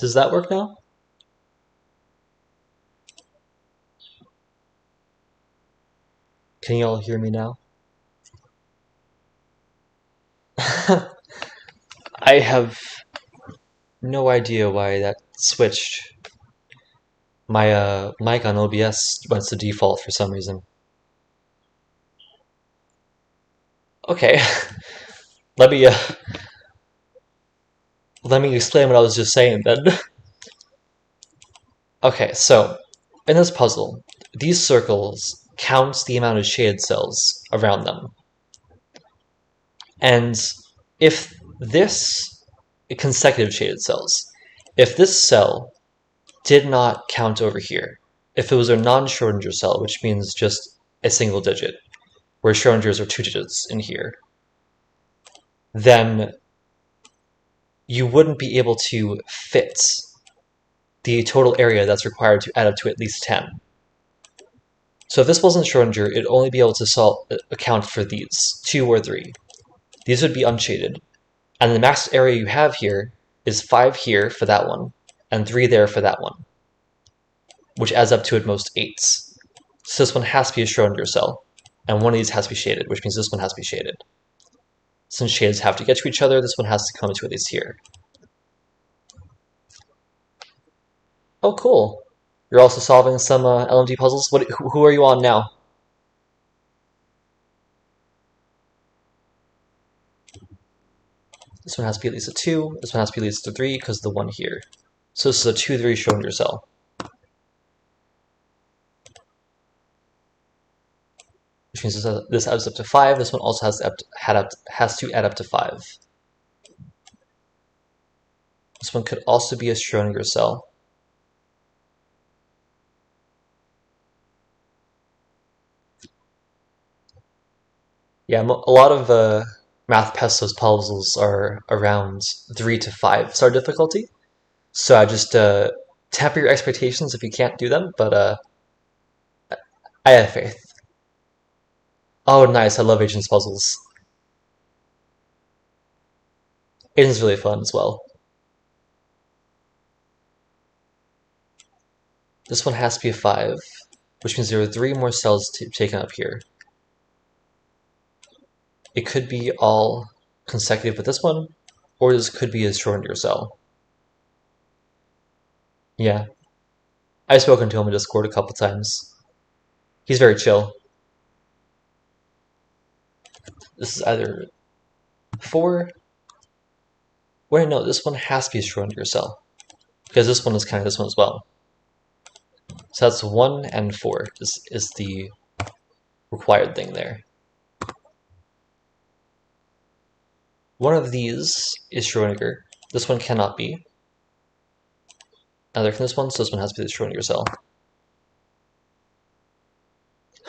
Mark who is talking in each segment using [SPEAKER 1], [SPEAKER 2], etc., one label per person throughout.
[SPEAKER 1] Does that work now? Can you all hear me now? I have no idea why that switched. My mic on OBS went to default for some reason. Okay, let me uh, let me explain what I was just saying then. Okay, so in this puzzle, these circles count the amount of shaded cells around them. And if this consecutive shaded cells, if this cell did not count over here, if it was a non-Schrodinger cell, which means just a single digit, where Schrodinger's are 2 digits in here, then you wouldn't be able to fit the total area that's required to add up to at least 10. So if this wasn't Schrodinger, it'd only be able to account for these, 2 or 3. These would be unshaded. And the max area you have here is 5 here for that one, and 3 there for that one, which adds up to at most 8. So this one has to be a Schrodinger cell, and one of these has to be shaded, which means this one has to be shaded. Since shades have to get to each other, this one has to come to at least here. Oh, cool. You're also solving some LMD puzzles? Who are you on now? This one has to be at least a 2. This one has to be at least a 3 because of the 1 here. So this is a 2-3 Schrodinger cell. Which means this adds up to 5. This one also has to add up to 5. This one could also be a Schrodinger cell. Yeah, a lot of MathPesto's puzzles are around 3 to 5 star difficulty. So I just temper your expectations if you can't do them, but I have faith. Oh, nice. I love Agents puzzles. Agents really fun as well. This one has to be a 5, which means there are 3 more cells taken up here. It could be all consecutive with this one, or this could be a Schrodinger cell. Yeah. I've spoken to him in Discord a couple times. He's very chill. This is either 4. Wait, no, this one has to be a Schrodinger cell. Because this one is kind of this one as well. So that's 1 and 4 is the required thing there. One of these is Schrodinger. This one cannot be. Neither can this one, so this one has to be the Schrodinger cell.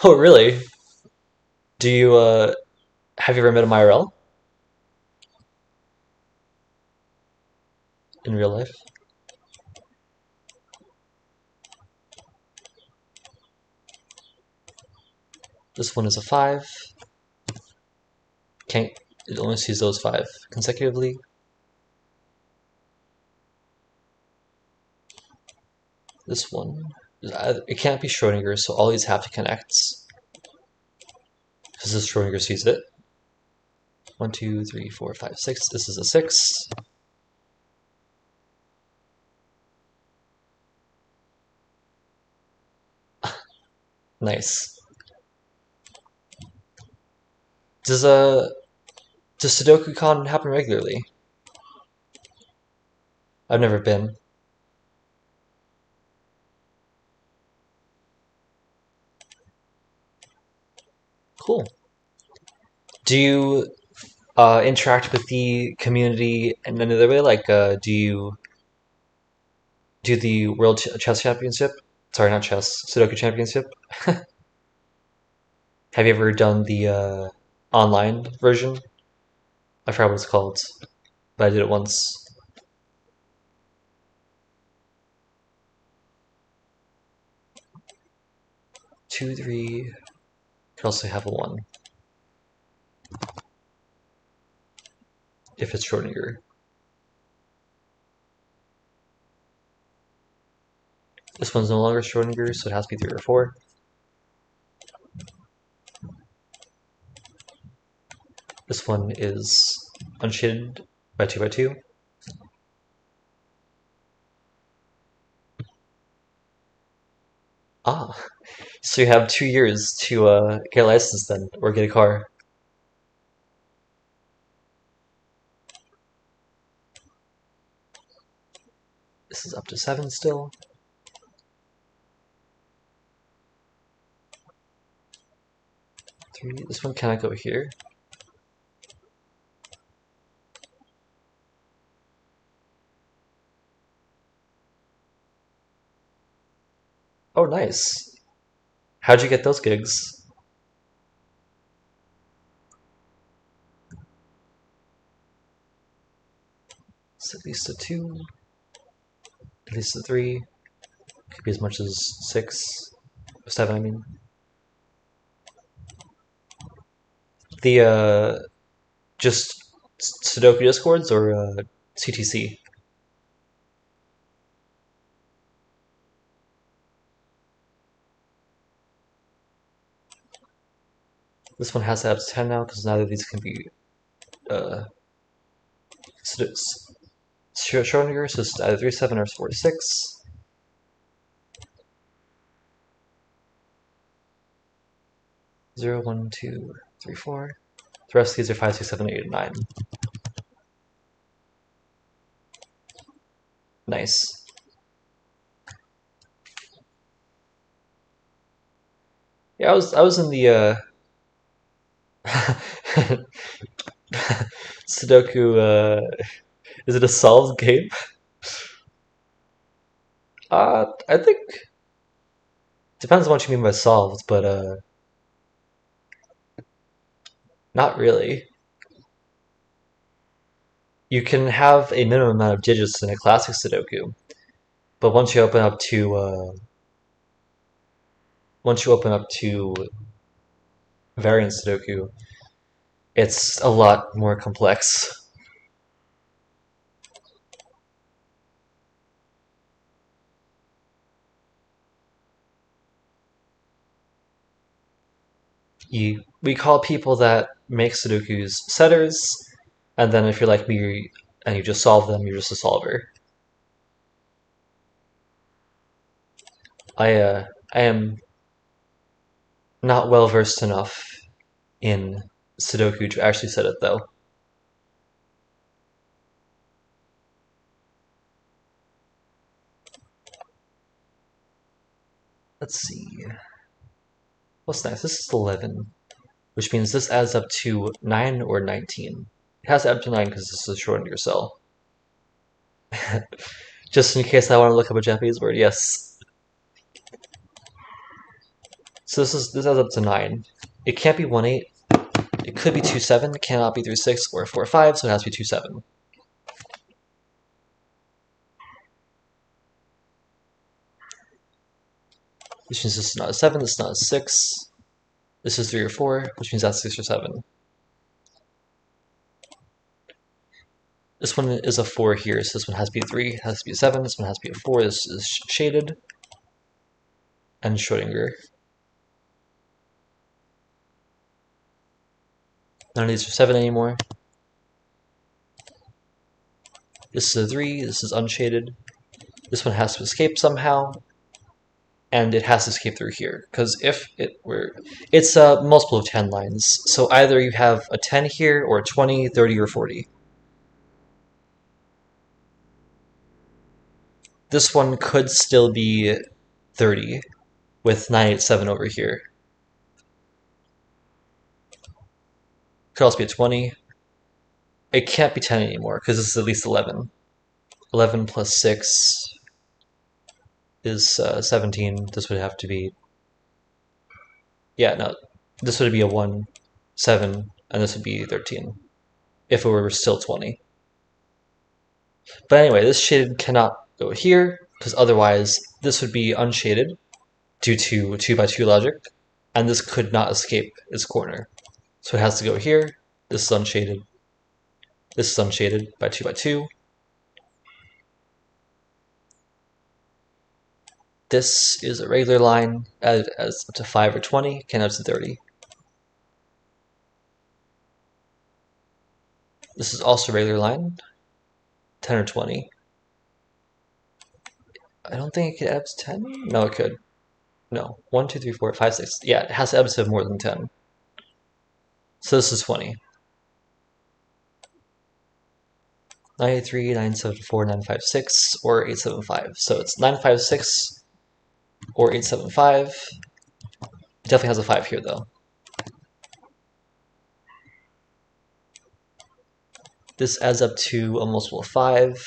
[SPEAKER 1] Oh, really? Do you, have you ever met him IRL? In real life? This one is a 5. It only sees those 5 consecutively. This one, it can't be Schrodinger, so all these have to connect. Because this Schrodinger sees it. 1, 2, 3, 4, 5, 6. This is a 6. Nice. Does SudokuCon happen regularly? I've never been. Cool. Do you interact with the community in another way? Like, do you do the World Chess Championship? Sorry, not chess. Sudoku Championship. Have you ever done the online version? I forgot what it's called, but I did it once. Two, 3. Could also have a 1 if it's Schrodinger. This one's no longer Schrodinger, so it has to be 3 or 4. This one is unshaded by 2 by 2. Ah, so you have 2 years to get a license then, or get a car. This is up to 7 still. This one cannot go here. Oh, nice. How'd you get those gigs? So at least a 2, at least a 3. Could be as much as 6, 7, I mean. The just Sudoku Discords or CTC? This one has to have 10 now because neither of these can be Schrodinger, so it's either 3, 7 or 4, 6. 0, 1, 2, 3, 4. The rest of these are 5, 6, 7, 8, and 9. Nice. Yeah, I was in the Sudoku. Is it a solved game? I think depends on what you mean by solved, but not really. You can have a minimum amount of digits in a classic Sudoku, but once you open up to variant Sudoku, it's a lot more complex. We call people that make Sudokus setters, and then if you're like me and you just solve them, you're just a solver. I am not well versed enough in Sudoku to actually set it though. Let's see. What's next? This is 11, which means this adds up to 9 or 19. It has to add up to 9 because this is Schrodinger cell. Just in case I want to look up a Japanese word, yes. So this adds up to 9. It can't be 1, 8. It could be 2, 7. It cannot be 3, 6 or 4, 5, so it has to be 2, 7. Which means this is not a 7, this is not a 6. This is 3 or 4, which means that's 6 or 7. This one is a 4 here, so this one has to be a 3, has to be a 7, this one has to be a 4, this is shaded, and Schrodinger. None of these are 7 anymore. This is a 3, this is unshaded. This one has to escape somehow, and it has to escape through here, because if it were... It's a multiple of 10 lines, so either you have a 10 here, or 20, 30, or 40. This one could still be 30, with 987 over here. Could also be a 20. It can't be 10 anymore, because this is at least 11. 11 plus 6 is 17. This would have to be... Yeah, no. This would be a 1, 7, and this would be 13. If it were still 20. But anyway, this shaded cannot go here, because otherwise this would be unshaded due to 2 by 2 logic, and this could not escape its corner. So it has to go here. This is unshaded. This is unshaded by 2 by 2. This is a regular line as up to 5 or 20, can up to 30. This is also a regular line, 10 or 20. I don't think it could add up to 10. No, it could. No, 1, 2, 3, 4, 5, 6. Yeah, it has to add up to more than 10. So this is 20. 983, 974, 956, or 875. So it's 956 or 875. It definitely has a 5 here, though. This adds up to a multiple of 5.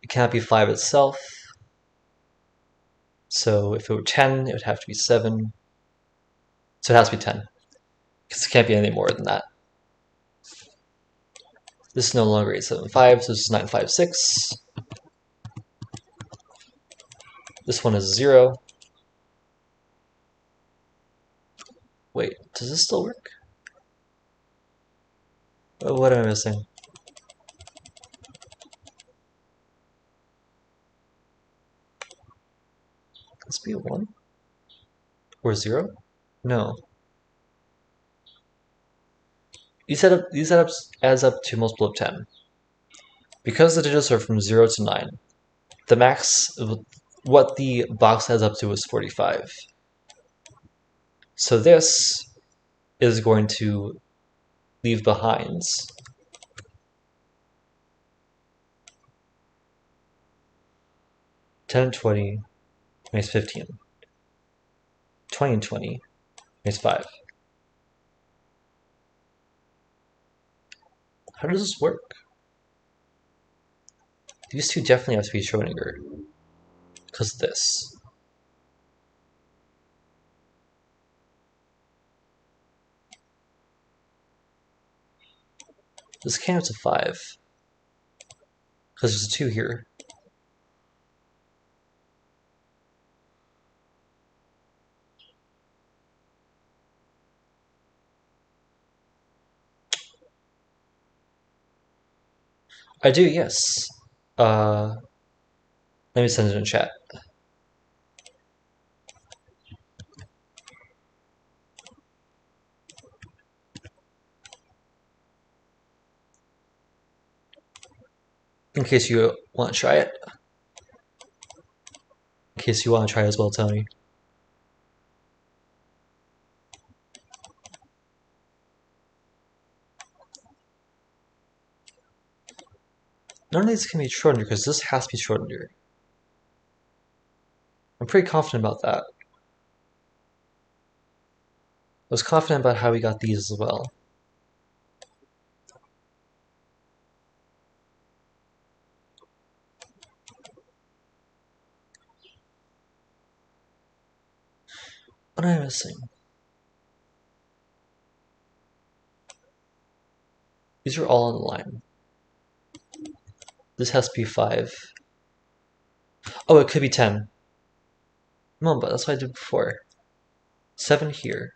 [SPEAKER 1] It cannot be 5 itself. So if it were 10, it would have to be 7. So it has to be 10, because it can't be any more than that. This is no longer 875, so this is 956. This one is 0. Wait, does this still work? Oh, what am I missing? Could this be a 1? Or 0? No. These setups adds up to a multiple of 10. Because the digits are from 0 to 9, the max, what the box adds up to is 45. So this is going to leave behind 10 and 20 makes 15. 20 and 20 makes 5. How does this work? These two definitely have to be Schrodinger. Because of this. This can't have to 5. Because there's a 2 here. I do, yes. Let me send it in chat. In case you want to try it. In case you want to try as well, Tony. None of these can be Schrodinger because this has to be Schrodinger. I'm pretty confident about that. I was confident about how we got these as well. What am I missing? These are all on the line. This has to be 5. Oh, it could be 10. No, but that's what I did before. 7 here.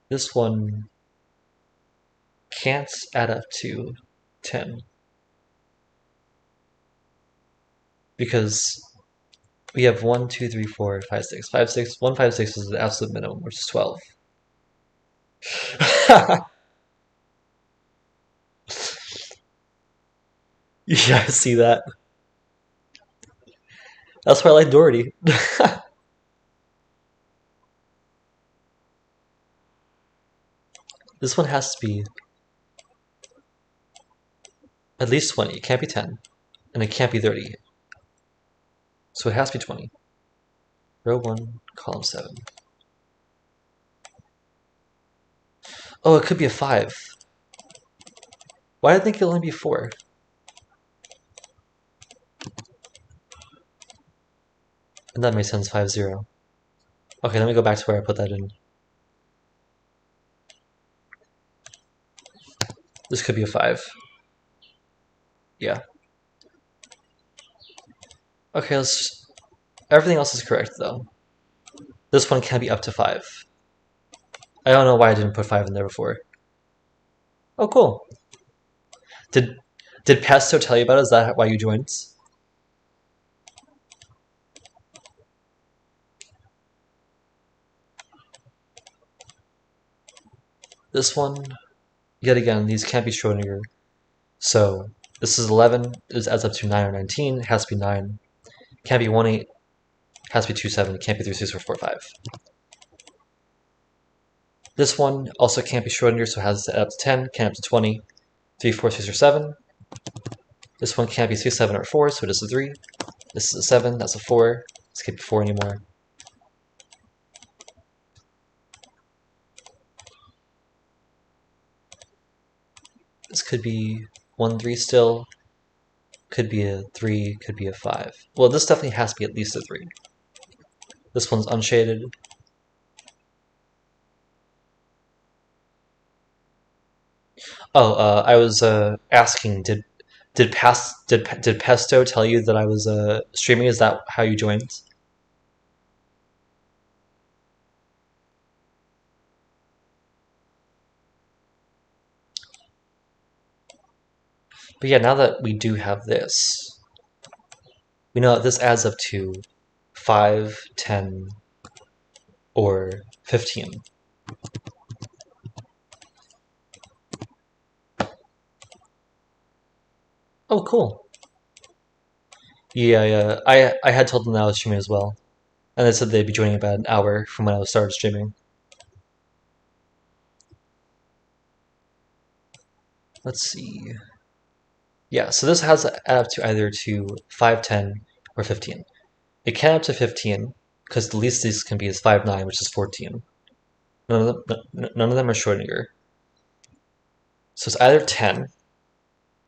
[SPEAKER 1] This one can't add up to 10. Because we have 1, 2, 3, 4, 5, 6. 5, 6. 1, 5, 6 is the absolute minimum, which is 12. Yeah, I see that. That's why I like Doherty. This one has to be at least 20. It can't be 10. And it can't be 30. So it has to be 20. Row 1, column 7. Oh, it could be a 5. Why did I think it'll only be 4? And that makes sense, 5, 0. Okay, let me go back to where I put that in. This could be a 5. Yeah. Okay, everything else is correct, though. This one can be up to 5. I don't know why I didn't put 5 in there before. Oh, cool. Did Pesto tell you about it? Is that why you joined? This one, yet again, these can't be Schrodinger. So this is 11, it adds up to 9 or 19, it has to be 9. Can't be 1, 8, has to be 2, 7, can't be 3, 6, or 4, 5. This one also can't be Schrodinger, so it has to add up to 10, can't add up to 20, 3, 4, 6, or 7. This one can't be 3, 7, or 4, so it is a 3. This is a 7, that's a 4. This can't be 4 anymore. This could be 1, 3 still. Could be a 3, could be a 5. Well, this definitely has to be at least a 3. This one's unshaded. Oh, I was asking, did Pesto tell you that I was streaming? Is that how you joined? But yeah, now that we do have this, we know that this adds up to 5, 10, or 15. Oh, cool. Yeah. I had told them that I was streaming as well. And they said they'd be joining about an hour from when I started streaming. Let's see. Yeah, so this has to add up to either to 5, 10, or 15. It can add up to 15, because the least these can be is 5, 9, which is 14. None of them are Schrodinger. So it's either 10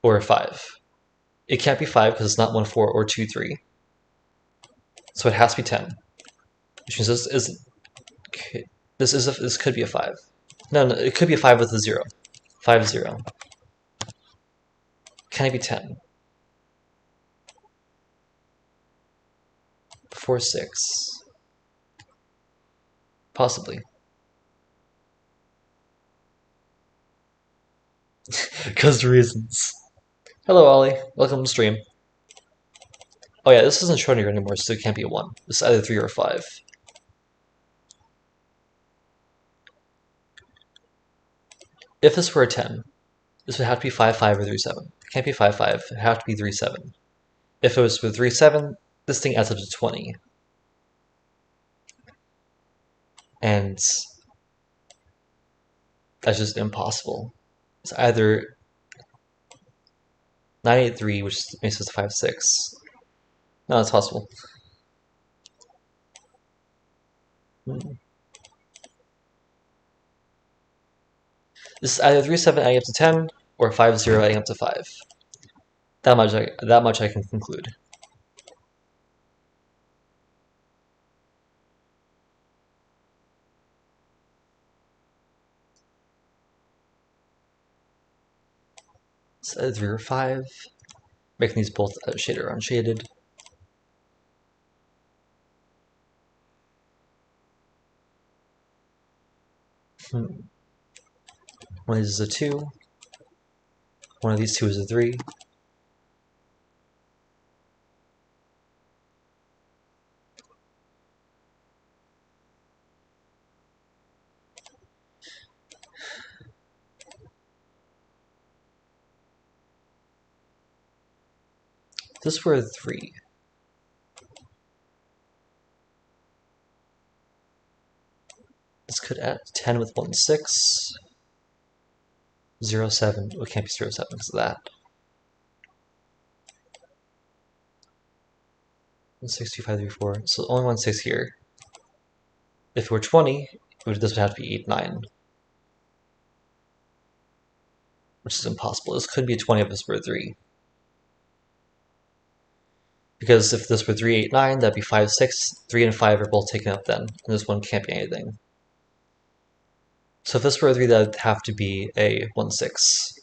[SPEAKER 1] or 5. It can't be 5 because it's not 1, 4, or 2, 3. So it has to be 10. Which means this could be a 5. No, it could be a 5 with a 0. 5, 0. Can it be 10? 4, 6. Possibly. Because reasons. Hello, Ollie. Welcome to stream. Oh yeah, this isn't Schrodinger anymore, so it can't be a 1. This is either 3 or 5. If this were a 10, this would have to be 5, 5, or 3, 7. It can't be 5, 5. It would have to be 3, 7. If it was with 3, 7, this thing adds up to 20. And that's just impossible. It's either 983, which makes this 5, 6. No, it's possible. This is either 3, 7 adding up to 10, or 5, 0 adding up to 5. That much I can conclude. It's either 3 or 5, making these both shaded or unshaded. One of these is a 2. One of these two is a 3. This were a 3. This could add 10 with 1, 6. 0, 7. It can't be 0, 7 because of that. 1, 6, 2, 5, 3, 4. So only 1, 6 here. If it were 20, this would have to be 8, 9. Which is impossible. This could be a 20 if this were a 3. Because if this were 3, 8, 9, that'd be 5, 6. 3 and 5 are both taken up then. And this one can't be anything. So if this were a 3, that'd have to be a 1, 6.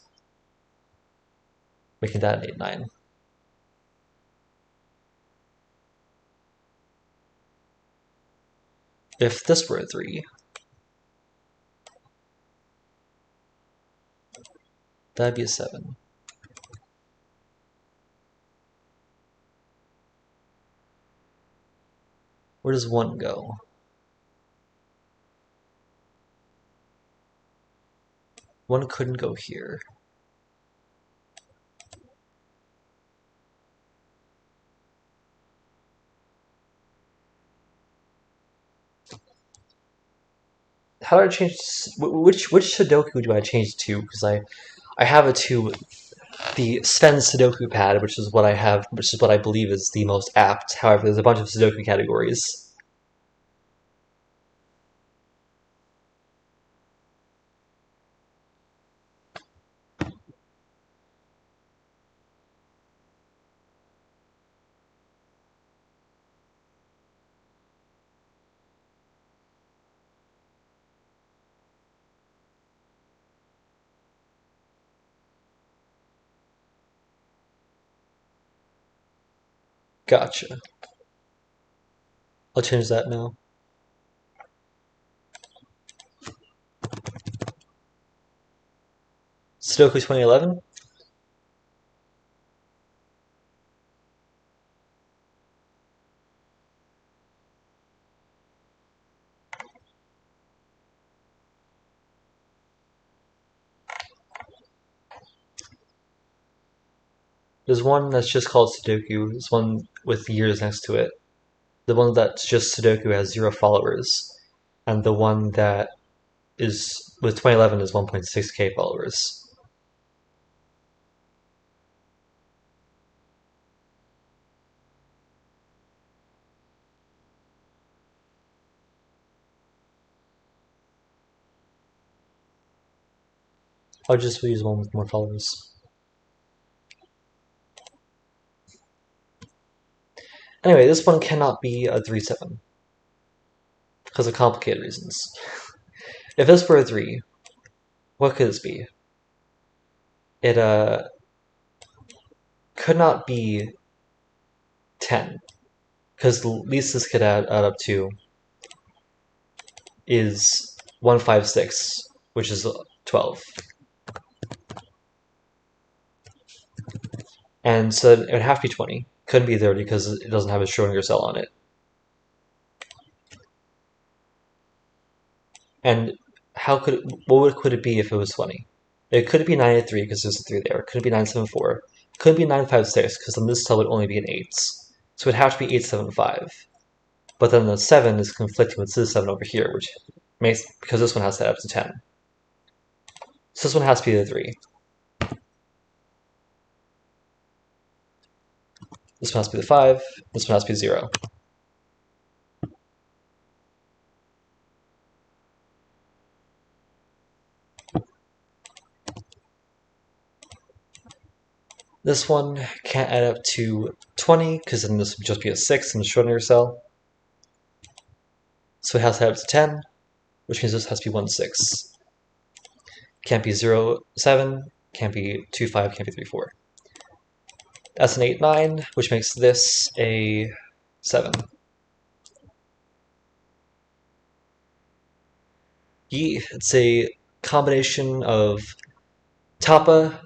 [SPEAKER 1] Making that an 8, 9. If this were a 3, that'd be a 7. Where does 1 go? one couldn't go here. How do I change? Which Sudoku do I change to? Because I have it to the Sven Sudoku pad, which is what I have, which is what I believe is the most apt. However, there's a bunch of Sudoku categories. Gotcha. I'll change that now. Sudoku 2011? There's one that's just called Sudoku. There's one with years next to it. The one that's just Sudoku has 0 followers. And the one that is with 2011 is 1.6k followers. I'll just use one with more followers. Anyway, this one cannot be a 3-7 because of complicated reasons. If this were a 3, what could this be? It could not be 10 because the least this could add up to is 156, which is 12. And so it would have to be 20. Couldn't be 30 because it doesn't have a Schrodinger cell on it. And what could it be if it was 20? It couldn't be 983 because there's a 3 there. It couldn't be 974. It couldn't be 956 because then this cell would only be an 8s. So it would have to be 875. But then the 7 is conflicting with this 7 over here, which makes, because this one has to add up to 10. So this one has to be the 3. This one has to be the 5. This one has to be 0. This one can't add up to 20 because then this would just be a 6 in the Schrodinger cell. So it has to add up to 10, which means this has to be 1, 6. Can't be 0, 7, can't be 2, 5, can't be 3, 4. That's an 8, 9, which makes this a 7. It's a combination of TapaS,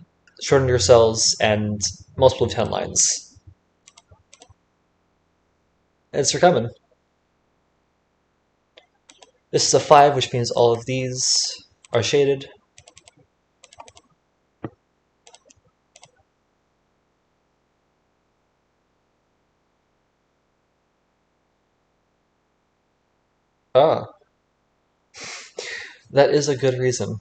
[SPEAKER 1] Schrodinger cells, and multiple of 10 lines. And it's common. This is a 5, which means all of these are shaded. Ah, that is a good reason.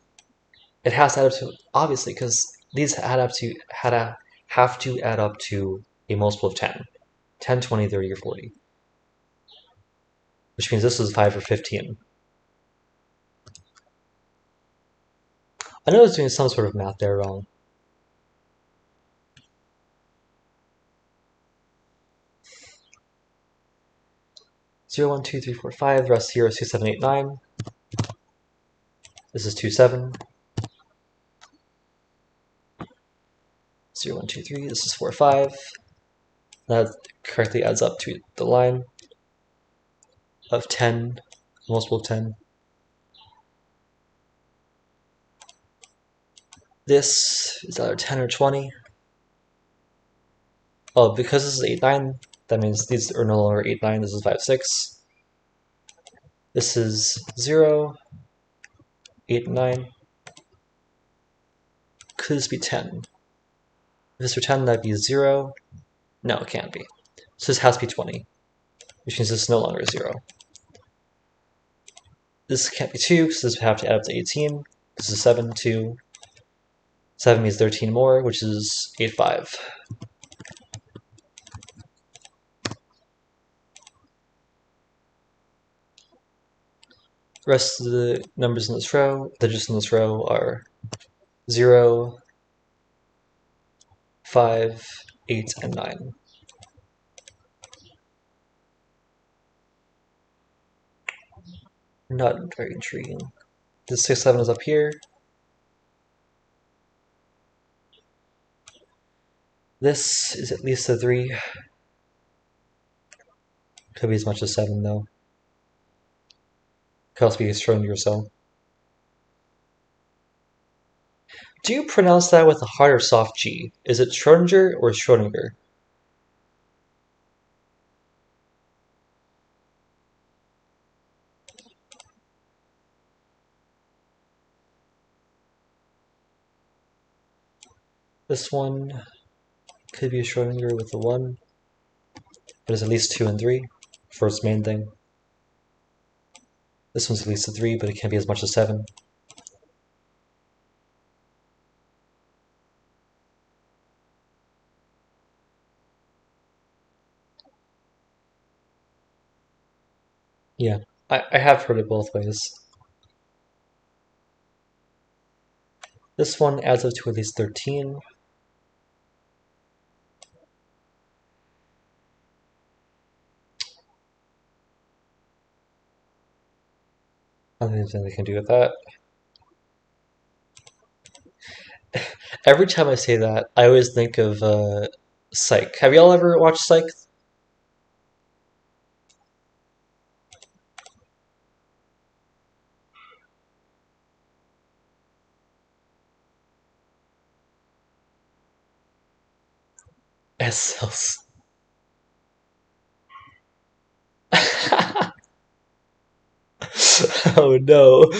[SPEAKER 1] It has to add up to, obviously, because these have to add up to a multiple of 10. 10, 20, 30, or 40. Which means this is 5 or 15. I know I was doing some sort of math there wrong. Zero, 1, 2, 3, 4, 5. The rest here is 2, 7, 8, 9. This is 2, 7. 0, 1, 2, 3. This is 4, 5. That correctly adds up to the line of 10, multiple of 10. This is either 10 or 20. Oh, because this is 8, 9, that means these are no longer 8, 9. This is 5, 6. This is 0, 8, 9. Could this be 10? If this were 10, that'd be 0. No, it can't be. So this has to be 20, which means this is no longer 0. This can't be 2, because this would have to add up to 18. This is 7, 2. 7 means 13 more, which is 8, 5. The rest of the numbers in this row, digits in this row, are 0, 5, 8, and 9. Not very intriguing. The 6, 7 is up here. This is at least a 3. Could be as much as 7, though. Could also be a Schrodinger cell. Do you pronounce that with a hard or soft G? Is it Schrodinger or Schrodinger? This one could be a Schrodinger with a 1, but it's at least 2 and 3 for its main thing. This one's at least a 3, but it can't be as much as 7. Yeah, I have heard it both ways. This one adds up to at least 13. I don't think there's anything they can do with that. Every time I say that, I always think of Psych. Have y'all ever watched Psych? S cells. Oh no.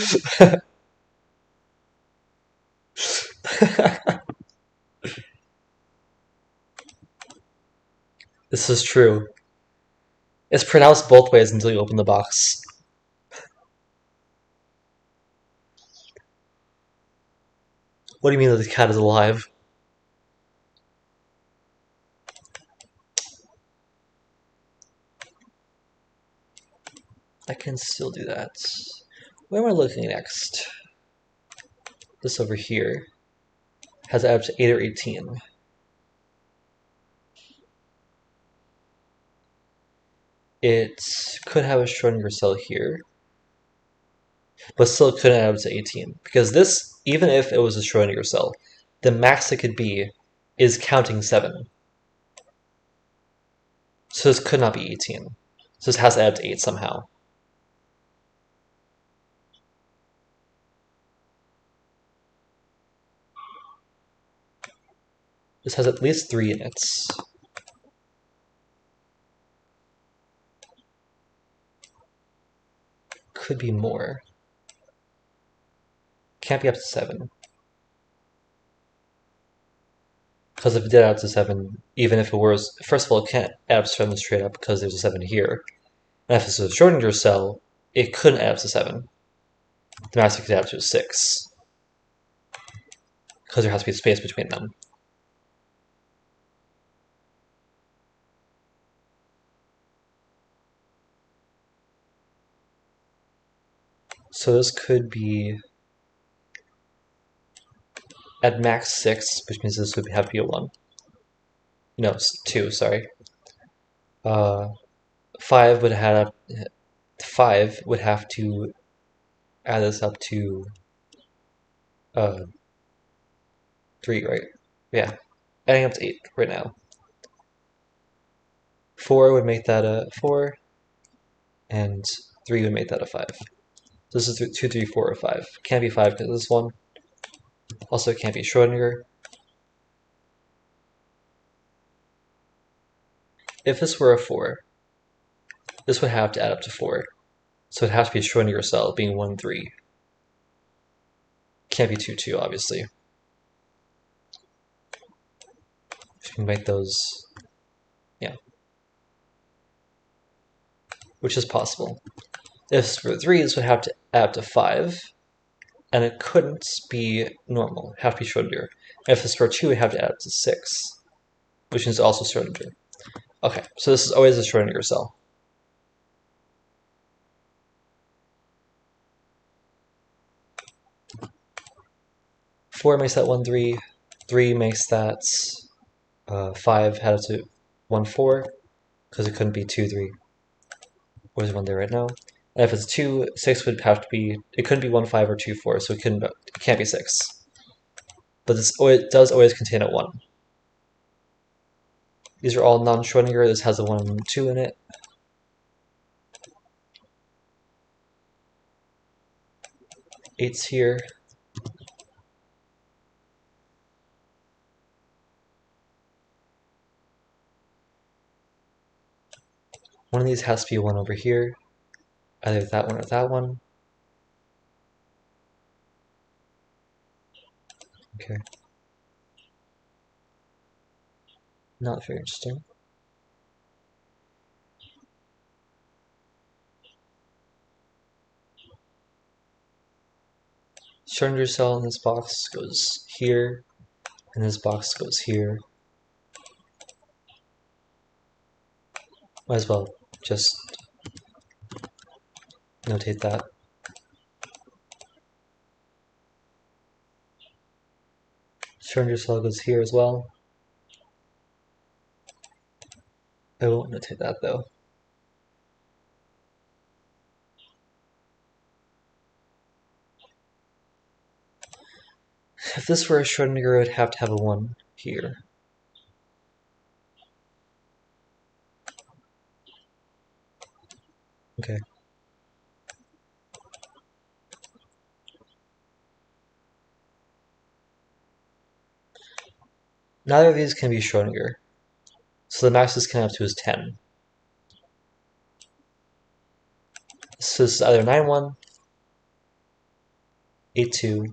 [SPEAKER 1] This is true. It's pronounced both ways until you open the box. What do you mean that the cat is alive? I can still do that. Where am I looking next? This over here has added to 8 or 18. It could have a Schrodinger cell here, but still couldn't add up to 18. Because this, even if it was a Schrodinger cell, the max it could be is counting 7. So this could not be 18. So this has to add to 8 somehow. This has at least 3 in it. Could be more. Can't be up to 7. Because if it did add up to 7, even if it was, first of all, it can't add up to 7 straight up because there's a 7 here. And if it's a Schrodinger cell, it couldn't add up to 7. The max it could add up to is 6. Because there has to be space between them. So this could be at max 6, which means this would have to be a 1. No, it's 2, sorry. 5 would have 5 would have to add this up to 3, right? Yeah, adding up to 8 right now. 4 would make that a 4, and 3 would make that a 5. This is 2, 3, 4, or 5. Can't be 5 because of this one. Also, it can't be Schrodinger. If this were a 4, this would have to add up to 4. So it'd have to be a Schrodinger cell, being 1, 3. Can't be 2, 2, obviously. we can make those, yeah, which is possible. If it's for 3, this would have to add up to 5, and it couldn't be normal. It'd have to be Schrodinger. If it's for 2, it would have to add up to 6, which is also Schrodinger. Okay, so this is always a Schrodinger cell. Four makes that 1, 3. 3 makes that 5 had up to 1, 4, because it couldn't be 2, 3. There's one there right now. And if it's 2, 6 would have to be, it couldn't be 1, 5 or 2, 4, so it can't be 6. But this does always contain a 1. These are all non-Schrodinger. This has a 1 and 2 in it. Eight's here. One of these has to be 1 over here. Either that one or that one. Okay. Not very interesting. Schrodinger cell in this box goes here, and this box goes here. Might as well just notate that. Schrodinger cell goes here as well. I won't notate that though. If this were a Schrodinger, it would have to have a 1 here. Okay. Neither of these can be Schrodinger. So the max this can have to is 10. So this is either 9, 1, 8, 2,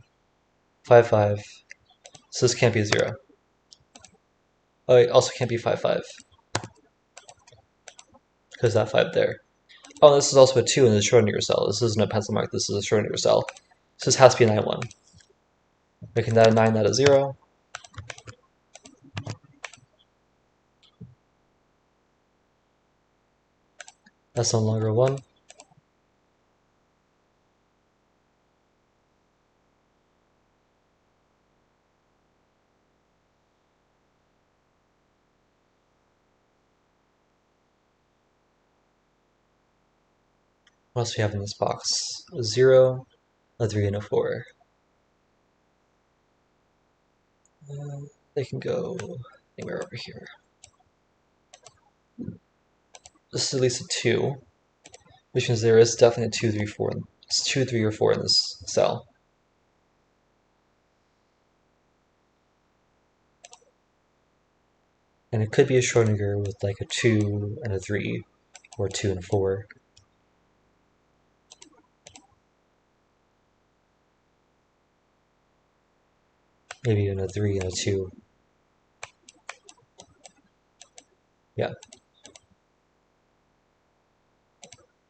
[SPEAKER 1] 5, 5. So this can't be 0. Oh, it also can't be 5, 5. Because that 5 there. Oh, this is also a 2 in the Schrodinger cell. This isn't a pencil mark, this is a Schrodinger cell. So this has to be a 9, 1. Making that a 9, that a 0. That's no longer a 1. What else do we have in this box? A 0, a 3, and a 4. They can go anywhere over here. This is at least a 2, which means there is definitely a 2, 3, 4. It's 2, 3, or 4 in this cell. And it could be a Schrodinger with like a 2 and a 3, or 2 and 4. Maybe even a 3 and a 2. Yeah.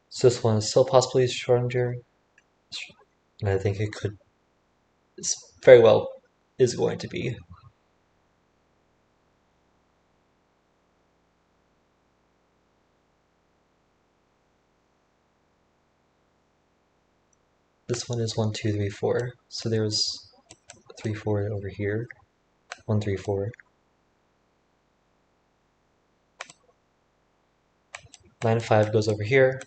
[SPEAKER 1] So this one is still possibly Schrodinger. And I think it could, it's very well is going to be. This one is 1, 2, 3, 4. So there's 3, 4 over here. 1, 3, 4. 9, 5 goes over here.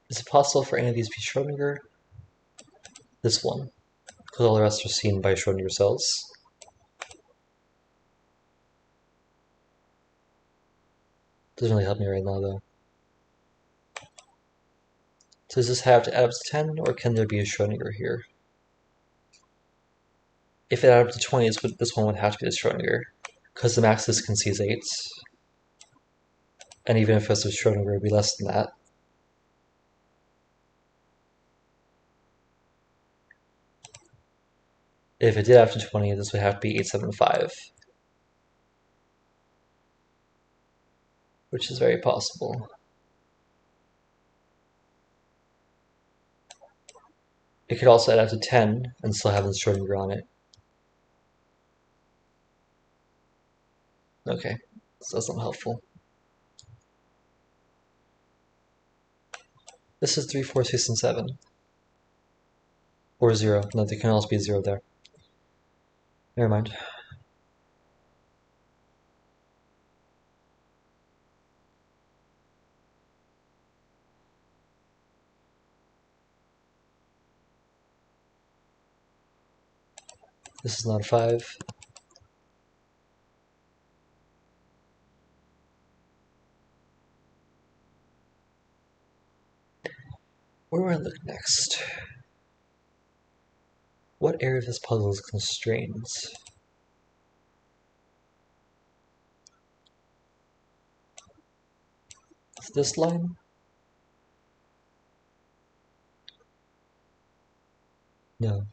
[SPEAKER 1] Is it possible for any of these to be Schrodinger? This one, because all the rest are seen by Schrodinger cells. Doesn't really help me right now though. So does this have to add up to 10, or can there be a Schrodinger here? If it added up to 20, this one would have to be the Schrodinger, because the max this can see is 8. And even if it's a Schrodinger, it would be less than that. If it did after 20, this would have to be 875, which is very possible. It could also add up to 10 and still have the Schrodinger on it. Okay, so that's not helpful. This is 3, 4, 6, and 7. Or 0. No, there can also be a 0 there. Never mind. This is not a 5. Where do I look next? What area of this puzzle is constrained? Is this line? No.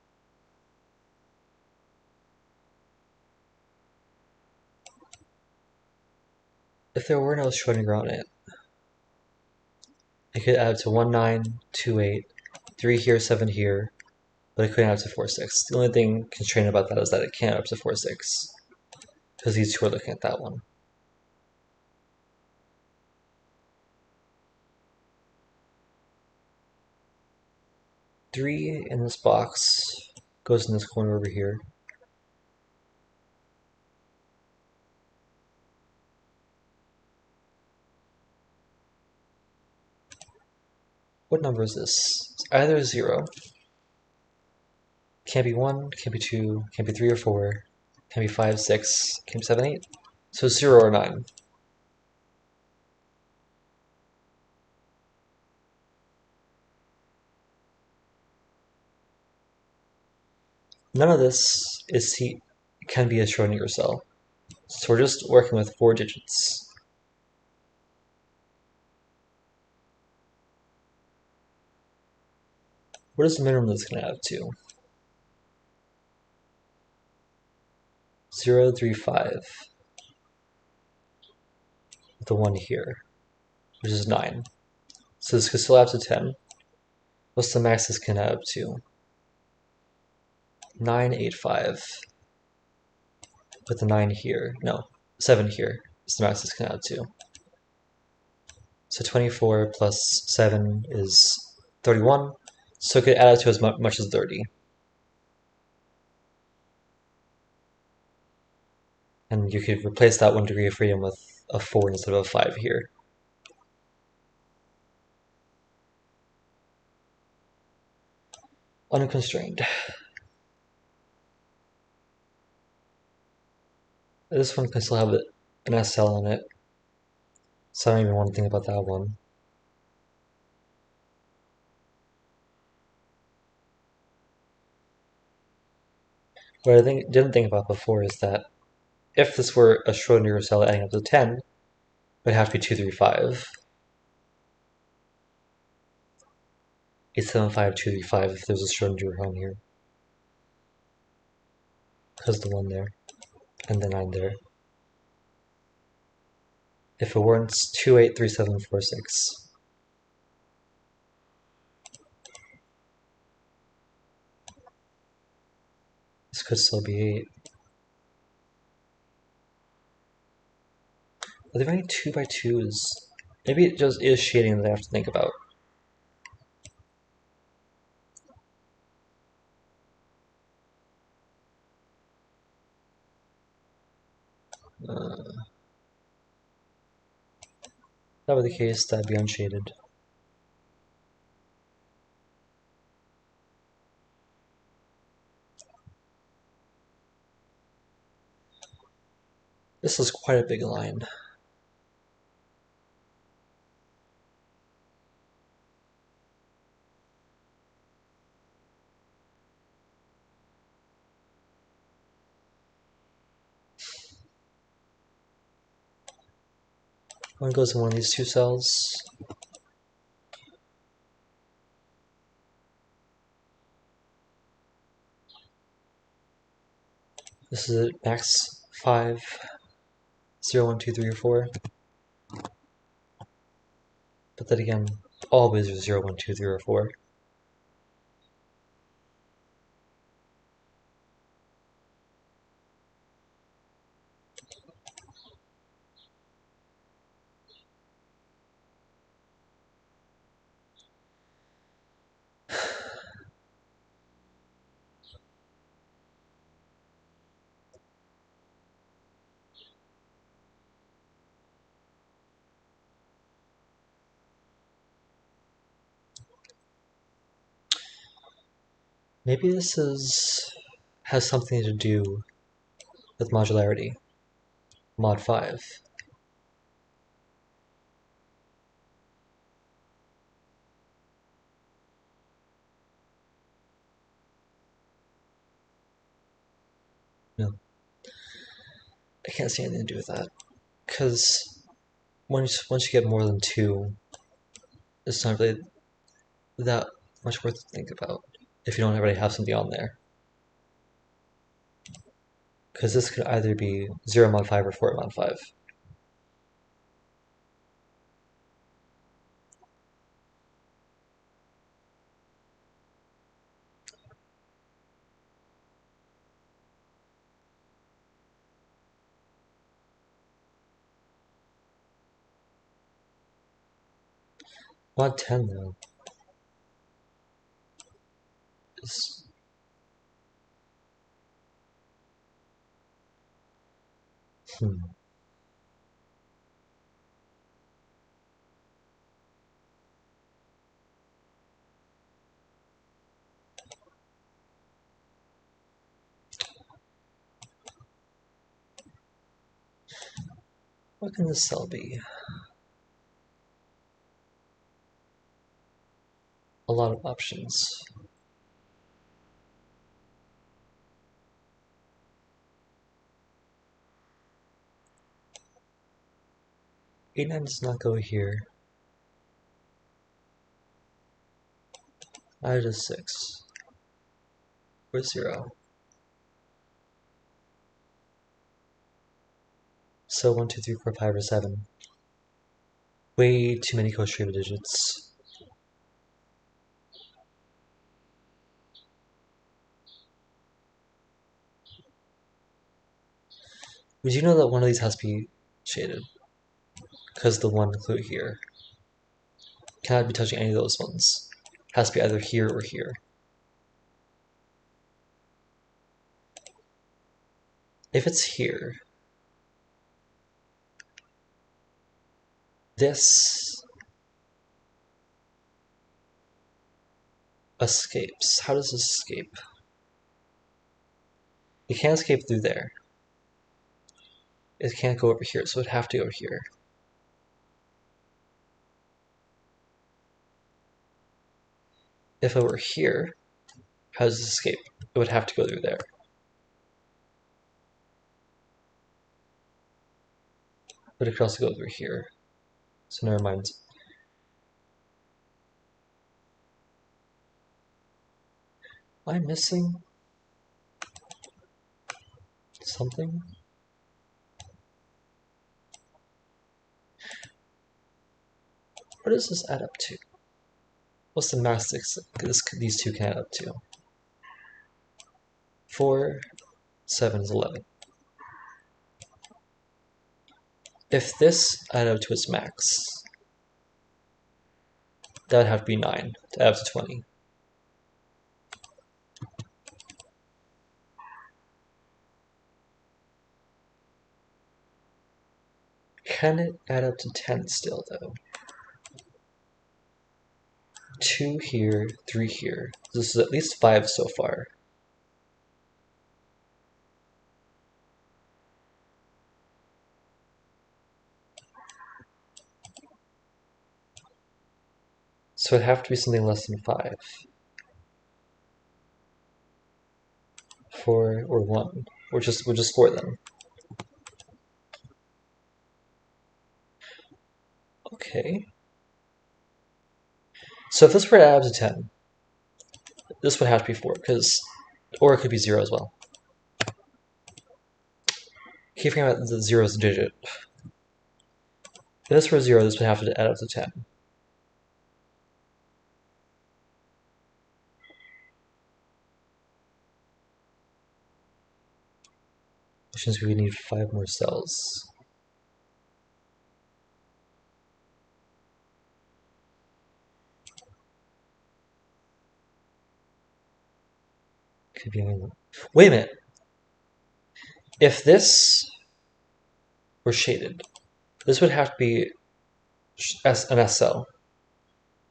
[SPEAKER 1] If there were no Schrodinger on it, it could add up to 1, 9, 2, 8, 3 here, 7 here, but it couldn't add up to 4, 6. The only thing constrained about that is that it can't add up to 4, 6, because these two are looking at that one. Three in this box goes in this corner over here. What number is this? It's either 0, can't be 1, can't be 2, can't be 3 or 4, can't be 5, 6, can't be 7, 8. So 0 or 9. None of this can be a Schrodinger cell. So we're just working with 4 digits. What is the minimum that's going to add up to? 0, 3, 5. With the 1 here, which is 9. So this could still add up to 10. What's the max this can add up to? 9, 8, 5. With the 9 here. No, 7 here is the max this can add up to. So 24 plus 7 is 31. So it could add up to as much as 30. And you could replace that 1 degree of freedom with a 4 instead of a 5 here. Unconstrained. This one can still have an SL in it, so I don't even want to think about that one. What I didn't think about before is that if this were a Schrodinger cell adding up to 10, it would have to be 2, 3, 5. 8, 7, 5, 2, 3, 5 if there's a Schrodinger on here. Because the 1 there, and the 9 there. If it weren't 2, 8, 3, 7, 4, 6. This could still be 8. Are there any 2 by 2s? Maybe it just is shading that I have to think about. If that were the case, that'd be unshaded. This is quite a big line. One goes in one of these 2 cells. This is at max 5, 0, 1, 2, 3, or 4. But then again, always are 0, 1, 2, 3, or 4. Maybe this has something to do with modularity. Mod 5. No, I can't see anything to do with that. Because once you get more than 2, it's not really that much worth to think about if you don't already have something on there. Because this could either be 0 mod 5 or 4 mod 5. Mod 10 though is what can this cell be? A lot of options. A9 does not go here. I does 6. Where's 0? So 1, 2, 3, 4, 5, or 7. Way too many kosher digits. We do know that one of these has to be shaded, because the one clue here cannot be touching any of those ones. It has to be either here or here. If it's here, this escapes. How does this escape? It can't escape through there. It can't go over here, so it'd have to go here. If it were here, how does this escape? It would have to go through there. But it could also go through here. So never mind. Am I missing something? What does this add up to? What's the max these two can add up to? 4, 7 is 11. If this added up to its max, that would have to be 9 to add up to 20. Can it add up to 10 still, though? 2 here, 3 here. This is at least 5 so far. So it'd have to be something less than 5. 4 or 1. Or just 4 then. Okay. So if this were to add up to 10, this would have to be 4, or it could be 0 as well. keep forgetting about the 0th digit. If this were 0, this would have to add up to 10. Which means we would need 5 more cells. Could be wait a minute. If this were shaded, this would have to be an S cell.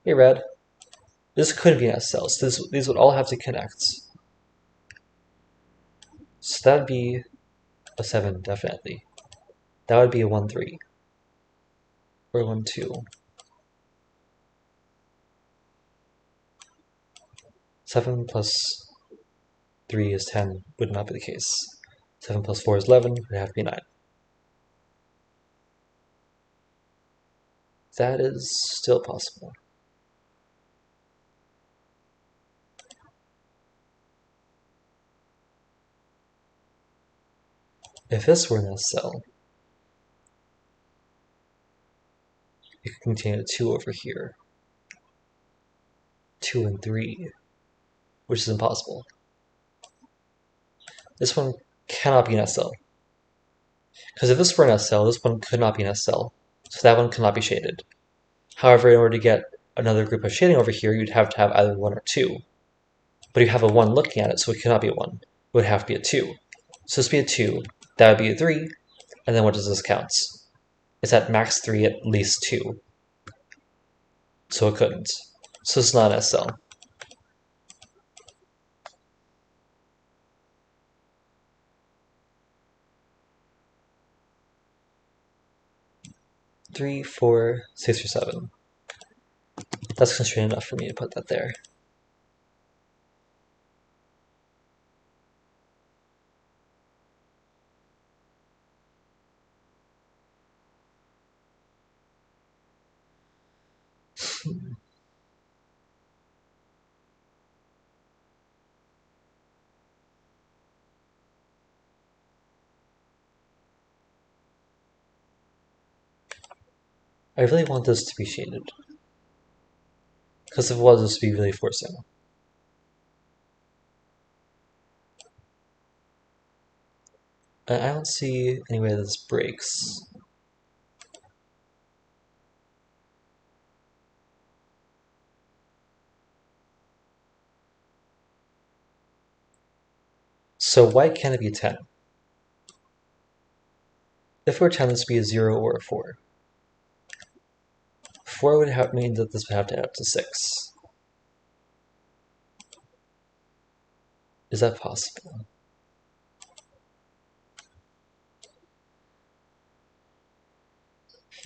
[SPEAKER 1] Hey, red. This couldn't be an S cell, so these would all have to connect. So that would be a 7, definitely. That would be a 1, 3. Or 1, 2. 7 plus 3 is 10, would not be the case. 7 plus 4 is 11, would have to be 9. That is still possible. If this were an S cell, it could contain a 2 over here. 2 and 3, which is impossible. This one cannot be an S cell. Because if this were an S cell, this one could not be an S cell. So that one cannot be shaded. However, in order to get another group of shading over here, you'd have to have either 1 or 2. But you have a 1 looking at it, so it cannot be a 1. It would have to be a 2. So this would be a 2, that would be a 3, and then what does this count? It's at max 3, at least 2. So it couldn't. So it's not an S cell. Three, 4, 6, or 7. That's constrained enough for me to put that there. I really want this to be shaded. Because if it was, this would be really forcing. And I don't see any way this breaks. So why can't it be 10? If it were 10, this would be a 0 or a 4. 4 would mean that this would have to add up to 6. Is that possible?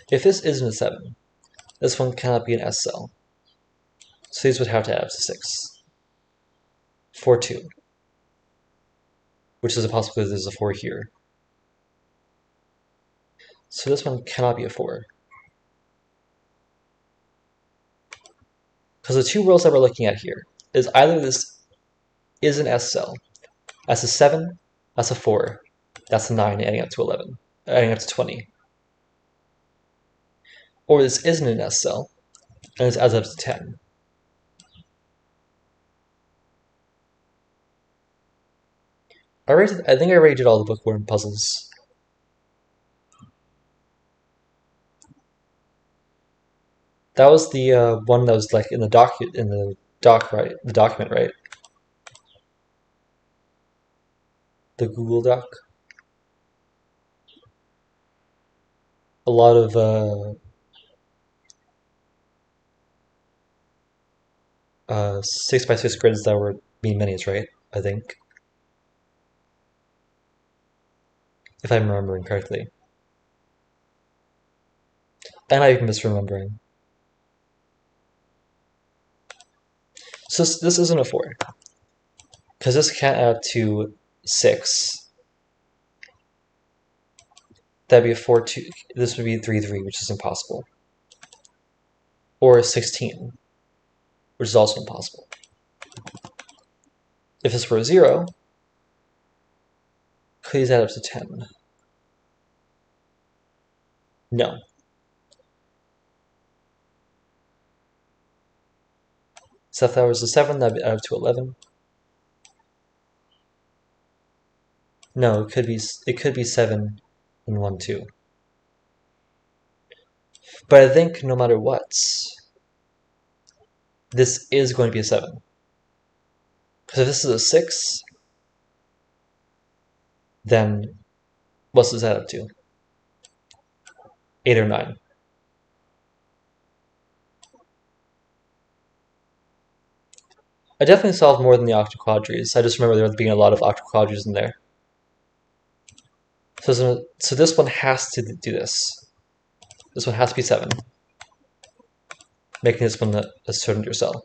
[SPEAKER 1] If this isn't a 7, this one cannot be an S cell. So these would have to add up to 6. 4, 2. Which is a possibility there's a 4 here. So this one cannot be a 4. Because the two worlds that we're looking at here is either this is an S cell, that's a 7, that's a 4, that's a 9 adding up to 11, adding up to 20. Or this isn't an S cell, and this adds up to 10. I think I already did all the bookworm puzzles. That was the one that was like in the right? The document, right? The Google Doc. A lot of 6x6 grids that were being minis, right? I think, if I'm remembering correctly. I might be misremembering. So this isn't a 4. Because this can't add to 6. That'd be a 4, 2. This would be 3, 3, which is impossible. Or a 16, which is also impossible. If this were a 0, could these add up to 10? No. So if that was a 7, that'd add up to 11. No, it could be 7 and 1, 2. But I think no matter what, this is going to be a 7. Because if this is a 6, then what's this add up to? 8 or 9. I definitely solved more than the octoquadries. I just remember there being a lot of octoquadries in there. So this one has to do this. This one has to be 7, making this one a Schrodinger cell.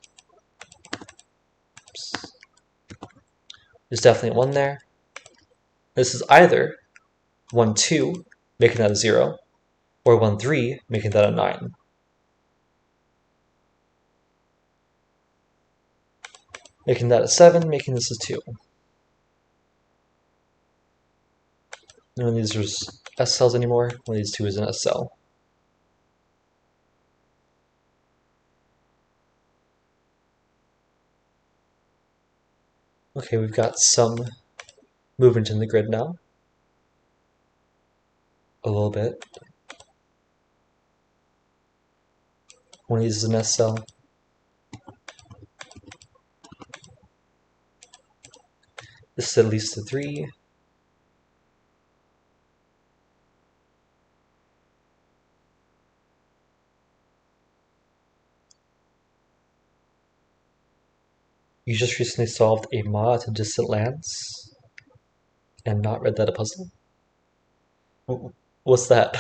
[SPEAKER 1] There's definitely a 1 there. This is either 1, 2, making that a 0, or 1, 3, making that a 9. Making that a 7, making this a 2. None of these are S cells anymore. One of these 2 is an S cell. Okay, we've got some movement in the grid now. A little bit. One of these is an S cell. This is at least a 3. You just recently solved a mod to distant lands and not read that a puzzle? What's that?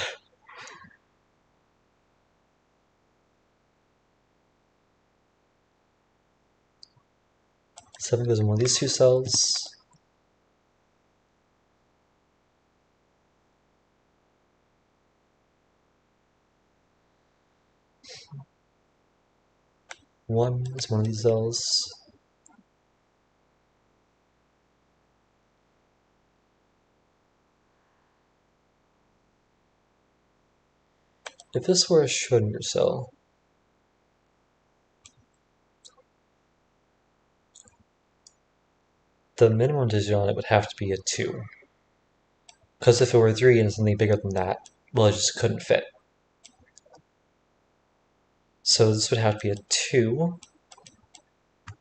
[SPEAKER 1] 7 goes in one of these 2 cells. One is one of these cells. If this were a Schrodinger cell, the minimum digit on it would have to be a 2. Because if it were 3 and something bigger than that, well, it just couldn't fit. So this would have to be a 2,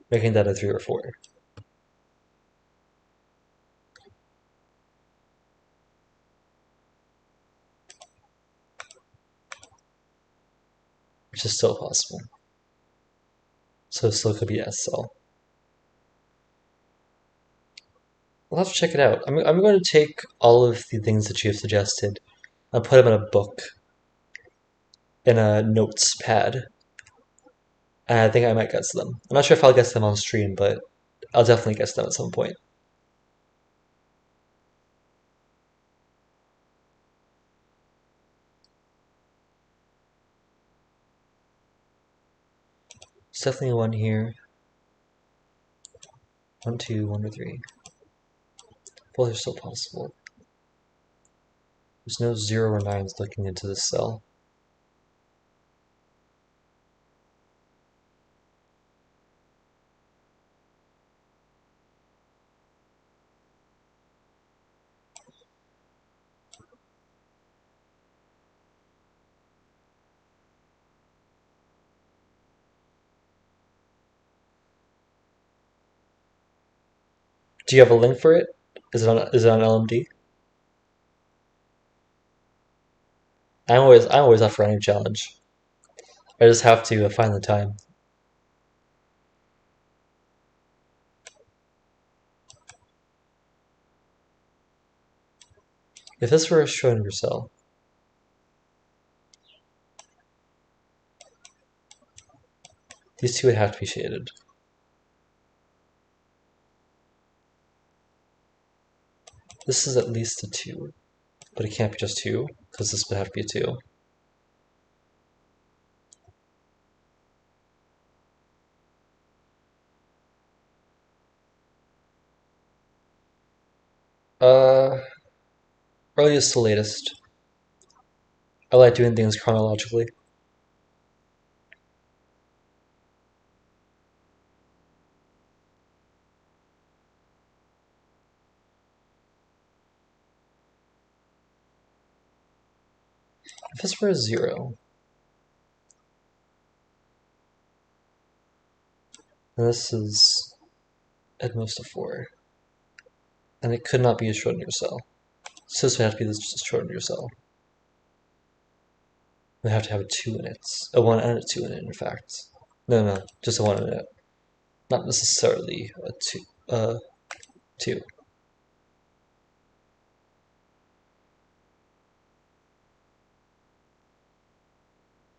[SPEAKER 1] making that a 3 or 4. Which is still possible. So it still could be S cell. We'll have to check it out. I'm going to take all of the things that you have suggested and put them in a book, in a notes pad. And I think I might guess them. I'm not sure if I'll guess them on stream, but I'll definitely guess them at some point. There's definitely one here. 1, 2, 1 or 3. Both are still possible. There's no 0 or 9s looking into this cell. Do you have a link for it? Is it on LMD? I'm always up for any challenge. I just have to find the time. If this were a Schrodinger cell, these 2 would have to be shaded. This is at least a 2, but it can't be just 2, because this would have to be a 2. Uh, earliest to latest. I like doing things chronologically. If this were a 0, then this is at most a 4. And it could not be a Schrodinger cell. So this would have to be this Schrodinger cell. We have to have a 2 in it. A 1 and a 2 in it, in fact. No, just a 1 in it. Not necessarily a 2. 2.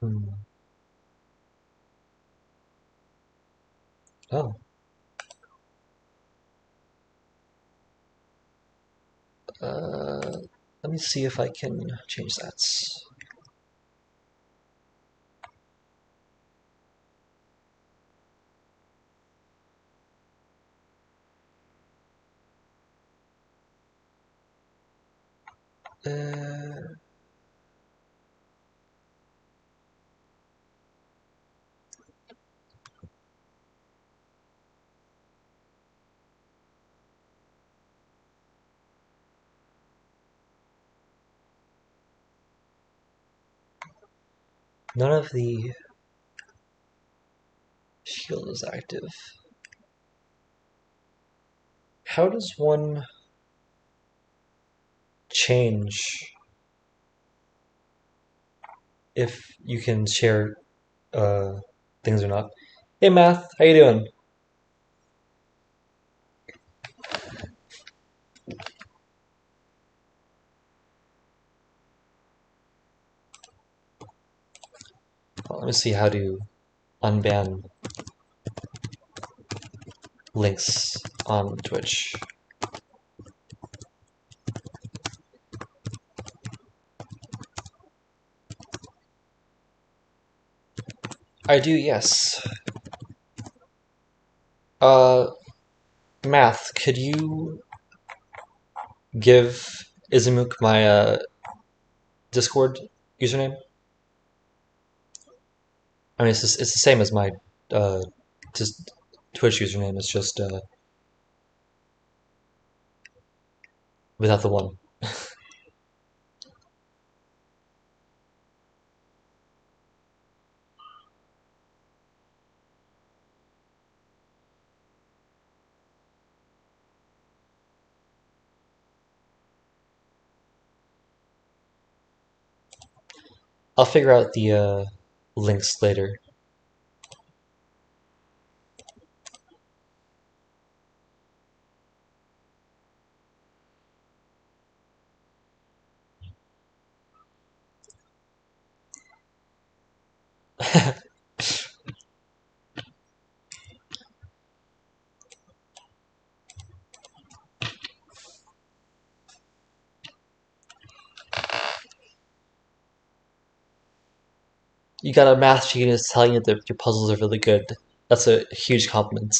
[SPEAKER 1] Hmm. Oh. Let me see if I can change that. Uh, None of the shield is active. How does one change if you can share things or not? Hey Math, how you doing? Let me see how to unban links on Twitch. I do, yes. Math, could you give Izumuk my Discord username? I mean, it's the same as my uh, just Twitch username. It's just without the one. I'll figure out the links later. You got a math genius telling you that your puzzles are really good. That's a huge compliment.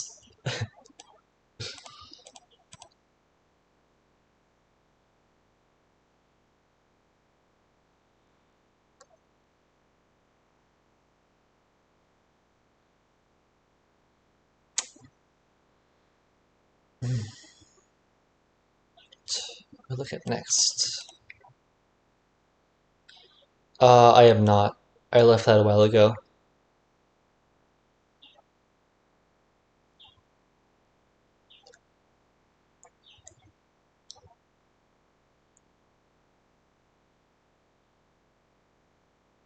[SPEAKER 1] We look at next. I am not. I left that a while ago.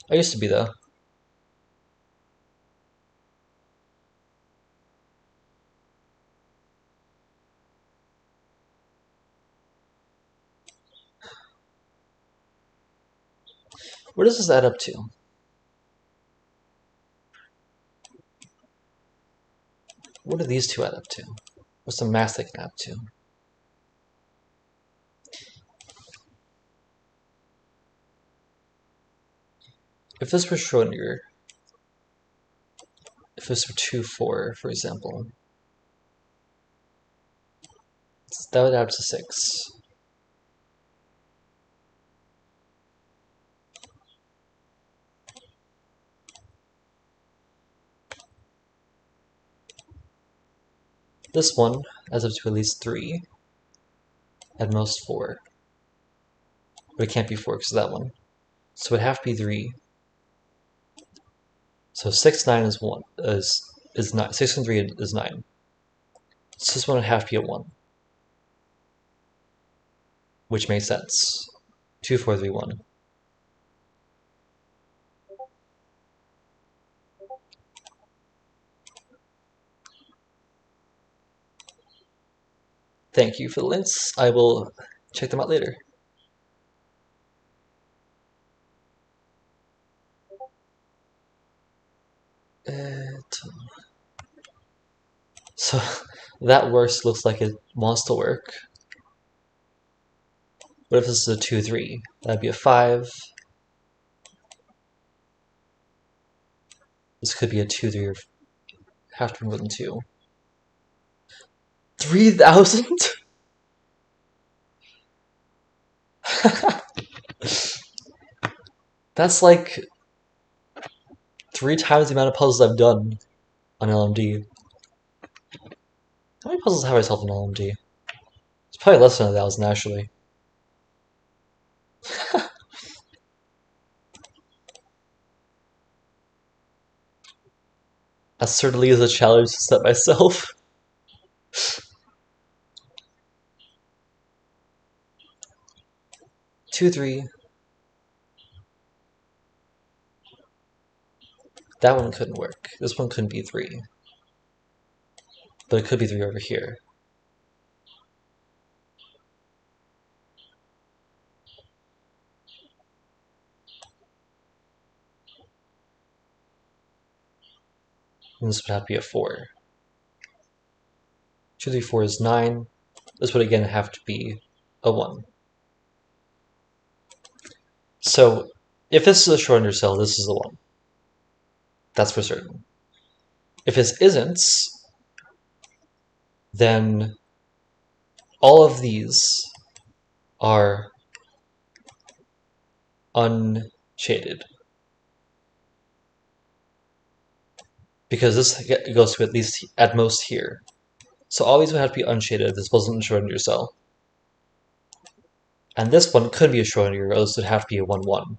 [SPEAKER 1] I used to be though. What does this add up to? What do these two add up to? What's the mass they can add up to? If this were Schrodinger, if this were 2, 4, for example, that would add up to 6. This one adds up to at least 3, at most 4. But it can't be 4 because of that one. So it'd have to be 3. So 6, 9 is 1 is 9. 6 and 3 is 9. So this one would have to be a 1. Which makes sense. 2, 4, 3, 1. Thank you for the links. I will check them out later. So that looks like it wants to work. What if this is a 2, 3? That'd be a 5. This could be a 2, 3, or have to be more than 2. 3,000? That's like 3 times the amount of puzzles I've done on LMD. How many puzzles have I solved on LMD? It's probably less than 1,000, actually. That certainly is a challenge to set myself. Two, 3. That one couldn't work. This one couldn't be 3. But it could be 3 over here. And this would have to be a 4. 2, 3, 4 is 9. This would again have to be a 1. So if this is a Schrodinger cell, this is the 1. That's for certain. If this isn't, then all of these are unshaded. Because this goes to at least at most here. So all these would have to be unshaded if this wasn't a Schrodinger cell. And this one could be a Schrodinger, or else it would have to be a 1, 1.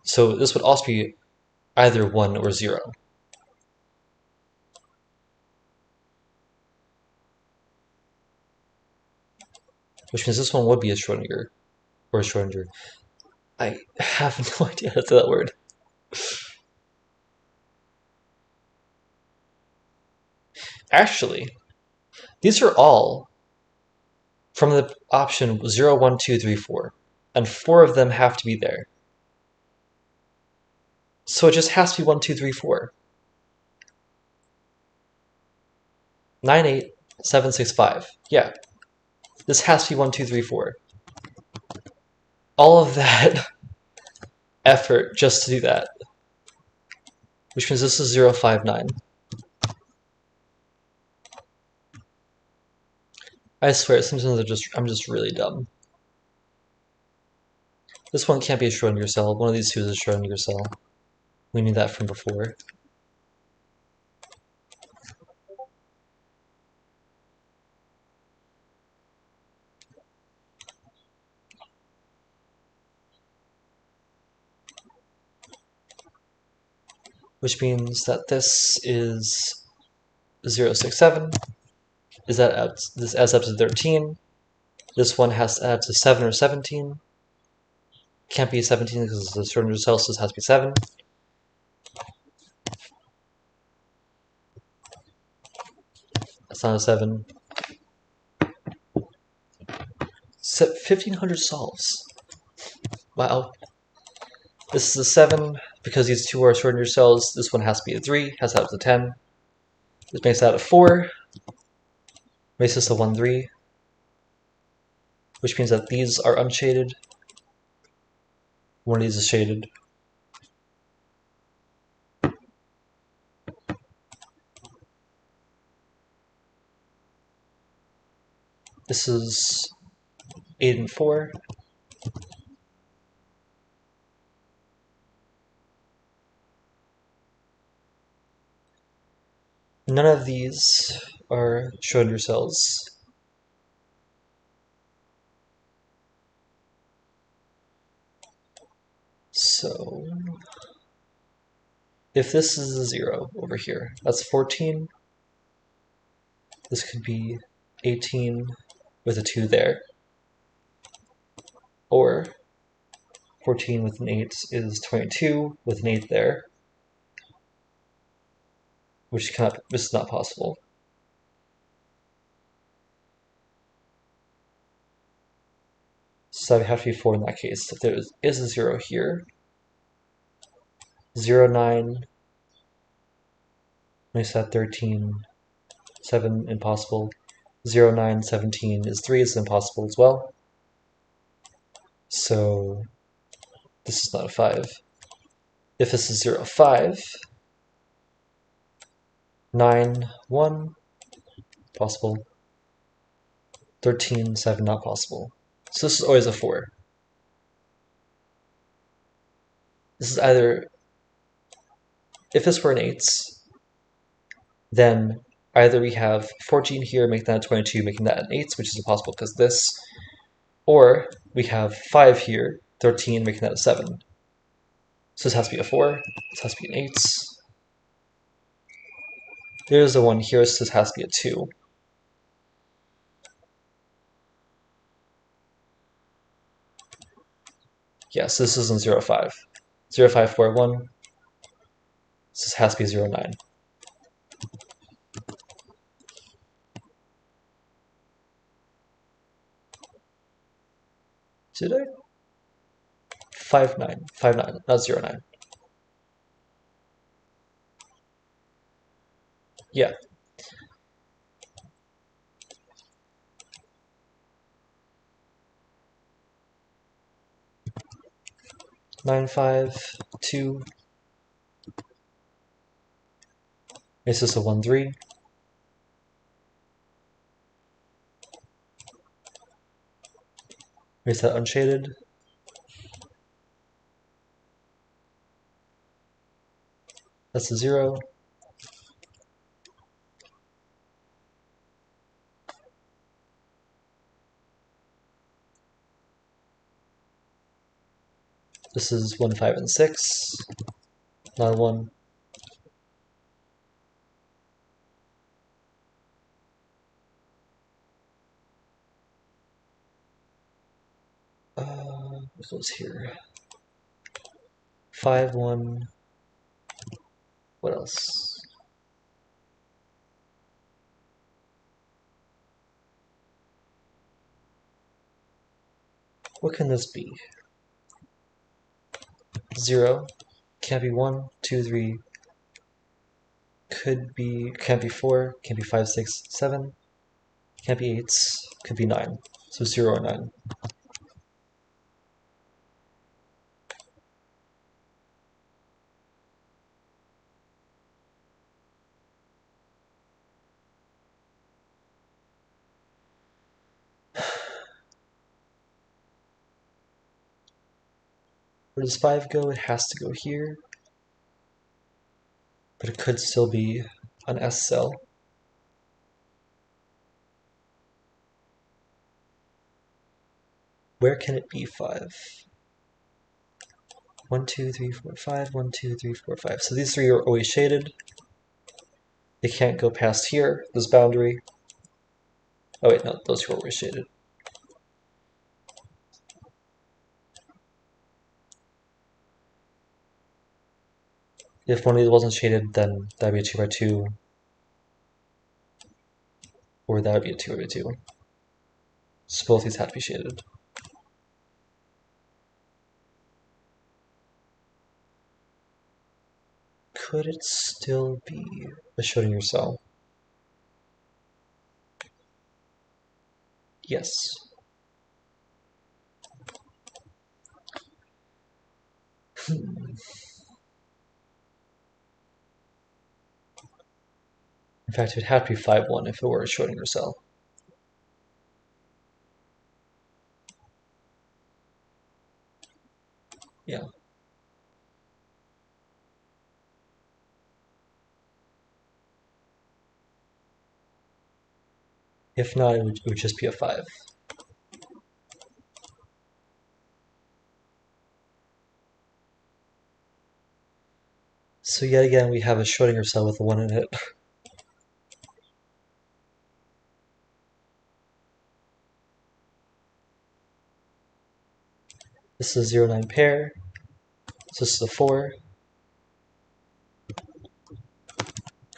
[SPEAKER 1] So this would also be either 1 or 0. Which means this one would be a Schrodinger, or a Schrodinger. I have no idea how to say that word. Actually, these are all from the option 0, 1, 2, 3, 4. And 4 of them have to be there. So it just has to be 1, 2, 3, 4. 9, 8, 7, 6, 5. Yeah. This has to be 1, 2, 3, 4. All of that effort just to do that. Which means this is 0, 5, 9. I swear, sometimes I'm just really dumb. This one can't be a Schrodinger cell. One of these two is a Schrodinger cell. We knew that from before. Which means that this is 0, 6, 7. This adds up to 13. This one has to add to 7 or 17. Can't be 17 because the Schrodinger cell, so this has to be 7. That's not a 7. 1,500 solves. Wow. This is a 7. Because these two are Schrodinger cells, this one has to be a 3. Has to have a 10. This makes that a 4. Makes this a 1, 3. Which means that these are unshaded. One of these is shaded. This is 8 and 4. None of these are Schrodinger cells. So if this is a 0 over here, that's 14. This could be 18 with a 2 there. Or 14 with an 8 is 22 with an 8 there, which is not possible. So that would have to be 4 in that case. If there is a 0 here, 0, 9, makes that 13, 7, impossible. 0, 9, 17 is 3, is impossible as well. So this is not a 5. If this is 0, 5, 9, 1, possible. 13, 7, not possible. So this is always a 4. This is either, if this were an 8, then either we have 14 here, making that a 22, making that an 8, which is impossible because this, or we have 5 here, 13, making that a 7. So this has to be a 4, this has to be an 8. There's a 1 here, so this has to be a 2. Yes, this isn't 0, 5. 0, 5, 4, 1. This has to be 0, 9. Did I? 5, 9. 5, 9, not 0, 9. Yeah. Nine, 5, 2. Is this a 1, 3? Is that unshaded? That's a 0. This is 1, 5, and 6. Not a 1. What goes here? 5, 1. What else? What can this be? 0. Can't be 1, 2, 3. Can't be 4. Can't be 5, 6, 7. Can't be 8. Could be 9. So 0 or 9. Where does 5 go? It has to go here. But it could still be an S cell. Where can it be 5? 1, 2, 3, 4, 5. 1, 2, 3, 4, 5. So these 3 are always shaded. They can't go past here, this boundary. Oh wait, no, those 2 are always shaded. If one of these wasn't shaded, then that'd be a 2 by 2. Or that would be a 2 by 2. So both these have to be shaded. Could it still be a Schrodinger cell? Yes. In fact, it would have to be 5, 1 if it were a Schrodinger cell. Yeah. If not, it would just be a 5. So yet again, we have a Schrodinger cell with a 1 in it. This is a 0, 9 pair. So this is a 4.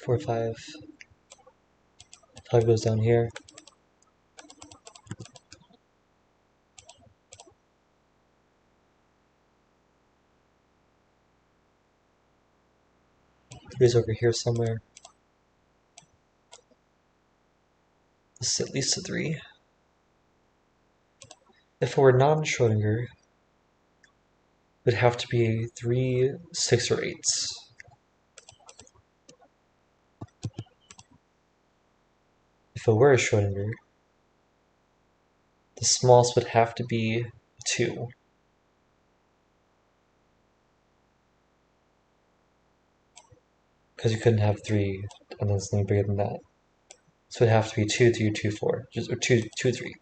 [SPEAKER 1] 4, 5. 5 goes down here. Three's over here somewhere. This is at least a 3. If it were non-Schrodinger, it would have to be 3, 6, or 8. If it were a Schrodinger, the smallest would have to be 2. Because you couldn't have 3 and then something bigger than that. So it'd have to be 2, 3, 2, 4. Or 2, 2, 3.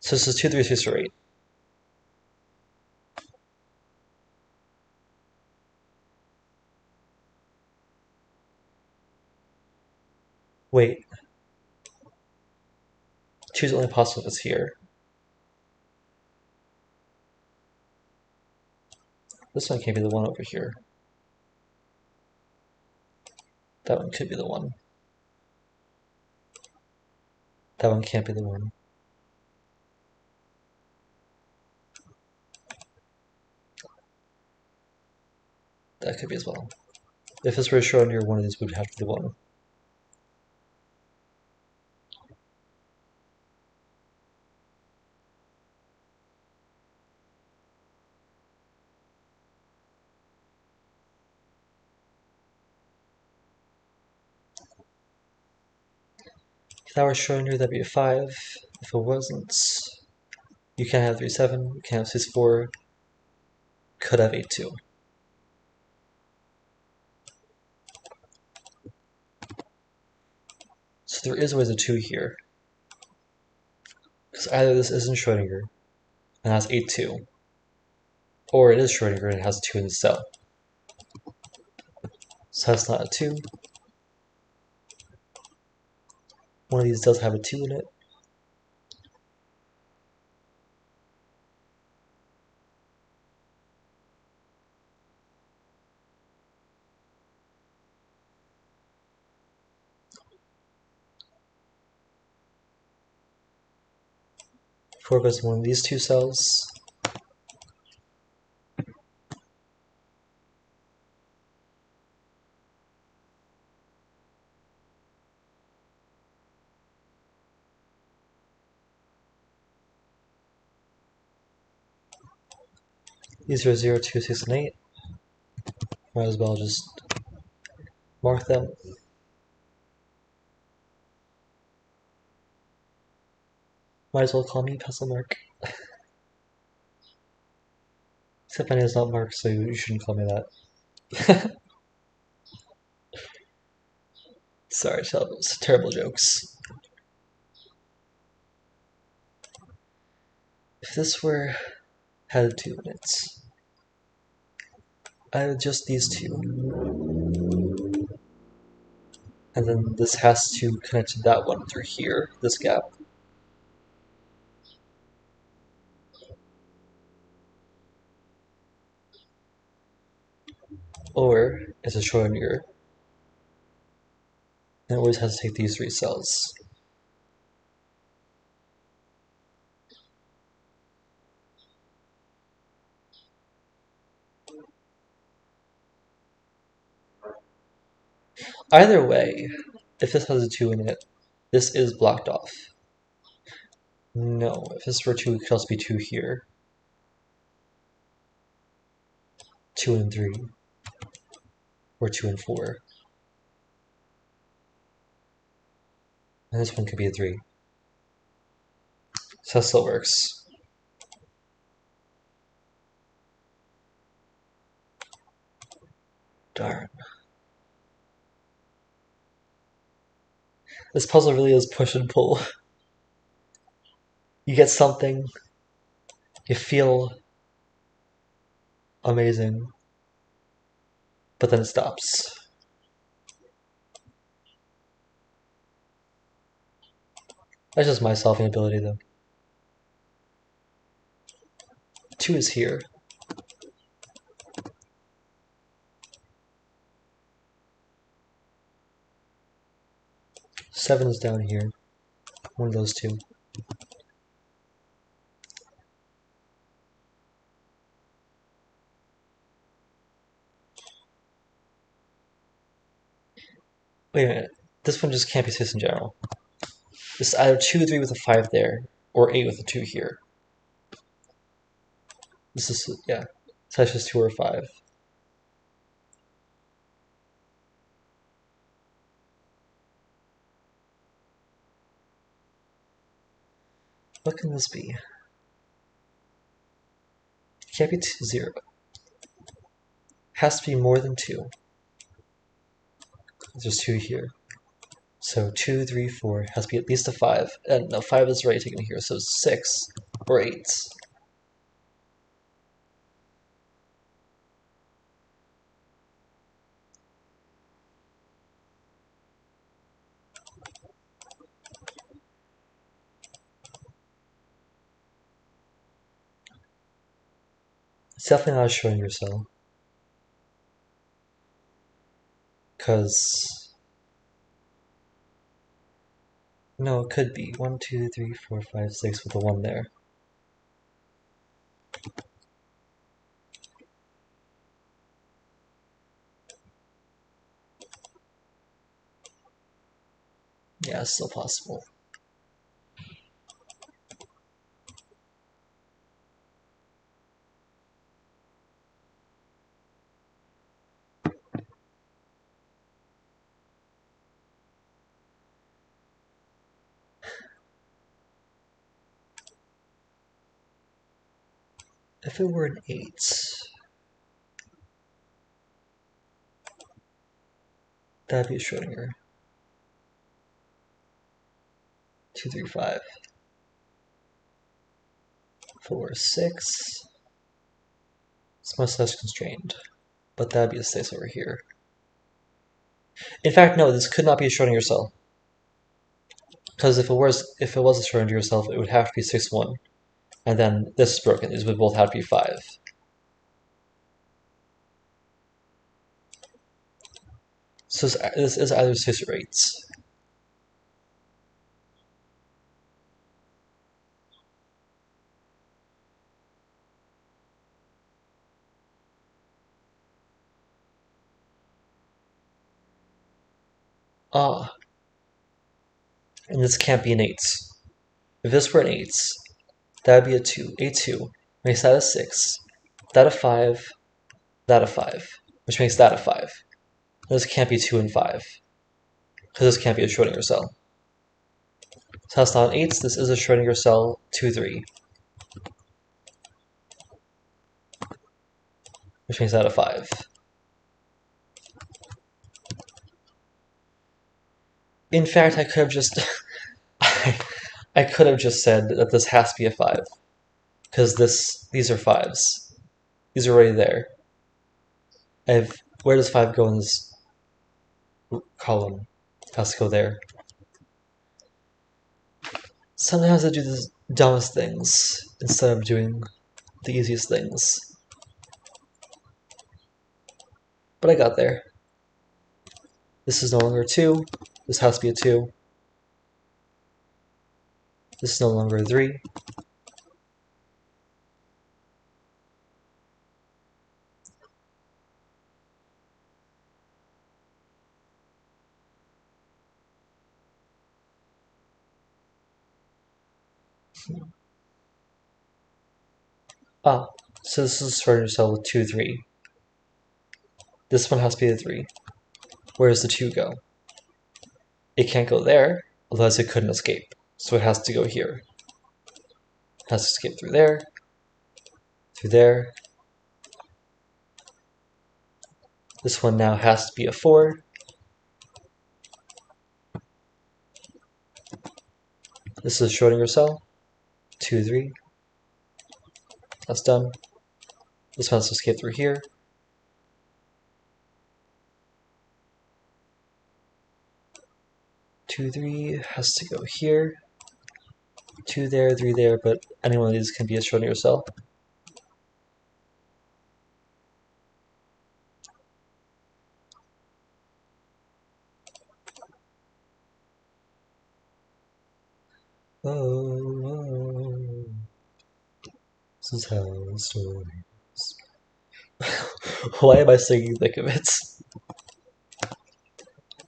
[SPEAKER 1] So this is 2, 3, 6, or 8. Wait. 2 is only possible if it's here. This one can't be the one over here. That one could be the one. That one can't be the one. That could be as well. If this were a Schrodinger, one of these would have to be the one. If that were Schrodinger, that'd be a 5. If it wasn't, you can't have 3, 7. You can't have 6, 4. Could have 8, 2. So there is always a 2 here. Because either this isn't Schrodinger and has 8, 2, or it is Schrodinger and it has 2 in the cell. So that's not a 2. One of these does have a 2 in it. Four goes in one of these two cells. These are 0, 2, 6, and 8. Might as well just mark them. Might as well call me pencil mark. Except my name is not Mark, so you shouldn't call me that. Sorry, terrible jokes. If this were had 2 in it, I would just these two. And then this has to connect to that one through here, this gap. Or it's a Schrodinger, and it always has to take these 3 cells. Either way, if this has a 2 in it, this is blocked off. No, if this were 2, it could also be 2 here. 2 and 3. Or 2 and 4. And this one could be a 3. So that still works. Darn. This puzzle really is push and pull. You get something, you feel amazing, but then it stops. That's just my solving ability, though. 2 is here. 7 is down here. One of those two. Wait a minute. This one just can't be 6 in general. This is either 2, 3 with a 5 there, or 8 with a 2 here. This is, yeah. So that's just 2 or 5. What can this be? It can't be 0. Has to be more than 2. There's 2 here. So 2, 3, 4 has to be at least a 5. And no, 5 is already taken here, so 6 or 8. It's definitely not a Schrodinger cell. Because, no, it could be 1, 2, 3, 4, 5, 6 with a 1 there. Yeah, it's still possible. If it were an 8, that'd be a Schrodinger. 2, 3, 5. 4, 6. It's much less constrained, but that'd be a 6 over here. In fact, no, this could not be a Schrodinger cell. Because if it was a Schrodinger cell, it would have to be 6, 1. And then this is broken. These would both have to be 5. So this is either 6 or 8. Ah, and this can't be an 8. If this were an 8, that would be a 2. A2 makes that a 6, that a 5, that a 5, which makes that a 5. This can't be 2 and 5, because this can't be a Schrodinger cell. So that's not an 8, this is a Schrodinger cell 2, 3, which makes that a 5. In fact, I could have just I could have just said that this has to be a 5, because these are 5s. These are already there. Where does 5 go in this column? It has to go there. Sometimes I do the dumbest things instead of doing the easiest things. But I got there. This is no longer a 2. This has to be a 2. This is no longer a 3. Ah, so this is a Schrodinger cell with 2, 3. This one has to be a 3. Where does the 2 go? It can't go there, otherwise it couldn't escape. So it has to go here. It has to escape through there, through there. This one now has to be a 4. This is a Schrodinger cell. 2, 3. That's done. This one has to escape through here. 2, 3 has to go here. 2 there, 3 there, but any one of these can be a Schrodinger cell. Oh, this is how the story is. Why am I singing Thick of It?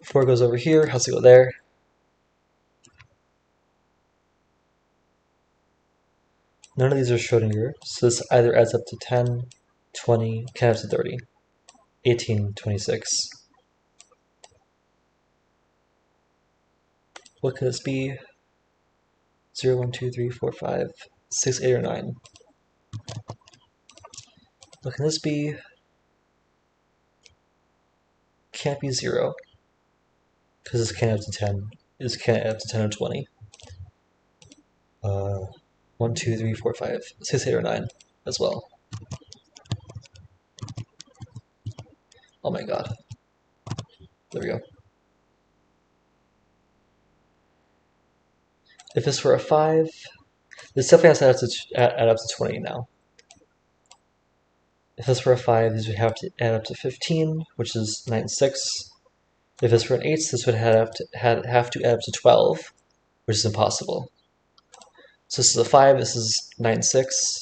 [SPEAKER 1] 4 goes over here, has to go there. None of these are Schrodinger, so this either adds up to 10, 20, can add up to 30, 18, 26. What could this be? 0, 1, 2, 3, 4, 5, 6, 8, or 9. What can this be? Can't be 0, because this can't add up to 10. This can't add up to 10 or 20. 1, 2, 3, 4, 5, 6, 8, or 9 as well. Oh my god. There we go. If this were a 5, this definitely has to add up to 20 now. If this were a 5, this would have to add up to 15, which is 9, 6. If this were an 8, this would have to add up to 12, which is impossible. So this is a 5, this is 9, 6.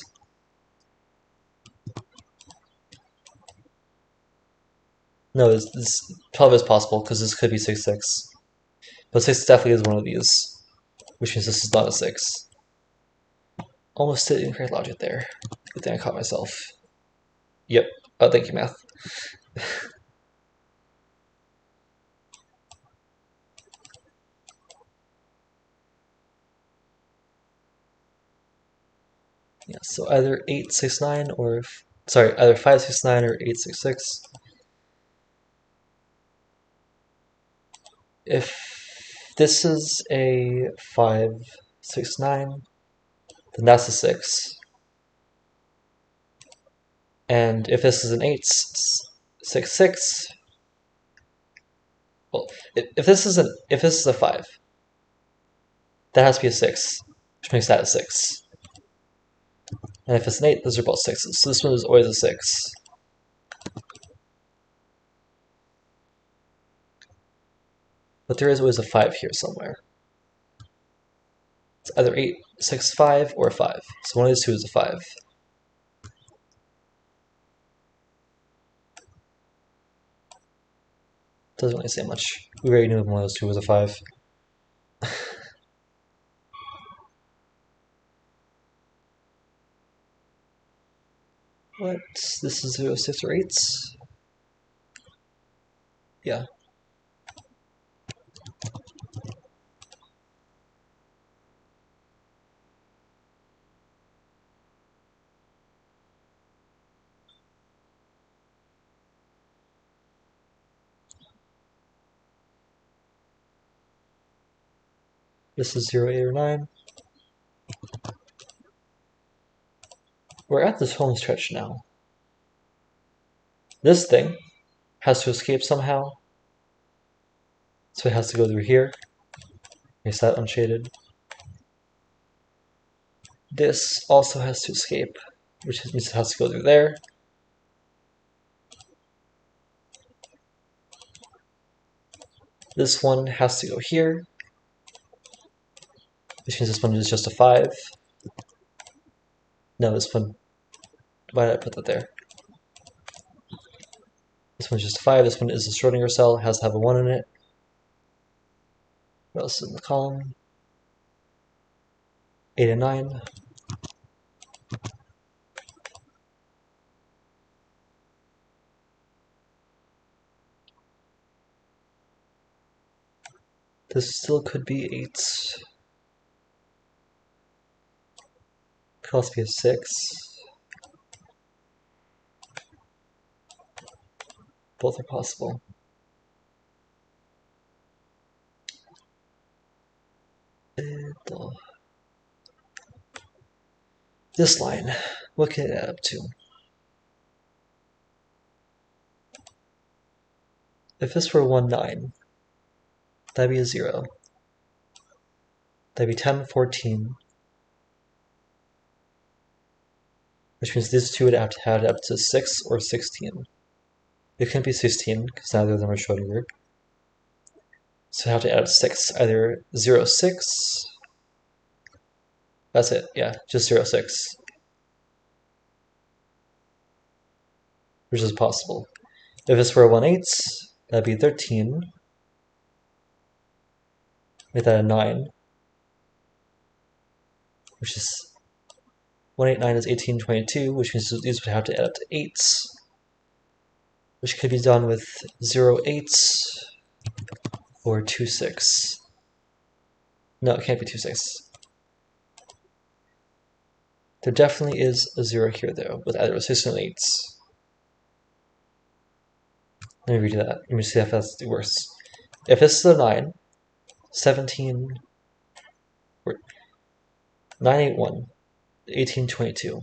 [SPEAKER 1] No, this 12 is possible, because this could be 6, 6. But 6 definitely is one of these, which means this is not a 6. Almost did incorrect logic there. Good thing I caught myself. Yep. Oh, thank you, math. Yeah, so either 8, 6, 9, or sorry, either 5, 6, 9 or 8, 6, 6. If this is a 5, 6, 9, then that's a 6. And if this is an 8, 6, 6, well, if this is a 5, that has to be a 6, which makes that a 6. And if it's an 8, those are both 6s. So this one is always a 6. But there is always a 5 here somewhere. It's either 8, 6, 5, or 5. So one of these two is a 5. Doesn't really say much. We already knew one of those two was a 5. What? This is 0, 6, or 8? Yeah. This is 0, 8, or 9. We're at this home stretch now. This thing has to escape somehow. So it has to go through here. Makes that unshaded. This also has to escape, which means it has to go through there. This one has to go here, which means this one is just a 5. No, this one, why did I put that there? This one's just a 5, this one is a Schrodinger cell, it has to have a 1 in it. What else is in the column? 8 and 9. This still could be 8. Could also be a 6. Both are possible. This line, what can it add up to? If this were 1, 9, that'd be a 0. That'd be 10, 14. Which means these two would have to add up to 6 or 16. It couldn't be 16, because neither of them are Schrodinger. So I have to add up 6. Either 0, 6. That's it, yeah, just 0, 6. Which is possible. If this were 1, 8, that'd be 13. Make that a 9. Which is 1, 8, 9 is 18, 22, which means these would have to add up to 8. Which could be done with 0, 8 or 2, 6. No, it can't be 2, 6. There definitely is a 0 here, though, with either a 6 and an 8. Let me redo that. Let me see if that's worse. If this is a 9, 17, 9, 8, 1, 18, 22,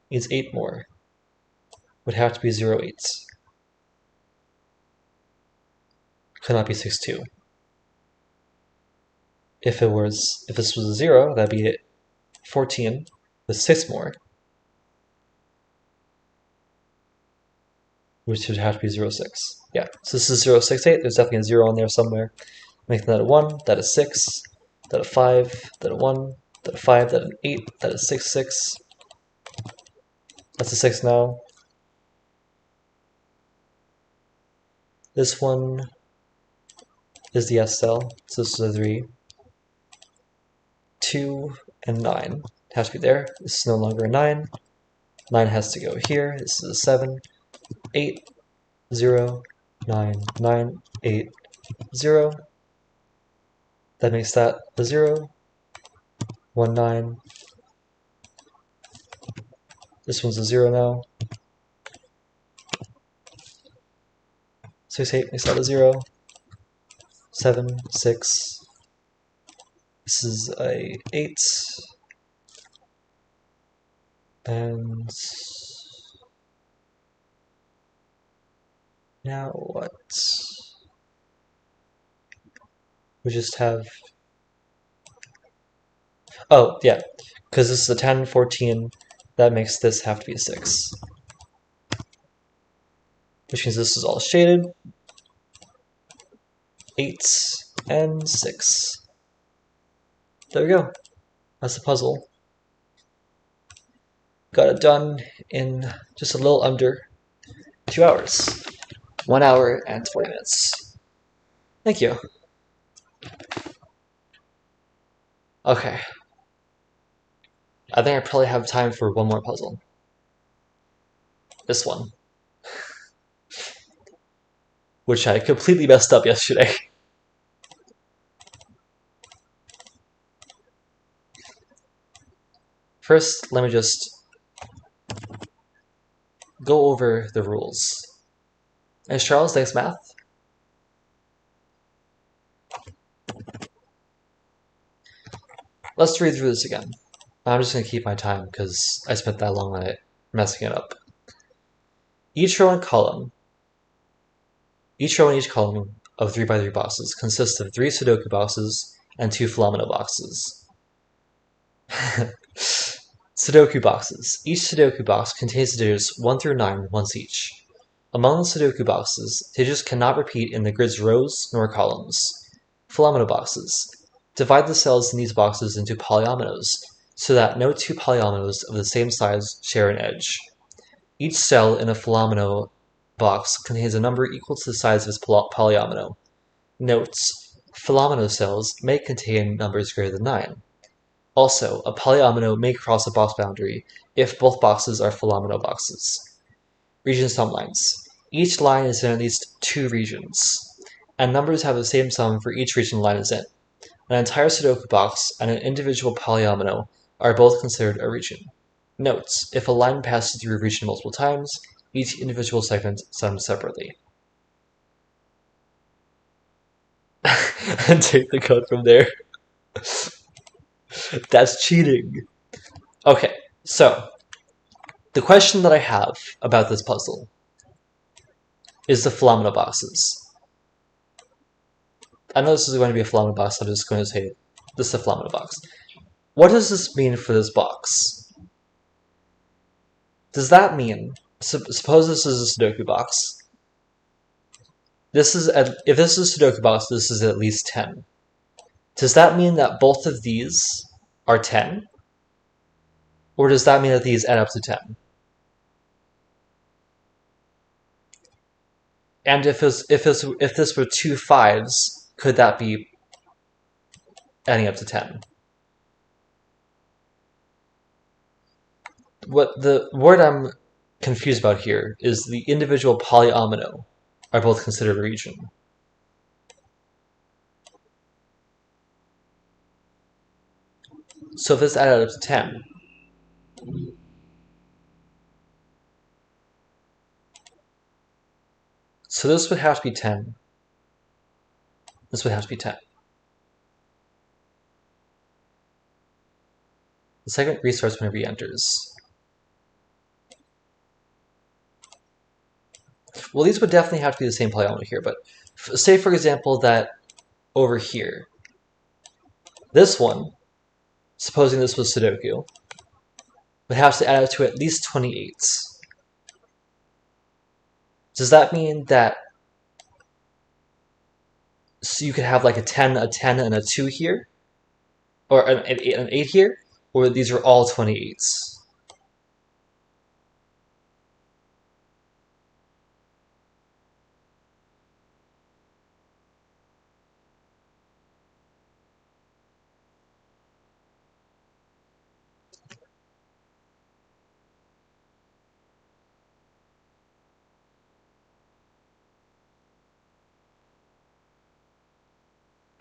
[SPEAKER 1] needs 8 more. Would have to be 0, 8. Could not be 6, 2. If this was a 0, that'd be 14 with 6 more, which would have to be 0, 6. Yeah, so this is 0, 6, 8. There's definitely a 0 in there somewhere. Making that a 1, that is 6, that a 5, that a 1, that a 5, that an 8, that is 6, 6. That's a 6 now. This one is the S cell, so this is a 3. 2 and 9 has to be there. This is no longer a 9. 9 has to go here. This is a 7. 8, 0, 9, 9, 8, 0. That makes that a 0. 1, 9. This one's a 0 now. 6, 8 makes that a 0. 7, 6. This is a 8. And now what? We just have... Oh, yeah. Because this is a 10, 14. That makes this have to be a 6. Which means this is all shaded. 8 and 6. There we go. That's the puzzle. Got it done in just a little under 2 hours. 1 hour and 20 minutes. Thank you. Okay. I think I probably have time for one more puzzle. This one. Which I completely messed up yesterday. First, let me just go over the rules. Is Charles likes math? Let's read through this again. I'm just going to keep my time because I spent that long on it messing it up. Each row and each column of 3x3 boxes consists of 3 Sudoku boxes and 2 Philomeno boxes. Sudoku boxes. Each Sudoku box contains the digits 1 through 9 once each. Among the Sudoku boxes, digits cannot repeat in the grid's rows nor columns. Philomeno boxes. Divide the cells in these boxes into polyominoes, so that no 2 polyominoes of the same size share an edge. Each cell in a Philomeno box contains a number equal to the size of its polyomino. Notes: Philomeno cells may contain numbers greater than 9. Also, a polyomino may cross a box boundary if both boxes are Philomeno boxes. Region sum lines. Each line is in at least 2 regions, and numbers have the same sum for each region the line is in. An entire Sudoku box and an individual polyomino are both considered a region. Notes: if a line passes through a region multiple times, each individual segment sums separately. And take the code from there. That's cheating. Okay, So, the question that I have about this puzzle is the Philomena boxes. I know this is going to be a Philomena box, I'm just going to say this is a Philomena box. What does this mean for this box? Does that mean, suppose this is a Sudoku box. If this is a Sudoku box, this is at least 10. Does that mean that both of these are 10? Or does that mean that these add up to 10? And if this were two 5s, could that be adding up to 10? What the word I'm confused about here is the individual polyomino are both considered a region. So if this added up to 10, so this would have to be 10. This would have to be 10. The segment restarts whenever he enters. Well, these would definitely have to be the same polyomino here, but say, for example, that over here, this one, supposing this was Sudoku, would have to add up to at least 28. Does that mean that so you could have like a 10, and a 2 here? Or an 8 here? Or these are all 28s?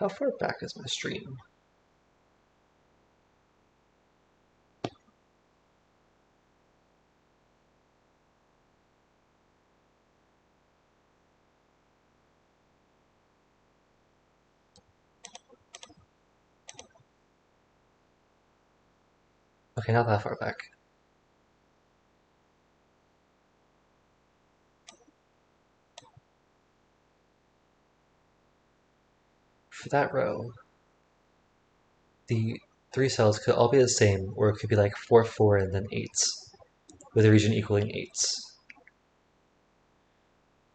[SPEAKER 1] How far back is my stream? Okay, not that far back. For that row, the 3 cells could all be the same, or it could be like 4, 4, and then 8, with a region equaling 8.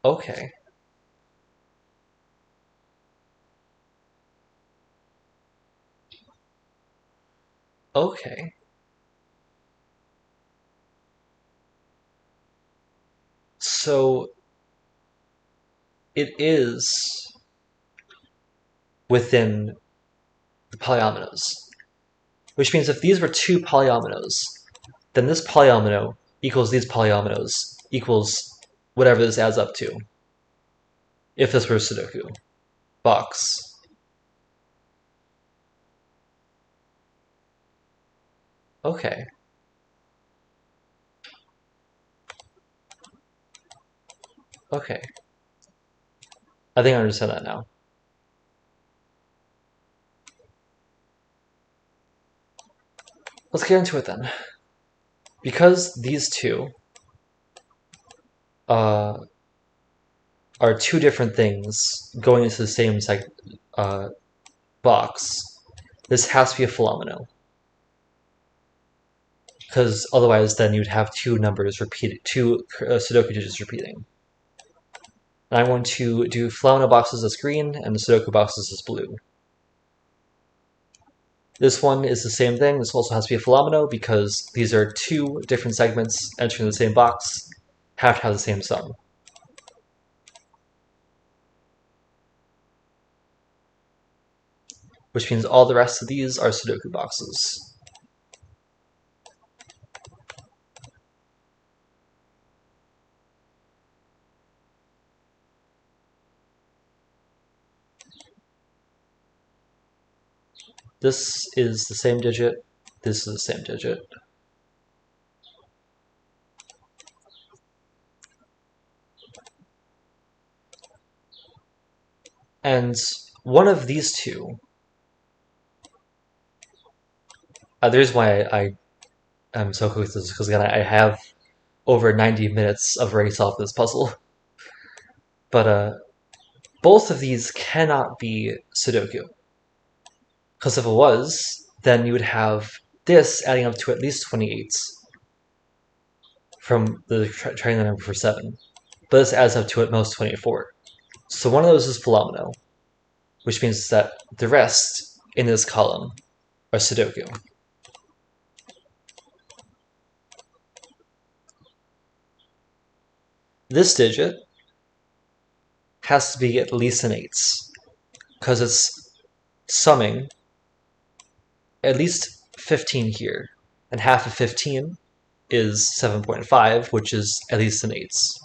[SPEAKER 1] Okay. Okay. So it is within the polyominoes. Which means if these were two polyominoes, then this polyomino equals these polyominoes equals whatever this adds up to. If this were a Sudoku box. Okay. Okay. I think I understand that now. Let's get into it then. Because these two are two different things going into the same box, this has to be a Philomeno. Because otherwise then you'd have two numbers repeated, two Sudoku digits repeating. And I want to do Philomeno boxes as green and the Sudoku boxes as blue. This one is the same thing. This also has to be a Philomeno because these are two different segments entering the same box, have to have the same sum. Which means all the rest of these are Sudoku boxes. This is the same digit, this is the same digit. And one of these two, the reason why I I'm so quick with this because again, I have over 90 minutes of already solved this puzzle. But both of these cannot be Sudoku. Because if it was, then you would have this adding up to at least 28 from the triangular number for 7. But this adds up to at most 24. So one of those is Philomeno, which means that the rest in this column are Sudoku. This digit has to be at least an 8, because it's summing at least 15 here, and half of 15 is 7.5, which is at least an 8. So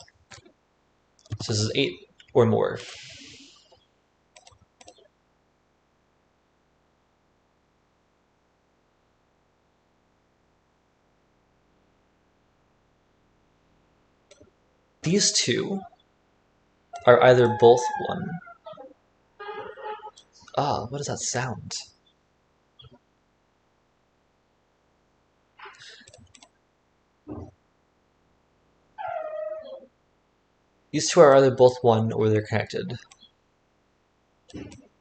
[SPEAKER 1] this is 8 or more. These two are either both 1. Ah, what does that sound? These two are either both 1 or they're connected.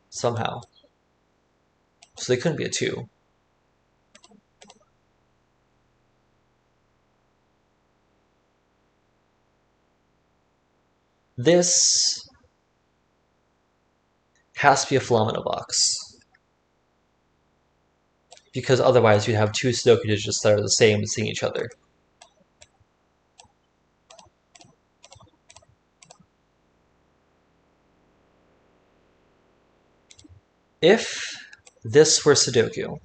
[SPEAKER 1] Somehow. So they couldn't be a 2. This has to be a Philomeno box. Because otherwise you'd have two Sudoku digits that are the same and seeing each other. If this were Sudoku,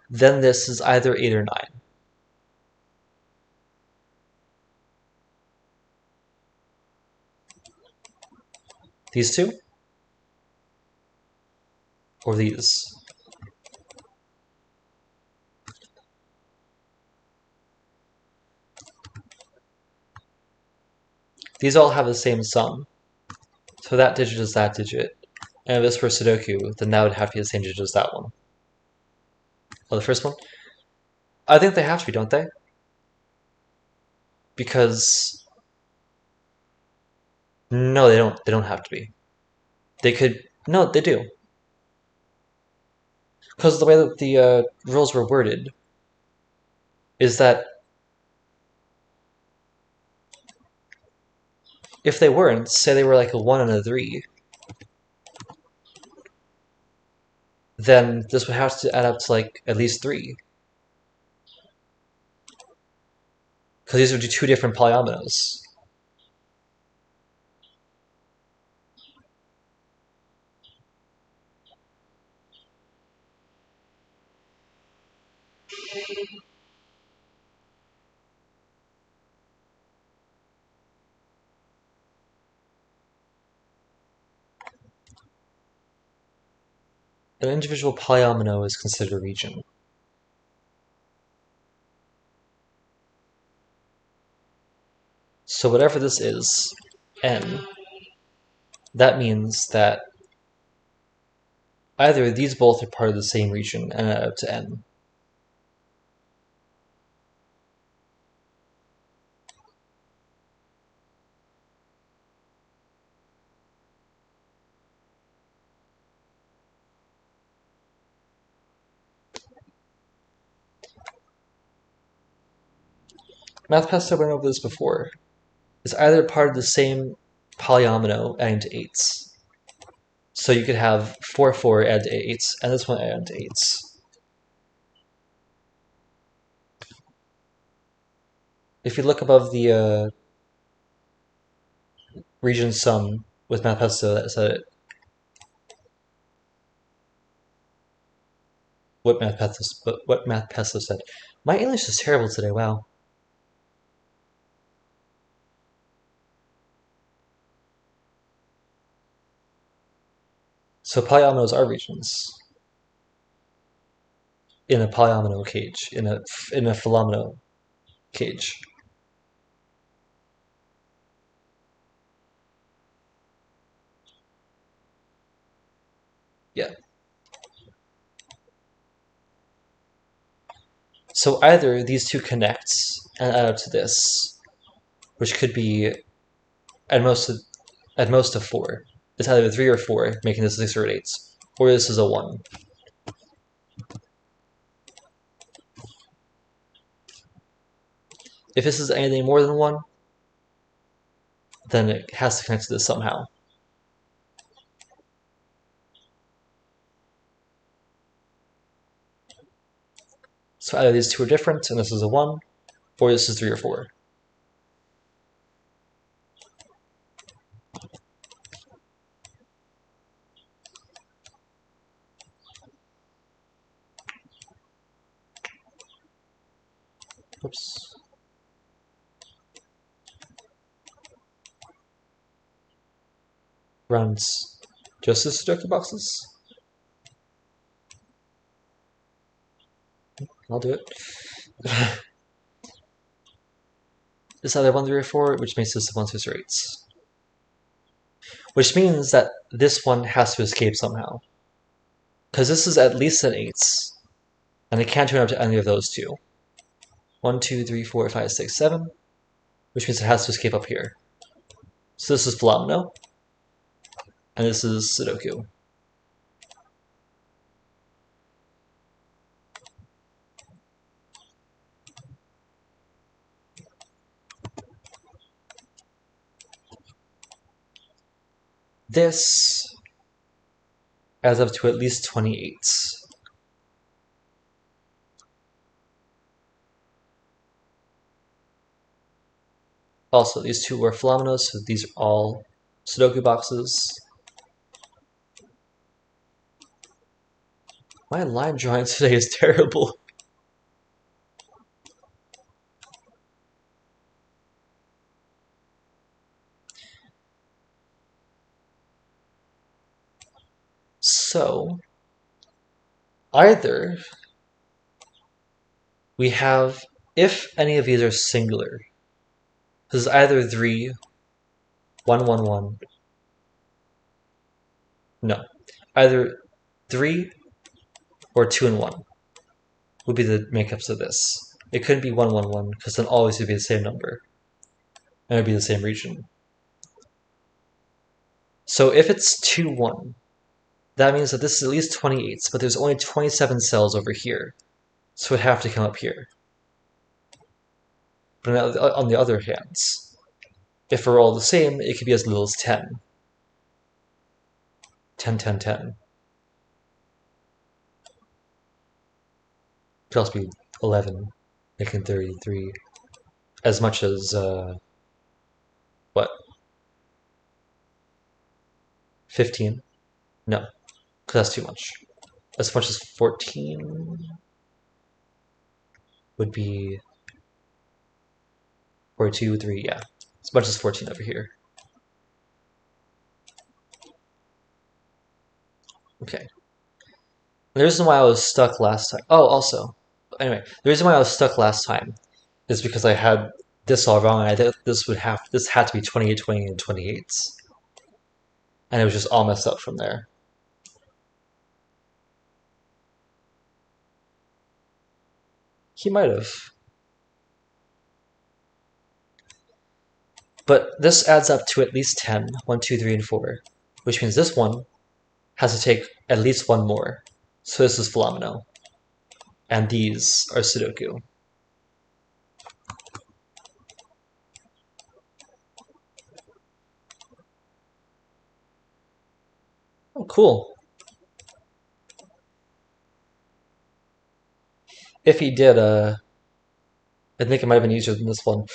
[SPEAKER 1] then this is either 8 or 9. These two? Or these? These all have the same sum. So that digit is that digit. And if this were Sudoku, then that would have to be the same digit as that one. Oh, the first one? I think they have to be, don't they? Because no, they don't. They don't have to be. They could. No, they do. Because the way that the rules were worded is that if they weren't, say they were like a 1 and a 3, then this would have to add up to like at least 3. Because these would be two different polyominoes. An individual polyomino is considered a region. So whatever this is, n, that means that either these both are part of the same region and add up to n. MathPesto went over this before. It's either part of the same polyomino adding to 8s. So you could have 4, 4 add to 8s, and this one add to 8s. If you look above the region sum with MathPesto, that's what MathPesto said. My English is terrible today, wow. So polyominoes are regions in a polyomino cage, in a Philomeno cage. Yeah. So either these two connect and add up to this, which could be at most a 4. It's either 3 or 4, making this 6 or 8, or this is a 1. If this is anything more than 1, then it has to connect to this somehow. So either these two are different, and this is a 1, or this is 3 or 4. Oops. Runs just as Sudoku boxes? I'll do it. It's either 1, 3, or 4, which makes this 1, 6, or 8. Which means that this one has to escape somehow. Because this is at least an 8, and it can't turn up to any of those two. 1, 2, 3, 4, 5, 6, 7, which means it has to escape up here. So this is Philomeno, and this is Sudoku. This adds up to at least 28. Also, these two were Philomeno, so these are all Sudoku boxes. My line drawing today is terrible. So, either we have, if any of these are singular, this is either 3, 1, 1, 1. No. Either 3 or 2 and 1 would be the makeups of this. It couldn't be 1, 1, 1, because then always would be the same number. And it would be the same region. So if it's 2, 1, that means that this is at least 28, but there's only 27 cells over here. So it would have to come up here. But on the other hand, if we're all the same, it could be as little as 10. 10, 10, 10. It could also be 11, making 33. As much as, what? 15? No, because that's too much. As much as 14 would be 42, 3, yeah. As much as 14 over here. Okay. The reason why I was stuck last time... Oh, also. Anyway, the reason why I was stuck last time is because I had this all wrong, and I thought this had to be 28, 20, and 28. And it was just all messed up from there. He might have. But this adds up to at least 10. 1, 2, 3, and 4. Which means this one has to take at least one more. So this is Philomeno. And these are Sudoku. Oh, cool. If he did, I think it might have been easier than this one.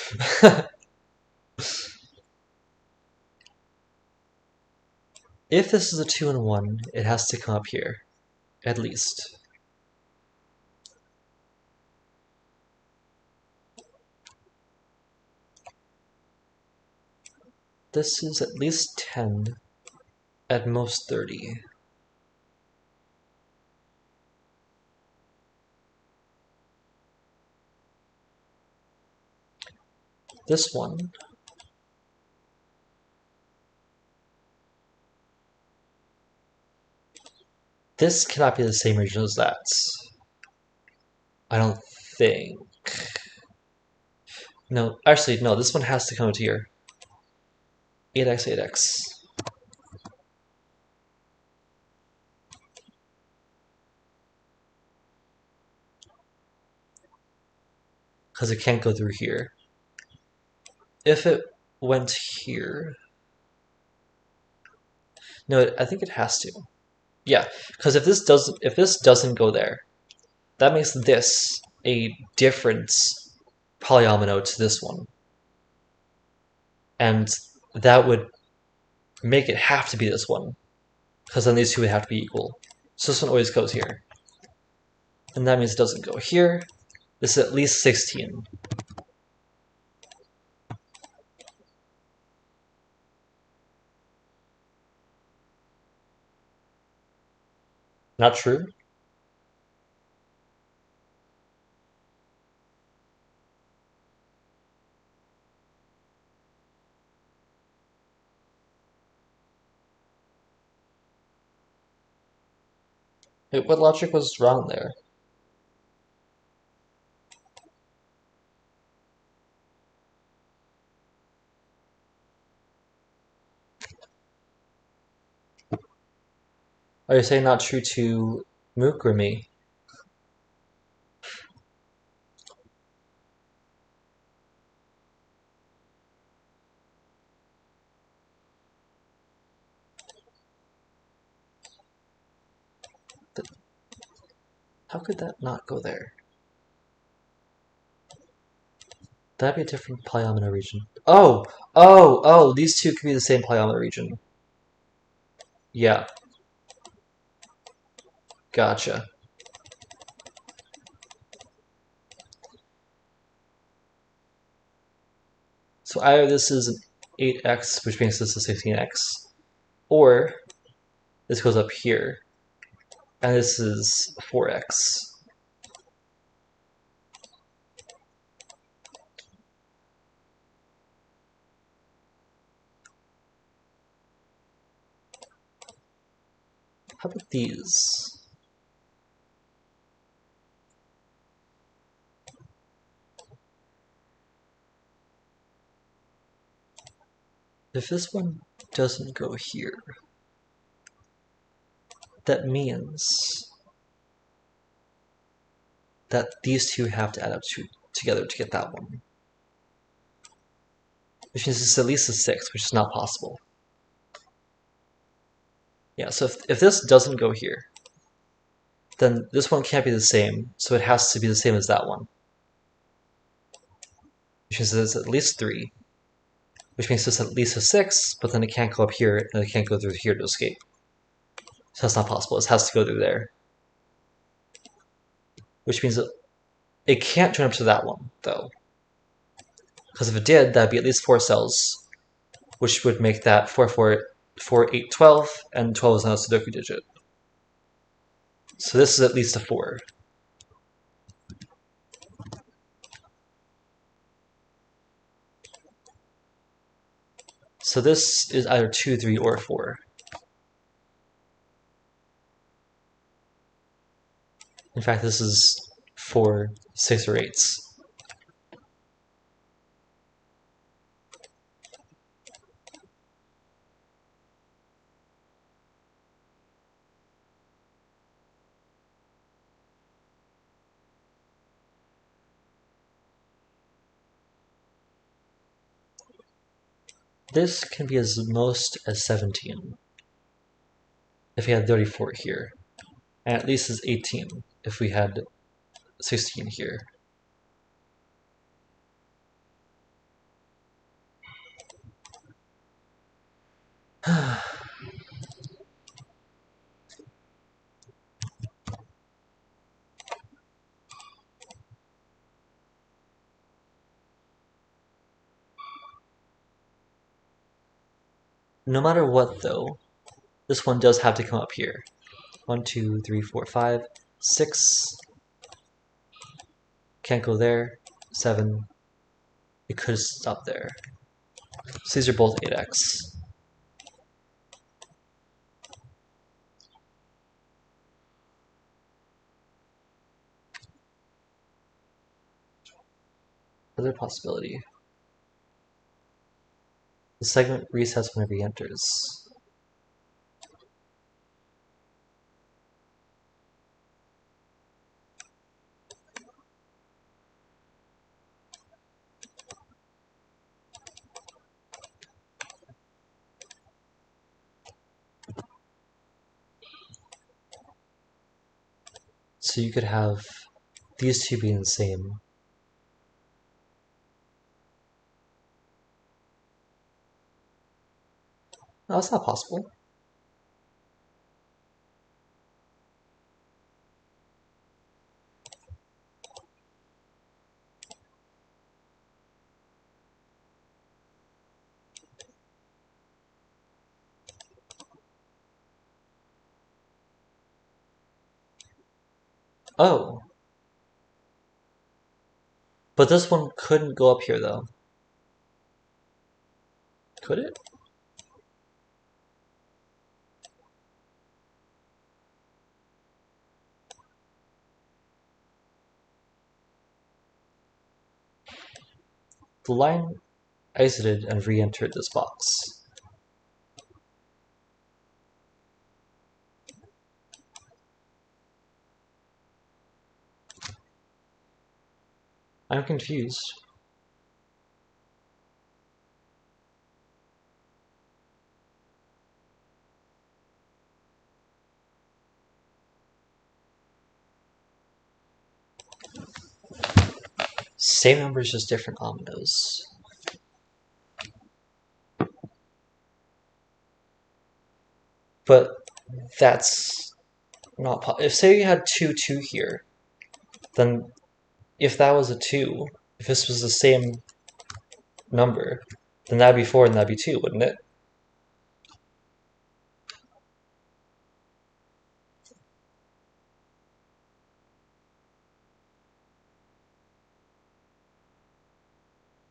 [SPEAKER 1] If this is a 2 and 1, it has to come up here. At least. This is at least 10, at most 30. This one this cannot be the same region as that. I don't think... No, actually, no, this one has to come to here. 8x, 8x. Because it can't go through here. If it went here... No, I think it has to. Yeah, because if this doesn't go there, that makes this a different polyomino to this one. And that would make it have to be this one, because then these two would have to be equal. So this one always goes here. And that means it doesn't go here. This is at least 16. Not true? Wait, what logic was wrong there? Are you saying not true to Mook or me? How could that not go there? That'd be a different polyomino region. Oh, these two could be the same polyomino region. Yeah, gotcha. So either this is an 8x, which makes this a 16x, or this goes up here, and this is 4x. How about these? If this one doesn't go here, that means that these two have to add up together to get that one. Which means it's at least a 6, which is not possible. Yeah, so if this doesn't go here, then this one can't be the same, so it has to be the same as that one. Which means it's at least 3, which makes this at least a 6, but then it can't go up here, and it can't go through here to escape. So that's not possible, it has to go through there. Which means that it can't join up to that one, though. Because if it did, that'd be at least 4 cells, which would make that 4, 4, 4, 8, 12, and 12 is not a Sudoku digit. So this is at least a 4. So this is either 2, 3, or 4. In fact, this is 4, 6, or 8s. This can be as most as 17 if we had 34 here, and at least as 18 if we had 16 here. No matter what, though, this one does have to come up here. 1, 2, 3, 4, 5, 6. Can't go there. 7. It could stop there. So these are both 8x. Other possibility. The segment resets whenever he enters. So you could have these two being the same. No, that's not possible. Oh. But this one couldn't go up here, though. Could it? The line exited and re-entered this box. I'm confused. Same numbers, just different ominoes. But that's not if say you had 2, 2 here, then if that was a 2, if this was the same number, then that'd be 4 and that'd be 2, wouldn't it?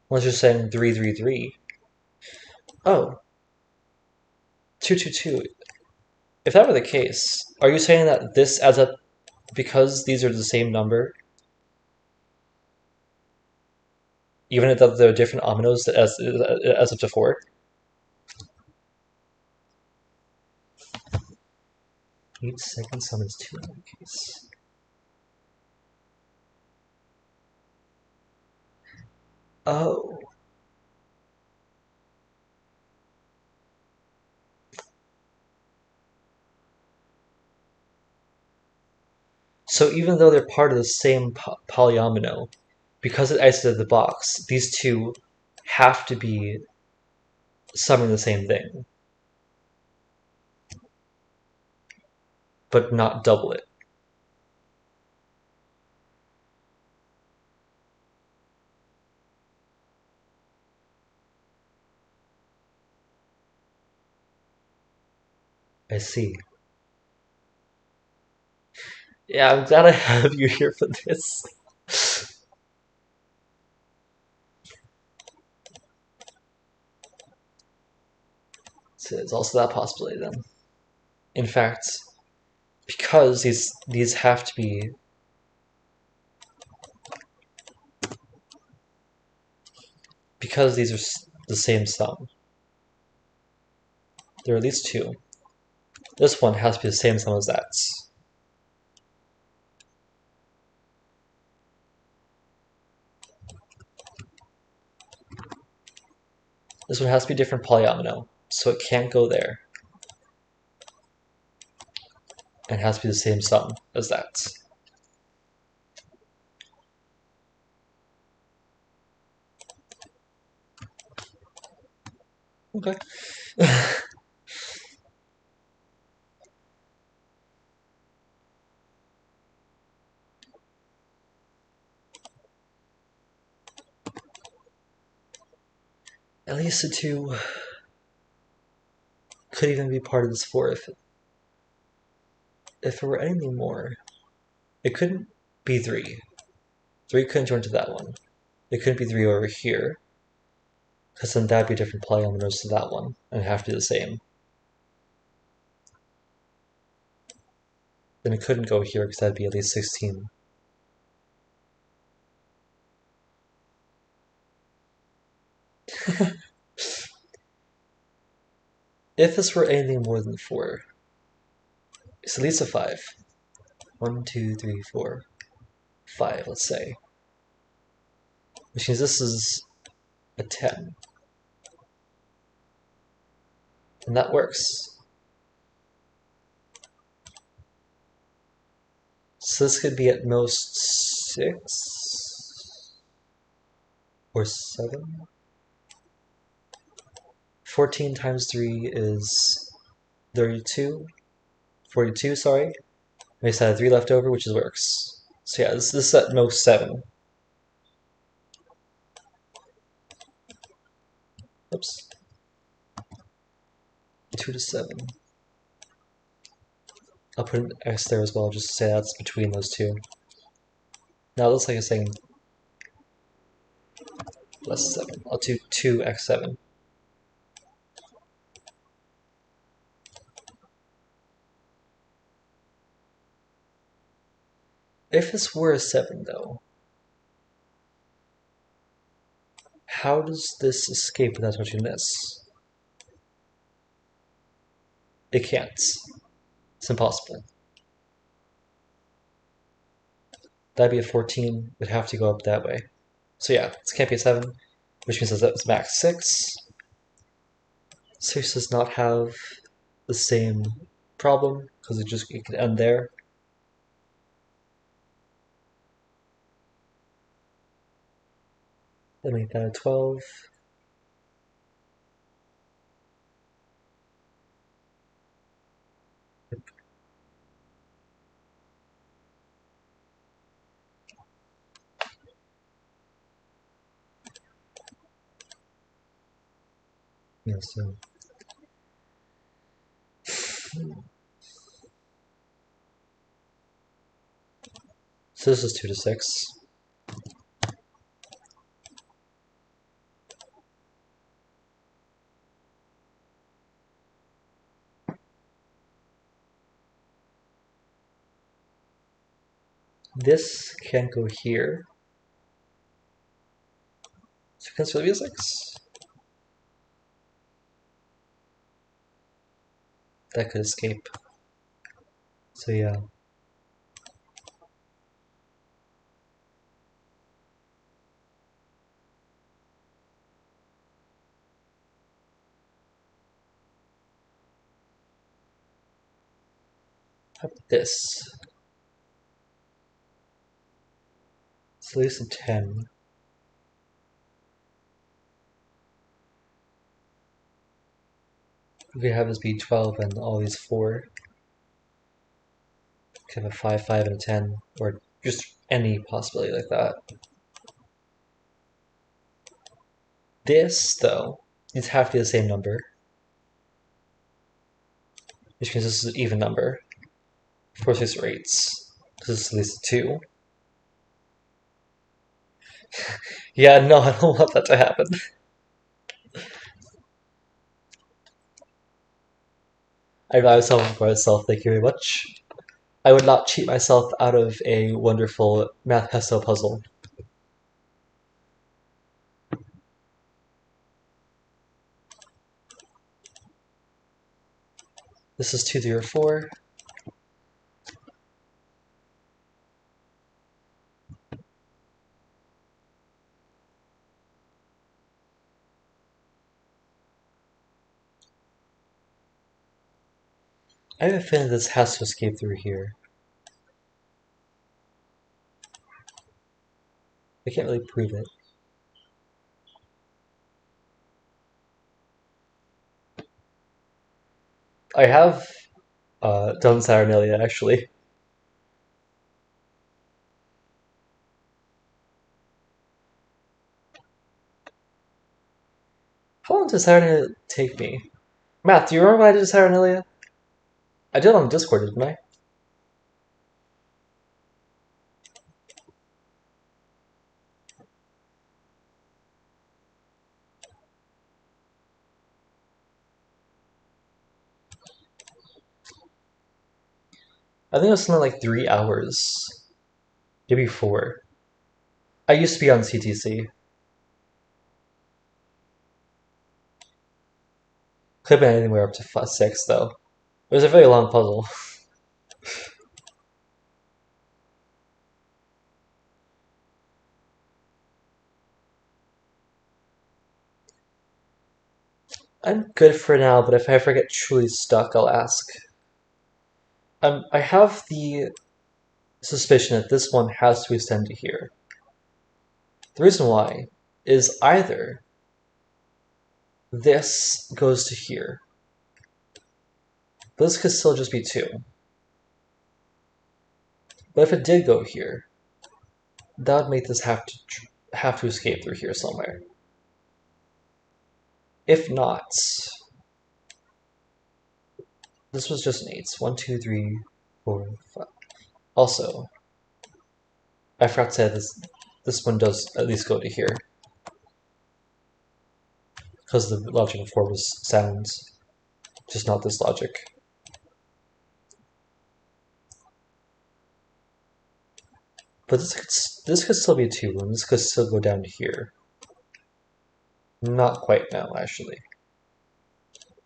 [SPEAKER 1] Unless you're saying 3, 3, 3. Oh, 2, 2, 2. If that were the case, are you saying that this adds up because these are the same number, even if they're different ominoes as up to 4? 8-second sum is 2 in that case. Oh. So even though they're part of the same polyomino, because it exited the box, these two have to be summing the same thing, but not double it. I see. Yeah, I'm glad I have you here for this. So there's also that possibility then. In fact, because these have to be because these are the same sum, there are at least 2. This one has to be the same sum as that. This one has to be a different polyomino, so it can't go there. And has to be the same sum as that. Okay. At least the 2 could even be part of this 4 if it were anything more. It couldn't be 3. 3 couldn't join to that one. It couldn't be 3 over here, because then that'd be different polyominoes to that one, and have to be the same. Then it couldn't go here, because that'd be at least 16. If this were anything more than 4, it's at least a 5. 1, 2, 3, 4, 5, let's say. Which means this is a 10. And that works. So this could be at most 6 or 7. 14 times 3 is 32. 42, sorry. We just had 3 left over, which works. So yeah, this is at most 7. Oops. 2 to 7. I'll put an X there as well, just to say that's between those two. Now it looks like it's saying less 7. I'll do 2x7. If this were a 7, though, how does this escape without touching this? It can't. It's impossible. That'd be a 14. It'd have to go up that way. So yeah, this can't be a 7, which means that's max 6. 6 does not have the same problem, because it can end there. Then make that a 12. Yeah, so this is 2 to 6. This can't go here. So it can still be a 6. That could escape. So yeah. How about this? It's at least a 10. We could have this be 12 and all these 4. Could have a 5, 5, and a 10, or just any possibility like that. This, though, needs to have to be the same number, which means this is an even number. 4, 6, or 8s. This is at least a 2. Yeah, no, I don't want that to happen. I rely myself for myself, thank you very much. I would not cheat myself out of a wonderful MathPesto puzzle. This is 2, 3, or 4. I have a feeling this has to escape through here. I can't really prove it. I have done Saturnalia, actually. How long does Saturnalia take me? Matt, do you remember when I did Saturnalia? I did it on Discord, didn't I? I think it was something like 3 hours. Maybe 4. I used to be on CTC. Could have been anywhere up to 6, though. It was a very long puzzle. I'm good for now, but if I ever get truly stuck, I'll ask. I have the suspicion that this one has to extend to here. The reason why is either this goes to here, but this could still just be 2. But if it did go here, that would make this have to escape through here somewhere. If not, this was just an 8. 1, 2, 3, 4, 5. Also, I forgot to say this one does at least go to here, because the logic before was sound, just not this logic. But this could still be a 2, and this could still go down to here. Not quite now, actually.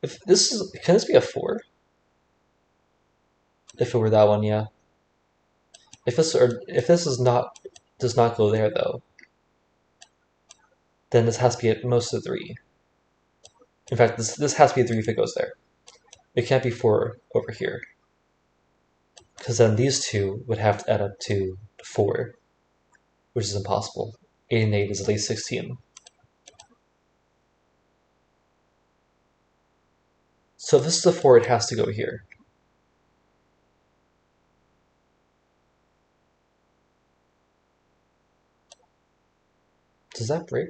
[SPEAKER 1] If this is, can this be a 4? If it were that one, yeah. If this does not go there though, then this has to be at most a 3. In fact, this has to be a 3 if it goes there. It can't be 4 over here, because then these two would have to add up to 4, which is impossible. 8 and 8 is at least 16. So if this is a 4, it has to go here. Does that break?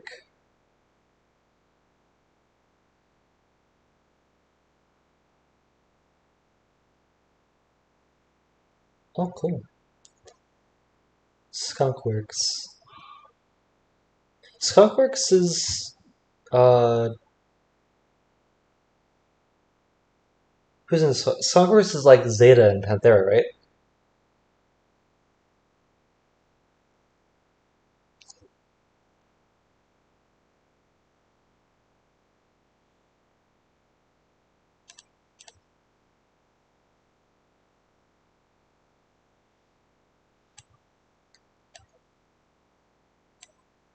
[SPEAKER 1] Oh, cool. Skunkworks. Skunkworks is who's in Skunkworks is like Zeta and Panthera, right?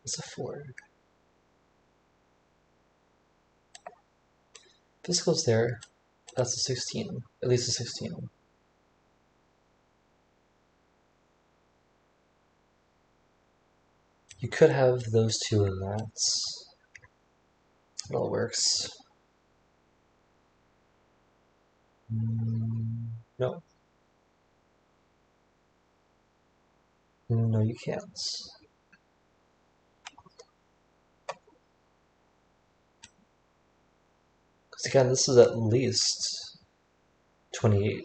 [SPEAKER 1] It's a 4. This goes there. That's a 16. At least a 16. You could have those two in that. It all works. No. No, you can't. Because again, this is at least 28.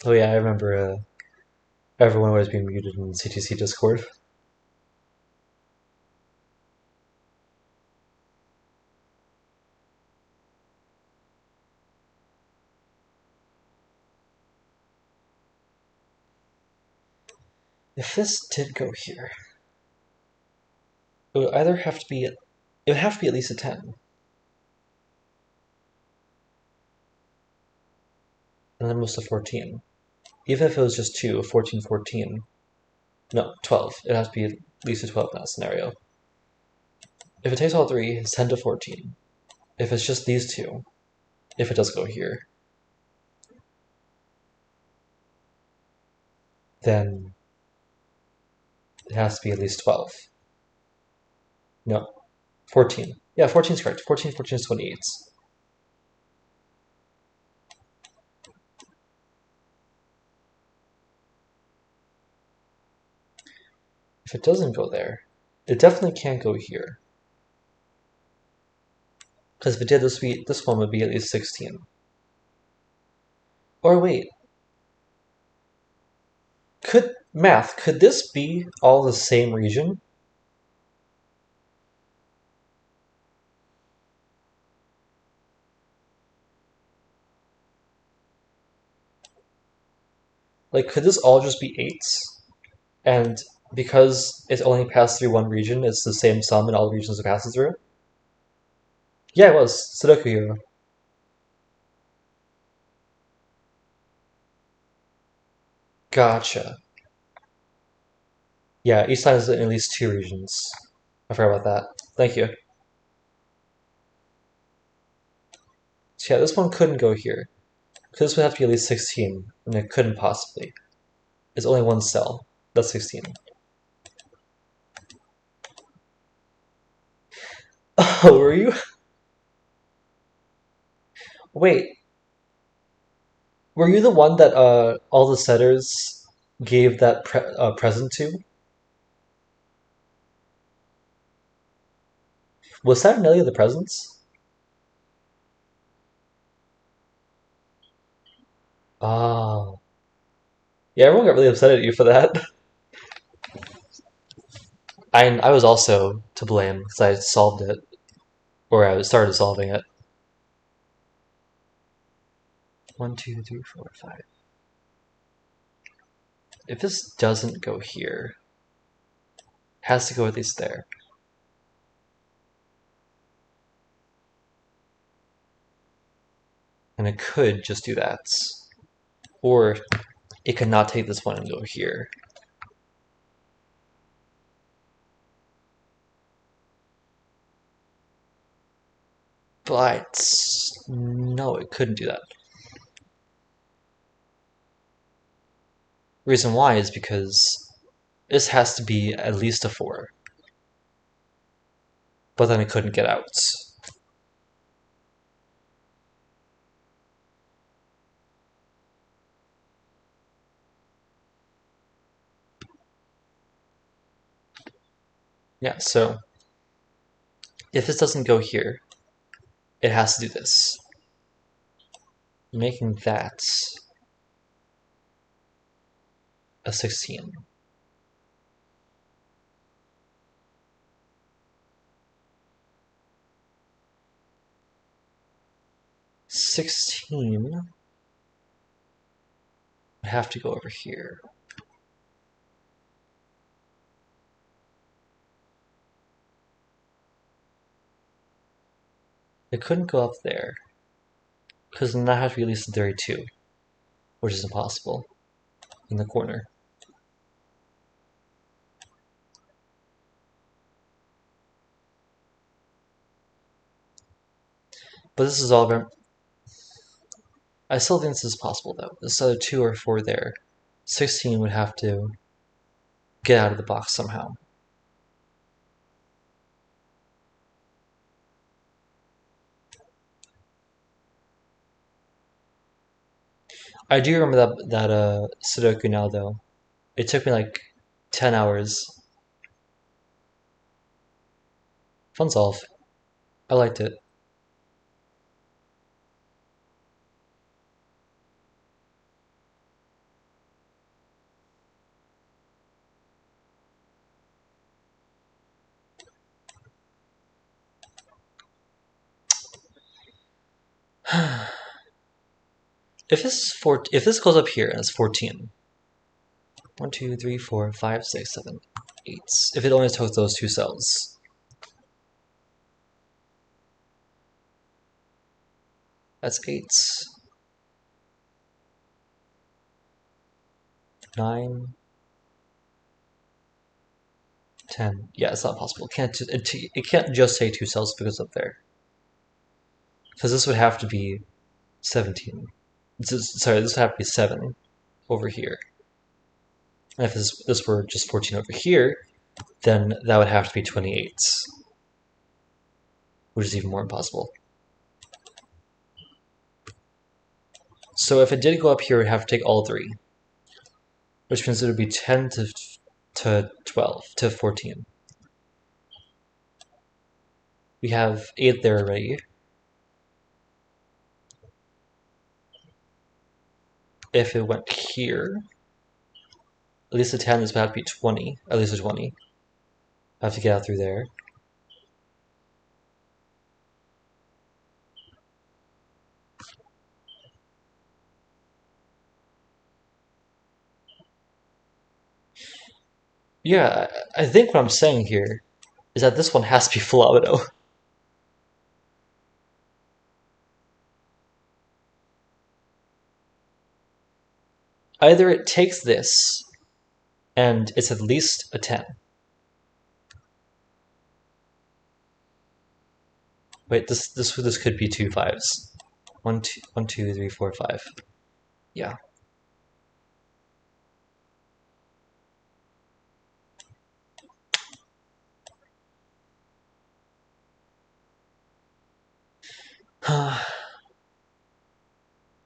[SPEAKER 1] Oh yeah, I remember everyone was being muted in the CTC Discord. If this did go here, it would either have to be it would have to be at least a 10. And then most of 14. Even if it was just 2, 14, 14. No, 12. It has to be at least a 12 in that scenario. If it takes all 3, it's 10 to 14. If it's just these two, if it does go here, then it has to be at least 12. No, 14. Yeah, 14 is correct. 14, 14 is 28. If it doesn't go there, it definitely can't go here. Because if it did, this one would be at least 16. Or wait. Could this be all the same region? Like, could this all just be 8s? And because it only passed through one region, it's the same sum in all regions it passes through? Yeah, it was. Sudoku Hero. Gotcha. Yeah, each line is in at least 2 regions. I forgot about that. Thank you. So yeah, this one couldn't go here. Because this would have to be at least 16, and it couldn't possibly. It's only one cell. That's 16. Oh, were you? Wait, were you the one that all the setters gave that present to? Was Saturnalia the presents? Oh. Yeah, everyone got really upset at you for that. I was also to blame because I solved it, or I started solving it. 1, 2, 3, 4, 5. If this doesn't go here, it has to go at least there. And it could just do that. Or it could not take this one and go here. But no, it couldn't do that. Reason why is because this has to be at least a 4. But then it couldn't get out. Yeah, so if this doesn't go here, it has to do this. Making that a 16. 16 would have to go over here. It couldn't go up there, because then that has to be at least a 32, which is impossible, in the corner. But this is all very... I still think this is possible, though. This other 2 or 4 there. 16 would have to get out of the box somehow. I do remember that Sudoku now, though. It took me like 10 hours. Fun solve. I liked it. If this goes up here and it's 14, 1, 2, 3, 4, 5, 6, 7, 8. If it only took those 2 cells. That's 8. 9, 10. Yeah, it's not possible. It can't just say 2 cells if it goes up there. Because this would have to be 17. Sorry, this would have to be 7 over here. And if this were just 14 over here, then that would have to be 28, which is even more impossible. So if it did go up here, it would have to take all 3, which means it would be 10 to 12 to 14. We have 8 there already. If it went here, at least a 10 is about to be 20, at least a 20. I have to get out through there. Yeah, I think what I'm saying here is that this one has to be phenomenal. Either it takes this and it's at least a 10. Wait, this could be two fives. 1, 2, 1, 2, 3, 4, 5. Yeah.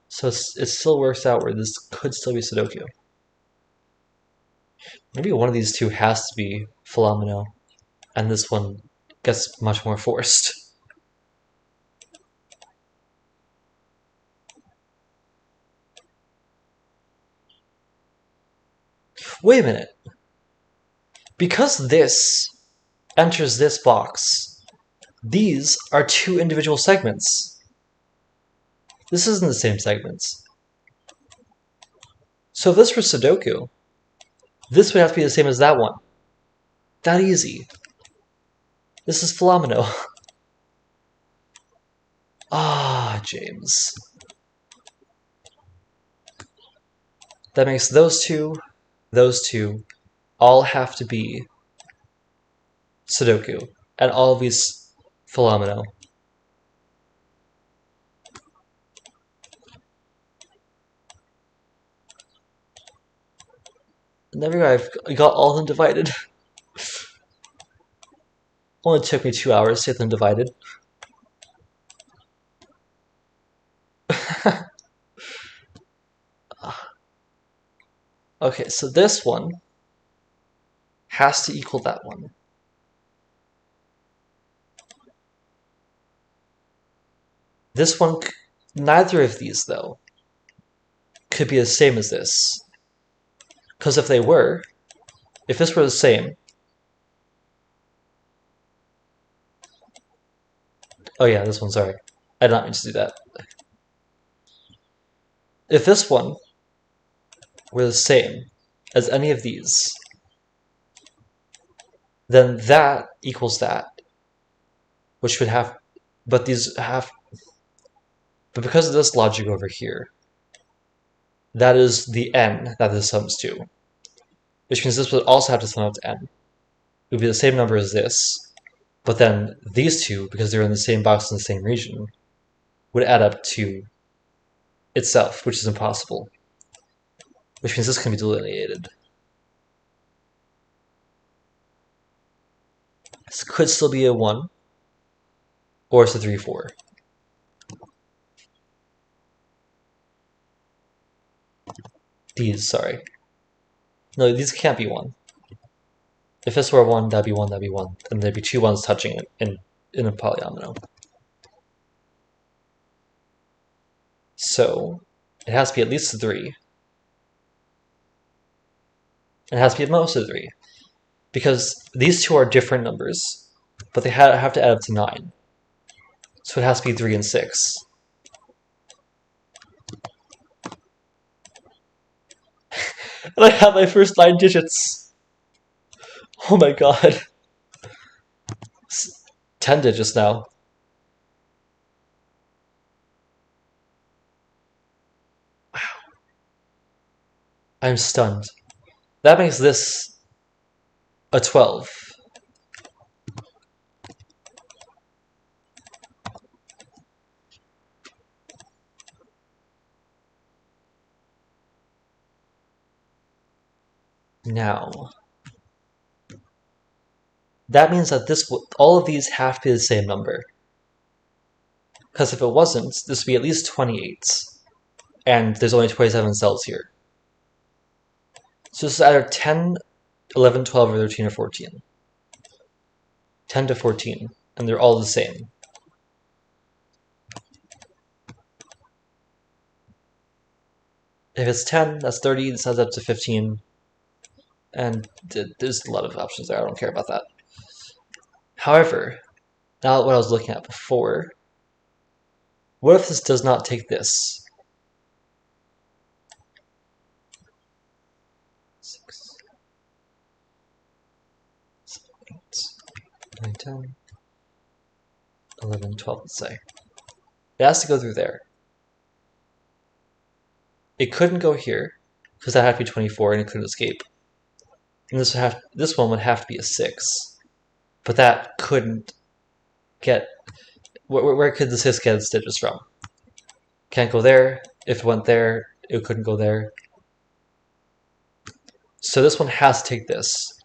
[SPEAKER 1] So it still works out where this could still be Sudoku. Maybe one of these two has to be Philomeno, and this one gets much more forced. Wait a minute. Because this enters this box, these are two individual segments. This isn't the same segments. So if this were Sudoku, this would have to be the same as that one. That easy. This is Philomeno. Ah, James. That makes those two, all have to be Sudoku, and all of these Philomeno. And there we go, I got all of them divided. Only took me 2 hours to get them divided. Okay, so this one has to equal that one. This one, neither of these, though, could be the same as this. Because if they were, if this were the same... Oh yeah, this one, sorry. I did not mean to do that. If this one were the same as any of these, then that equals that, which would have... But these have... But because of this logic over here, that is the n that this sums to. Which means this would also have to sum up to n. It would be the same number as this, but then these two, because they're in the same box in the same region, would add up to itself, which is impossible. Which means this can be delineated. This could still be a 1, or it's a 3, 4. These, sorry. No, these can't be 1. If this were 1, that'd be 1, that'd be 1. And there'd be two 1s touching in a polyomino. So, it has to be at least a 3. It has to be at most a 3. Because these two are different numbers, but they have to add up to 9. So it has to be 3 and 6. And I have my first 9 digits. Oh my god. 10 digits now. Wow. I'm stunned. That makes this a 12. Now, that means that all of these have to be the same number. Because if it wasn't, this would be at least 28. And there's only 27 cells here. So this is either 10, 11, 12, or 13, or 14. 10 to 14. And they're all the same. If it's 10, that's 30, this adds up to 15. And there's a lot of options there, I don't care about that. However, now what I was looking at before, what if this does not take this? 6. 9, 10, 11, 12, let's say. It has to go through there. It couldn't go here, because that had to be 24 and it couldn't escape. And this one would have to be a 6. But that couldn't get... Where could the 6 get its digits from? Can't go there. If it went there, it couldn't go there. So this one has to take this,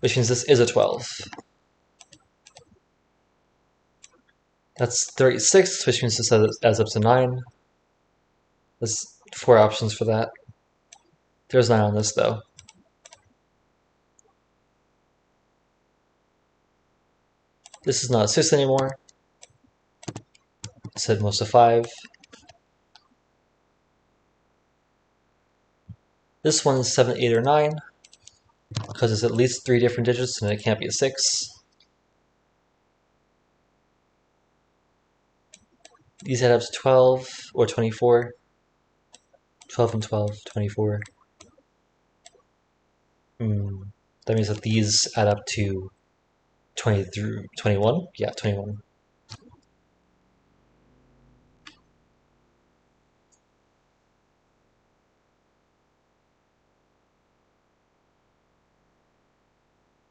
[SPEAKER 1] which means this is a 12. That's 36, which means this adds up to 9. There's 4 options for that. There's 9 on this, though. This is not a 6 anymore. It's at most a 5. This one is 7, 8, or 9, because it's at least 3 different digits and it can't be a 6. These add up to 12 or 24. 12 and 12, 24. That means that these add up to 20 through 21? Yeah, 21.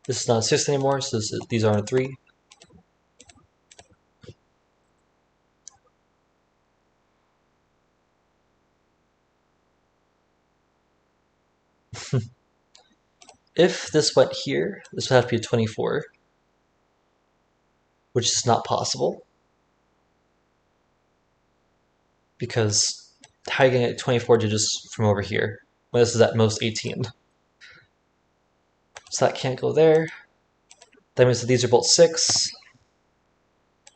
[SPEAKER 1] This is not a 6 anymore, so these aren't a 3. If this went here, this would have to be a 24, which is not possible, because how are you going to get 24 digits from over here when this is at most 18? So that can't go there. That means that these are both 6.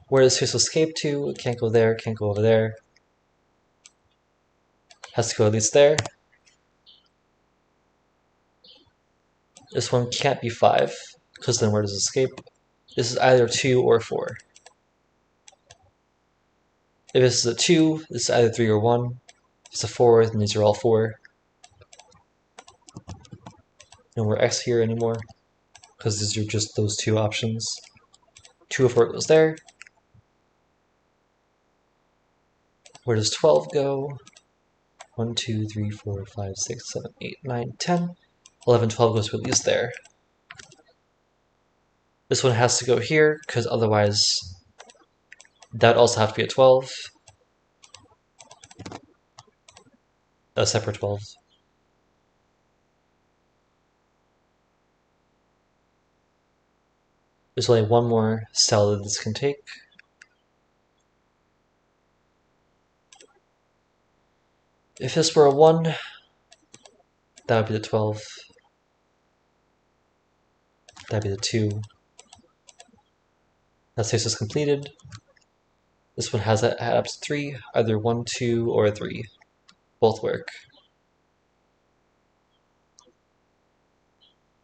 [SPEAKER 1] Where does 6 escape to? It can't go there, can't go over there. Has to go at least there. This one can't be 5, because then where does it escape? This is either 2 or 4. If this is a 2, this is either 3 or 1. If it's a 4, then these are all 4. No more X here anymore, because these are just those 2 options. 2 or 4 goes there. Where does 12 go? 1, 2, 3, 4, 5, 6, 7, 8, 9, 10. 11, 12 goes to at least there. This one has to go here, because otherwise that would also have to be a 12. A separate 12. There's only one more cell that this can take. If this were a 1, that would be the 12. That'd be the 2. That 6 is completed. This one has add up to 3, either 1, 2, or a 3. Both work.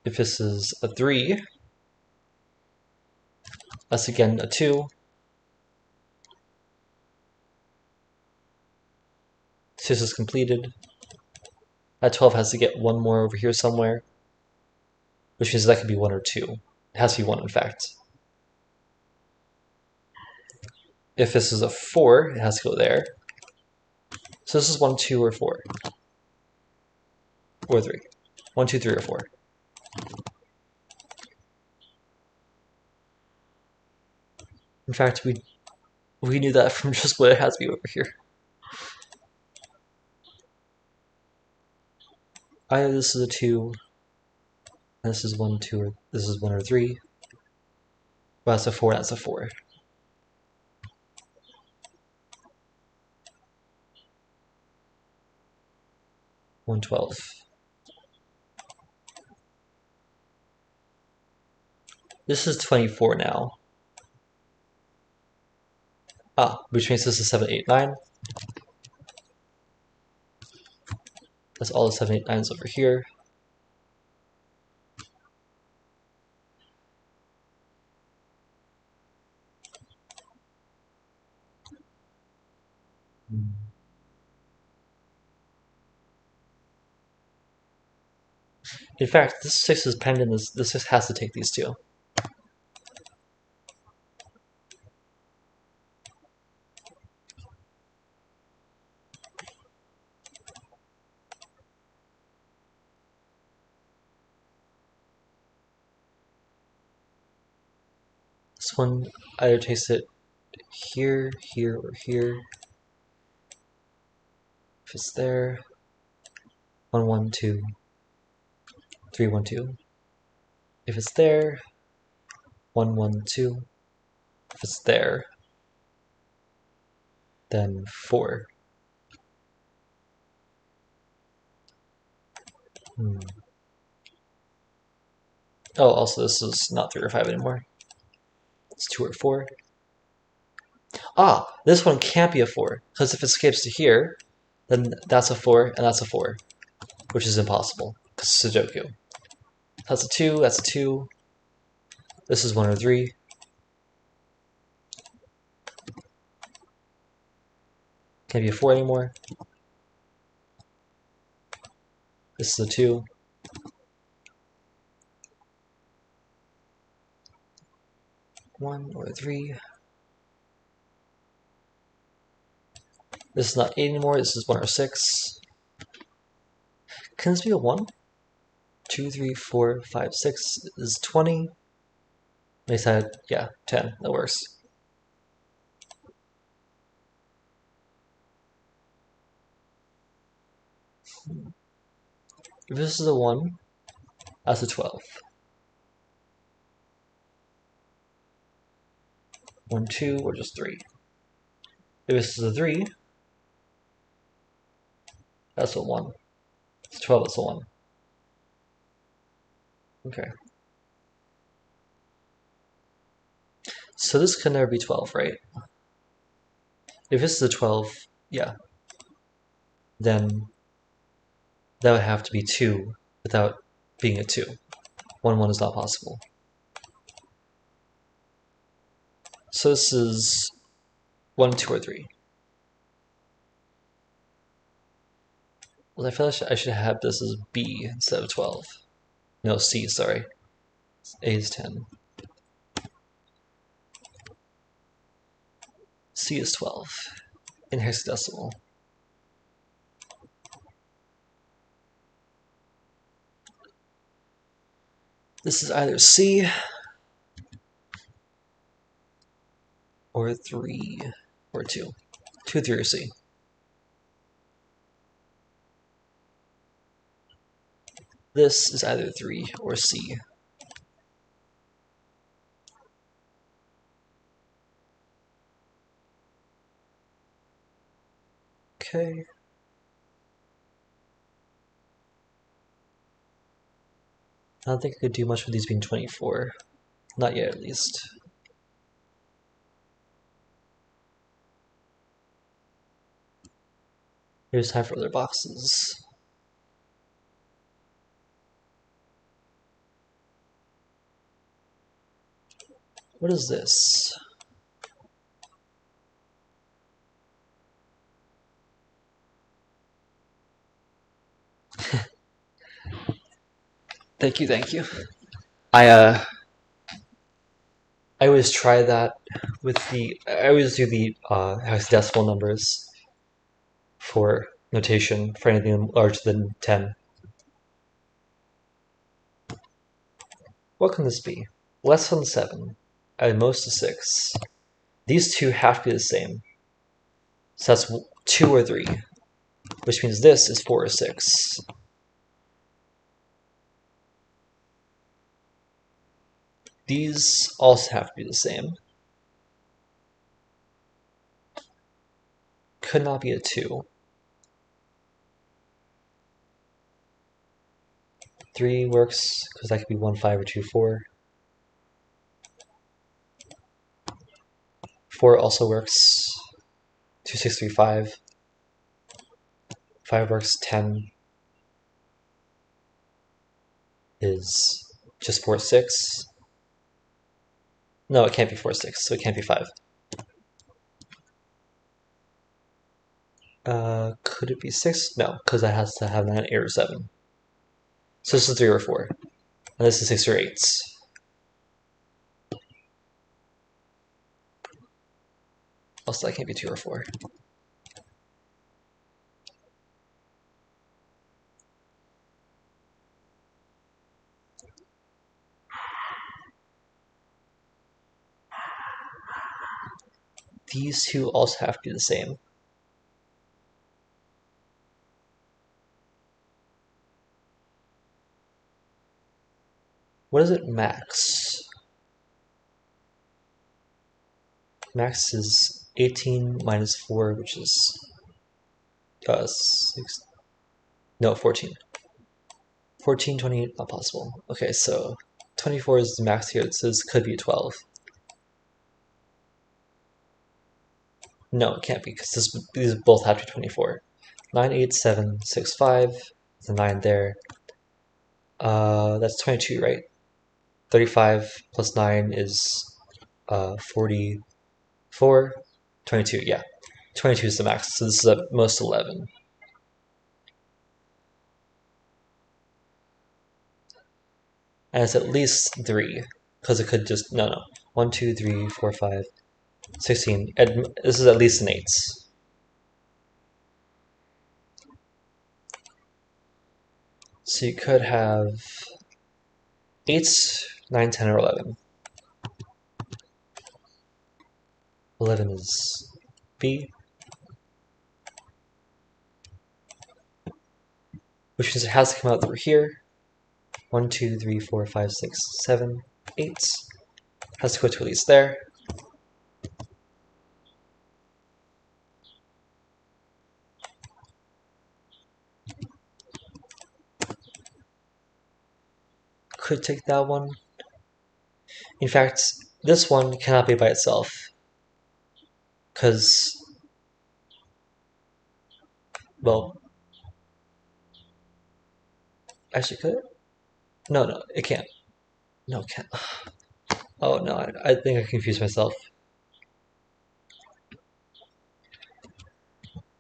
[SPEAKER 1] If this is a 3, that's again a 2. 6 is completed. That 12 has to get 1 more over here somewhere, which means that could be 1 or 2. It has to be 1, in fact. If this is a 4, it has to go there. So this is 1, 2, or 4. Or 3. 1, 2, 3, or 4. In fact, we knew that from just what it has to be over here. Either this is a 2, and this is 1, 2, or this is 1 or 3. Well, that's a 4, that's a 4. 112. This is 24 now. Which means this is 7, 8, 9. That's all the 7, 8, 9s over here. In fact, this 6 is pending, this 6 has to take these 2. This one either takes it here, here, or here. If it's there, 1, 1, 2, 3, 1, 2. If it's there, 1, 1, 2. If it's there, then 4. Oh, also this is not 3 or 5 anymore. It's 2 or 4. Ah, this one can't be a 4, because if it escapes to here, then that's a 4 and that's a 4, which is impossible, because Sudoku. That's a 2, that's a 2. This is 1 or 3. Can't be a 4 anymore. This is a 2. One or 3. This is not 8 anymore, this is 1 or 6. Can this be a 1? 2, 3, 4, 5, 6 is 20. They said, yeah, 10. That works. If this is a 1, that's a 12. 1, 2, or just 3. If this is a 3, that's a 1. It's 12, that's a 1. Okay. So this can never be 12, right? If this is a 12, yeah, then that would have to be 2 without being a 2. 1, 1 is not possible. So this is 1, 2, or 3. Well, I feel like I should have this as B instead of 12. No, C, sorry. A is 10. C is 12 in hexadecimal. This is either C or 3 or 2. 2, 3, or C. This is either 3 or C. Okay. I don't think I could do much with these being 24. Not yet, at least. Here's time for other boxes. What is this? Thank you, thank you. I always try that with the. I always do the hexadecimal numbers for notation for anything larger than 10. What can this be? Less than 7. At most a 6. These two have to be the same. So that's 2 or 3, which means this is 4 or 6. These also have to be the same. Could not be a 2. 3 works, because that could be 1, 5, or 2, 4. 4 also works. 2, 6, 3, 5. 5 works. 10 is just 4, 6. No, it can't be 4, 6, so it can't be 5. Could it be 6? No, because that has to have an 8 or 7. So this is 3 or 4. And this is 6 or 8. Also, that can't be 2 or 4. these two also have to be the same. What is it max? Max is 18 minus 4, which is 14. 14, 28, not possible. Okay, so 24 is the max here, so this could be a 12. No, it can't be, because these both have to be 24. 9, 8, 7, 6, 5, the 9 there. That's 22, right? 35 plus 9 is 44. 22, yeah. 22 is the max, so this is at most 11. And it's at least 3, because it could just, no. 1, 2, 3, 4, 5, 16. This is at least an 8. So you could have 8, 9, 10, or 11. 11 is B, which means it has to come out through here. 1, 2, 3, 4, 5, 6, 7, 8. Has to go to at least there. Could take that one. In fact, this one cannot be by itself. Because, well, actually could it? No, it can't. No, it can't. Oh no, I think I confused myself.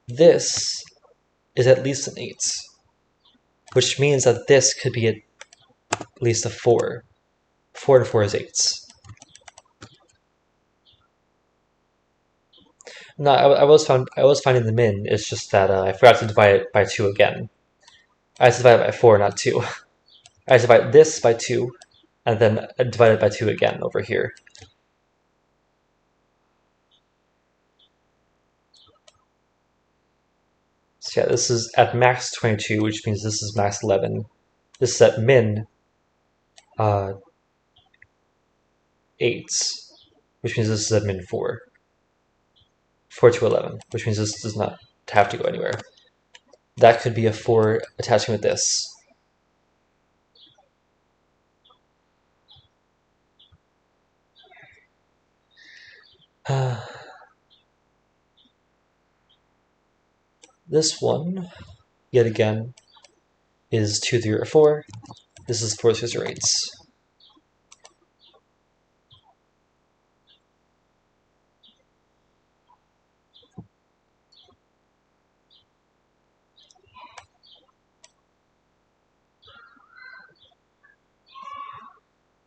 [SPEAKER 1] This is at least an 8, which means that this could be at least a 4. 4 to 4 is 8. No, I was finding the min. It's just that I forgot to divide it by 2 again. I had to divide it by 4, not 2. I had to divide this by 2, and then divide it by 2 again over here. So yeah, this is at max 22, which means this is max 11. This is at min 8, which means this is at min 4. 4 to 11, which means this does not have to go anywhere. That could be a 4 attaching with this. This one, yet again, is 2, 3, or 4. This is 4, 6, or 8.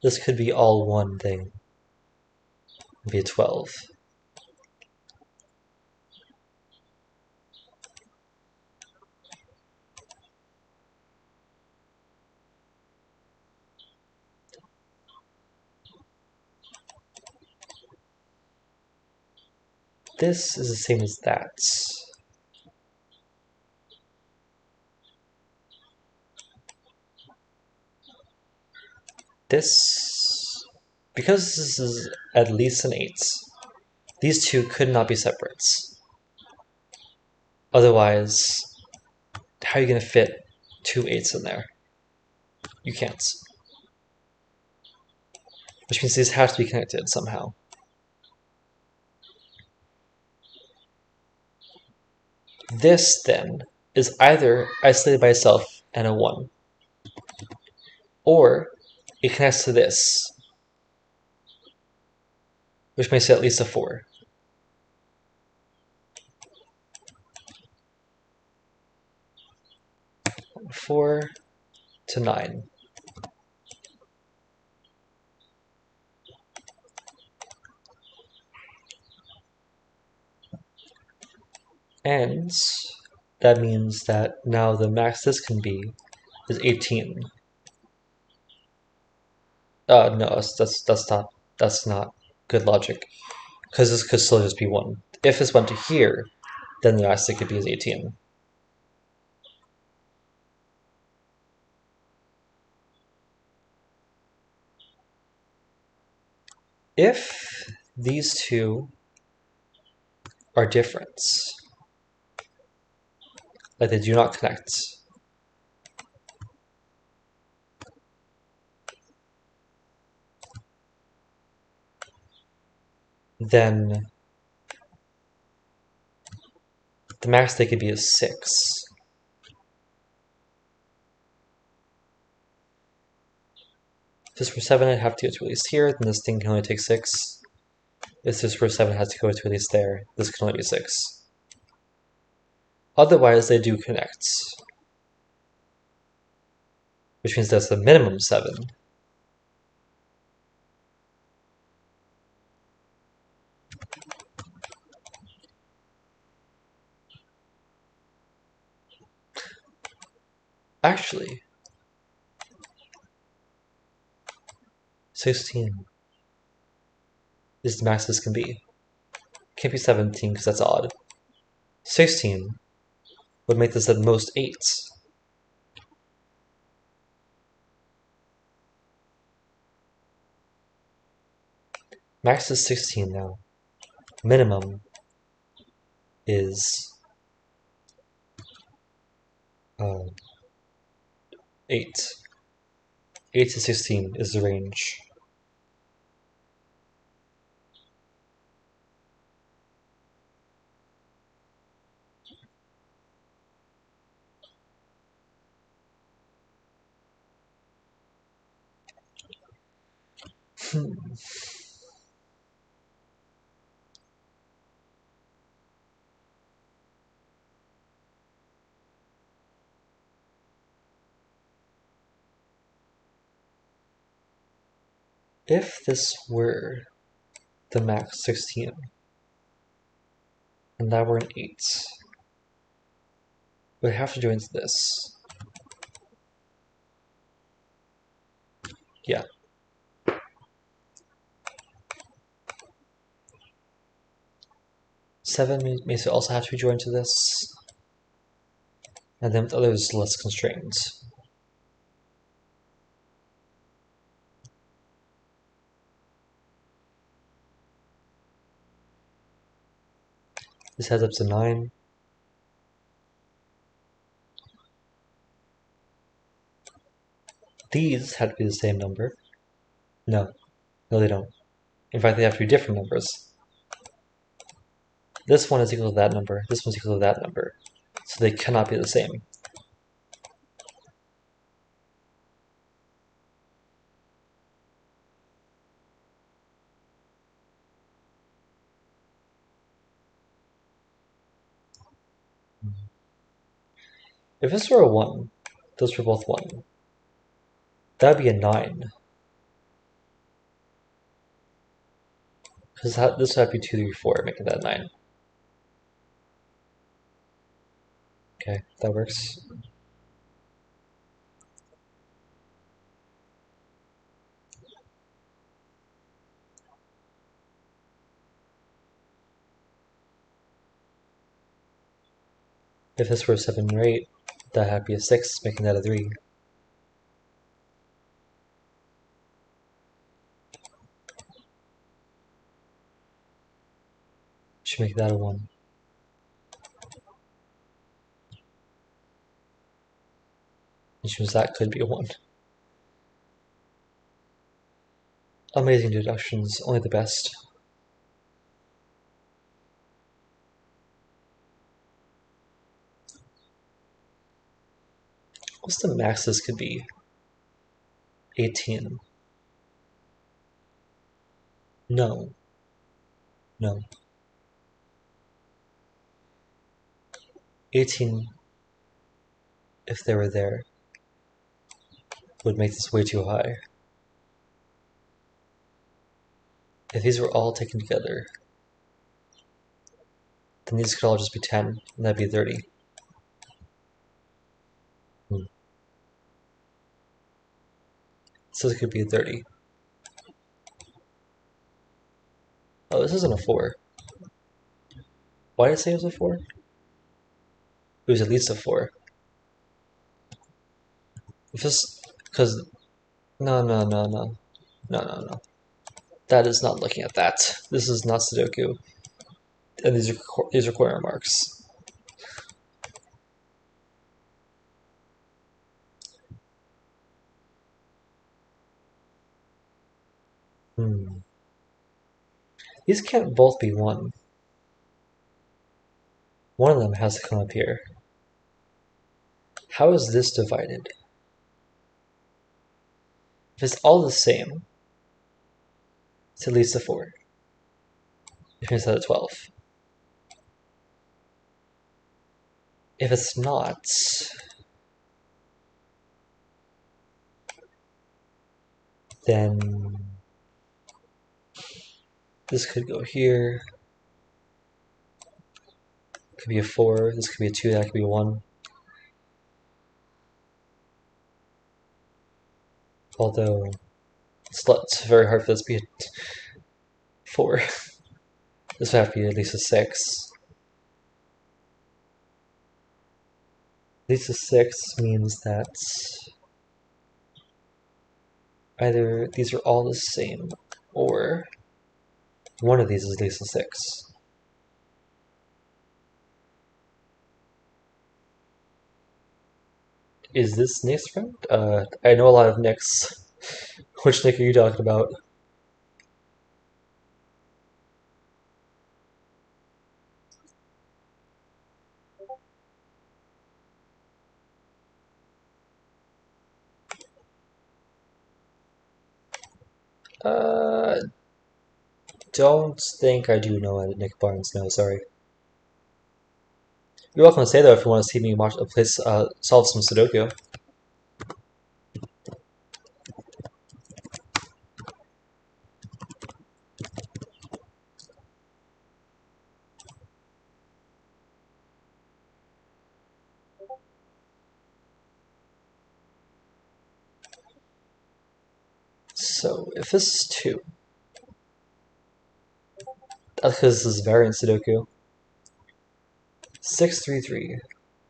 [SPEAKER 1] This could be all one thing. It'd be a 12. This is the same as that. This, because this is at least an 8, these two could not be separate. Otherwise, how are you going to fit 2 8s in there? You can't. Which means these have to be connected somehow. This, then, is either isolated by itself and a 1, or it connects to this, which makes it at least a 4. 4 to 9. And that means that now the max this can be is 18. No, that's not good logic. because this could still just be 1. If this went to here, then the max it could be is 18. If these two are different, like they do not connect, then the max they could be is 6. If this were 7, I'd have to go to at least here, then this thing can only take 6. If this were 7, it has to go to at least there, this can only be 6. Otherwise, they do connect, which means that's the minimum 7. Actually, 16 is the max this can be. Can't be 17 because that's odd. 16 would make this at most 8. Max is 16 now. Minimum is 8. 8 to 16 is the range. If this were the max 16, and that were an 8, we'd have to join to this. Yeah. Seven makes it also have to be joined to this, and then with others less constrained. This adds up to 9. These have to be the same number. No, they don't. In fact, they have to be different numbers. This one is equal to that number, this one's equal to that number. So they cannot be the same. If this were a 1, those were both 1. That would be a 9. Because this would have to be 2, 3, 4, making that 9. Okay, that works. If this were a 7 or 8, that would be a 6, making that a 3. Should make that a 1. Which means that could be a 1. Amazing deductions, only the best. What's the max this could be? 18. No. No. 18, if they were there, would make this way too high. If these were all taken together, then these could all just be 10, and that'd be 30. So it could be 30. Oh, this isn't a 4. Why did it say it was a 4? It was at least a 4. If this, because no, no, no, no, no, no, no. That is not looking at that. This is not Sudoku, and these are corner marks. Hmm. These can't both be 1. One of them has to come up here. How is this divided? If it's all the same, it's at least a 4. If it's at a 12. If it's not, then this could go here. Could be a 4. This could be a 2. That could be a 1. Although it's very hard for this to be a 4. This would have to be at least a 6. At least a 6 means that either these are all the same, or one of these is at least a 6. Is this Nick's friend? I know a lot of Nicks. Which Nick are you talking about? Don't think I do know Nick Barnes. No, sorry. You're welcome to say though if you want to see me watch solve some Sudoku. So if this is 2, that's because this is variant Sudoku. 6, 3, 3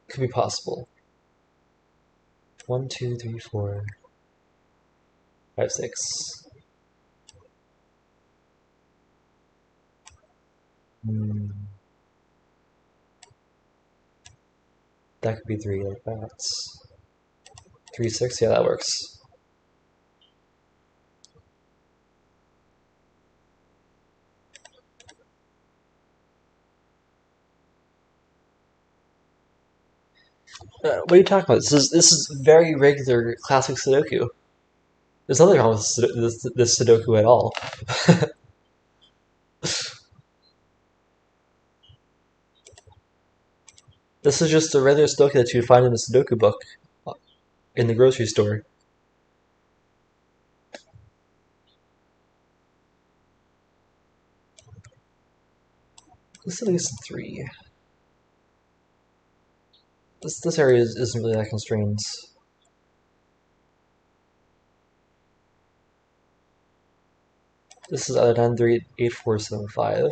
[SPEAKER 1] could be possible. 1, 2, 3, 4, 5, 6. That could be 3 like that. 3, 6, yeah, that works. What are you talking about? This is very regular classic Sudoku. There's nothing wrong with this Sudoku at all. This is just a regular Sudoku that you'd find in a Sudoku book in the grocery store. This is at least a 3. This area isn't really that constrained. This is either 9, 3, 8, 4, 7, 5.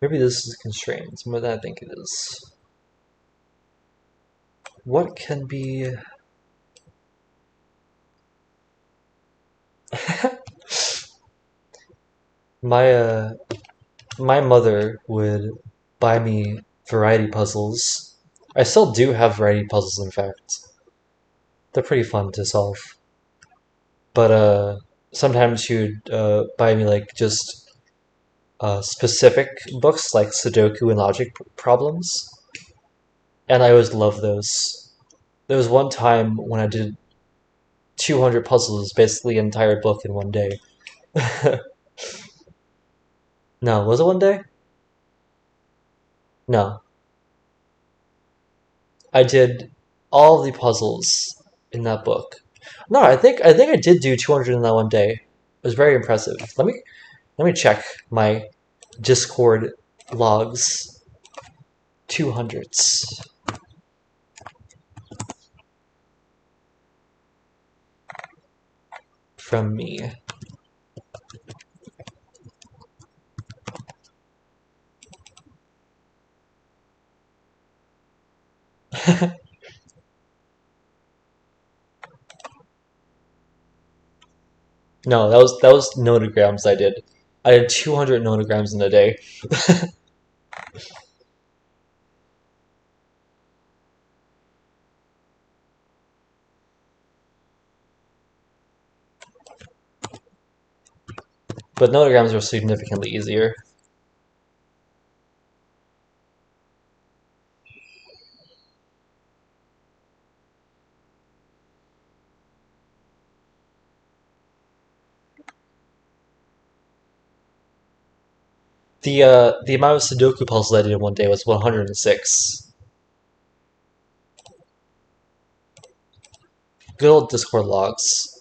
[SPEAKER 1] Maybe this is constrained more than I think it is. What can be... my mother would buy me variety puzzles. I still do have variety puzzles, in fact. They're pretty fun to solve. But sometimes she would buy me like just specific books like Sudoku and logic problems, and I always loved those. There was one time when I did 200 puzzles, basically an entire book in one day. No, was it one day? No. I did all the puzzles in that book. No, I think I did do 200 in that one day. It was very impressive. Let me check my Discord logs. 200s from me. No, that was notograms I did. I did 200 notograms in a day. But notograms are significantly easier. The amount of Sudoku puzzles I did in one day was 106. Good old Discord logs.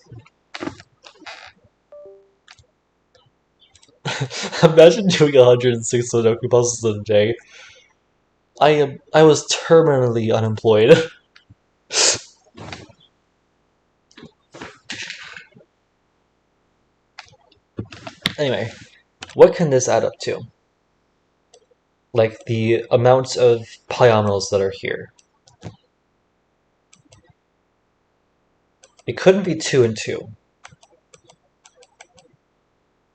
[SPEAKER 1] Imagine doing 106 Sudoku puzzles in a day. I was terminally unemployed. Anyway, what can this add up to? Like the amount of polynomials that are here. It couldn't be 2 and 2,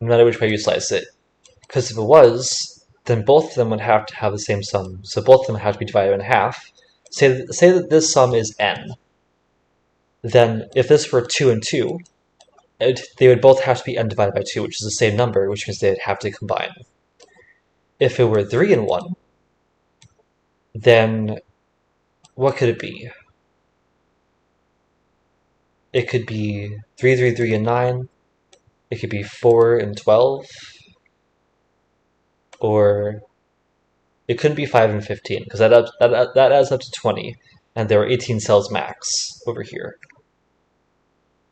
[SPEAKER 1] no matter which way you slice it. Because if it was, then both of them would have to have the same sum. So both of them have to be divided in half. Say that this sum is n. Then if this were 2 and 2, they would both have to be n divided by 2, which is the same number, which means they'd have to combine. If it were 3 and 1, then what could it be? It could be 3, 3, 3, and 9. It could be 4 and 12. Or it couldn't be 5 and 15, because that adds up to 20, and there are 18 cells max over here.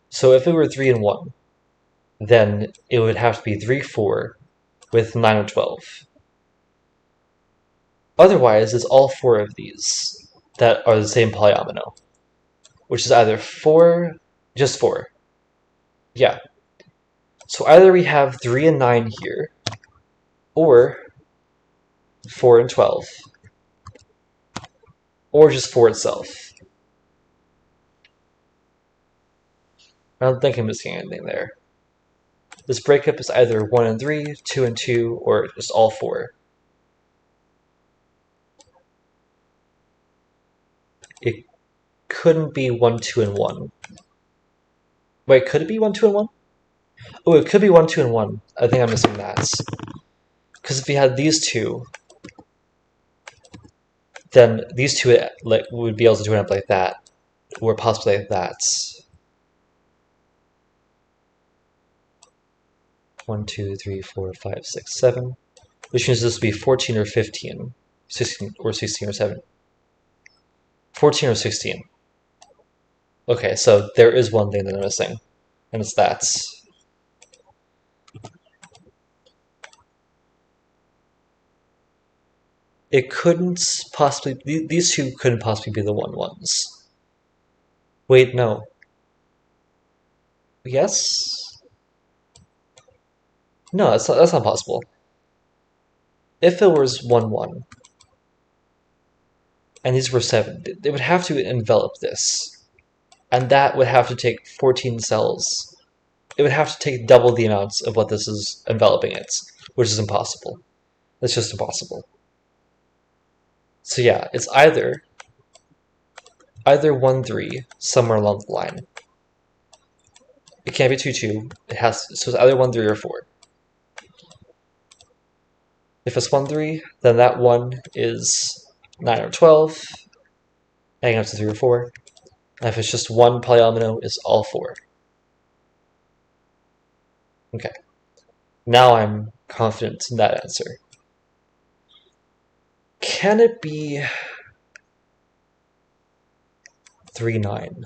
[SPEAKER 1] So if it were 3 and 1, then it would have to be 3, 4 with 9 and 12. Otherwise, it's all 4 of these that are the same polyomino, which is either 4, just 4. Yeah. So either we have 3 and 9 here, or 4 and 12, or just 4 itself. I don't think I'm missing anything there. This breakup is either 1 and 3, 2 and 2, or just all 4. It couldn't be 1, 2, and 1. Wait, could it be 1, 2, and 1? Oh, it could be 1, 2, and 1. I think I'm missing that. Because if we had these two, then these two would be able to join up like that, or possibly like that. 1, 2, 3, 4, 5, 6, 7. Which means this would be 14 or 15. 16 or 16 or 7. 14 or 16. Okay, so there is one thing that I'm missing, and it's that. It couldn't possibly, these two couldn't possibly be the 1 ones. Wait, no. Yes? No, that's not possible. If it was 1, 1, and these were 7, they would have to envelop this. And that would have to take 14 cells. It would have to take double the amounts of what this is enveloping it, which is impossible. It's just impossible. So yeah, it's either 1, 3, somewhere along the line. It can't be 2, 2. So it's either 1, 3, or 4. If it's 1, 3, then that one is 9 or 12, adding up to 3 or 4. And if it's just one polyomino, it's all 4. Okay. Now I'm confident in that answer. Can it be 3, 9?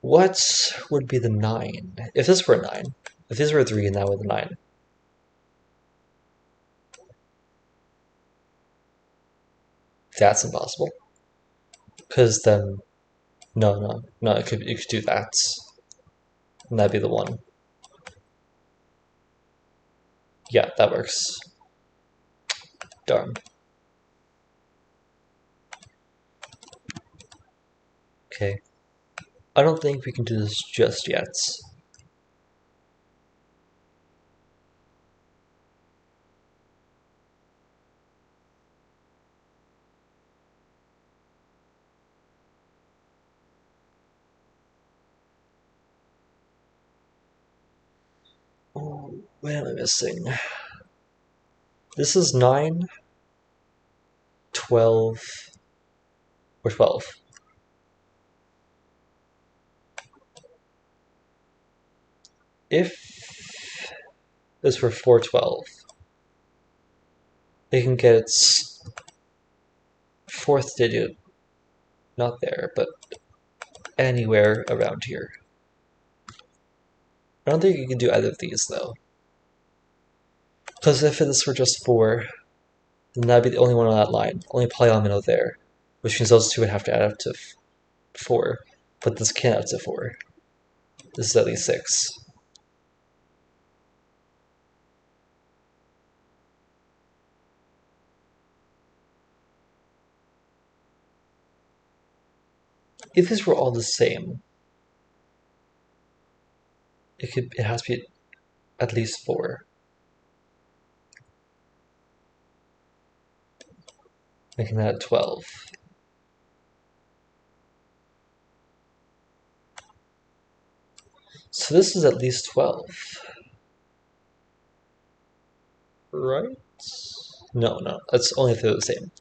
[SPEAKER 1] What would be the 9? If this were a 9. If these were a 3 and that were the 9. That's impossible. Because then... No, it could do that. And that'd be the 1. Yeah, that works. Darn. Okay. I don't think we can do this just yet. Oh, what am I missing? This is 9, 12, or 12. If this were 412, it can get its 4th digit, not there, but anywhere around here. I don't think you can do either of these, though. Because if this were just 4, then that'd be the only one on that line. Only polyomino there. Which means those two would have to add up to 4. But this can't add up to 4. This is at least 6. If these were all the same, it has to be at least 4. Making that 12. So this is at least 12. Right? No. That's only if they're the same.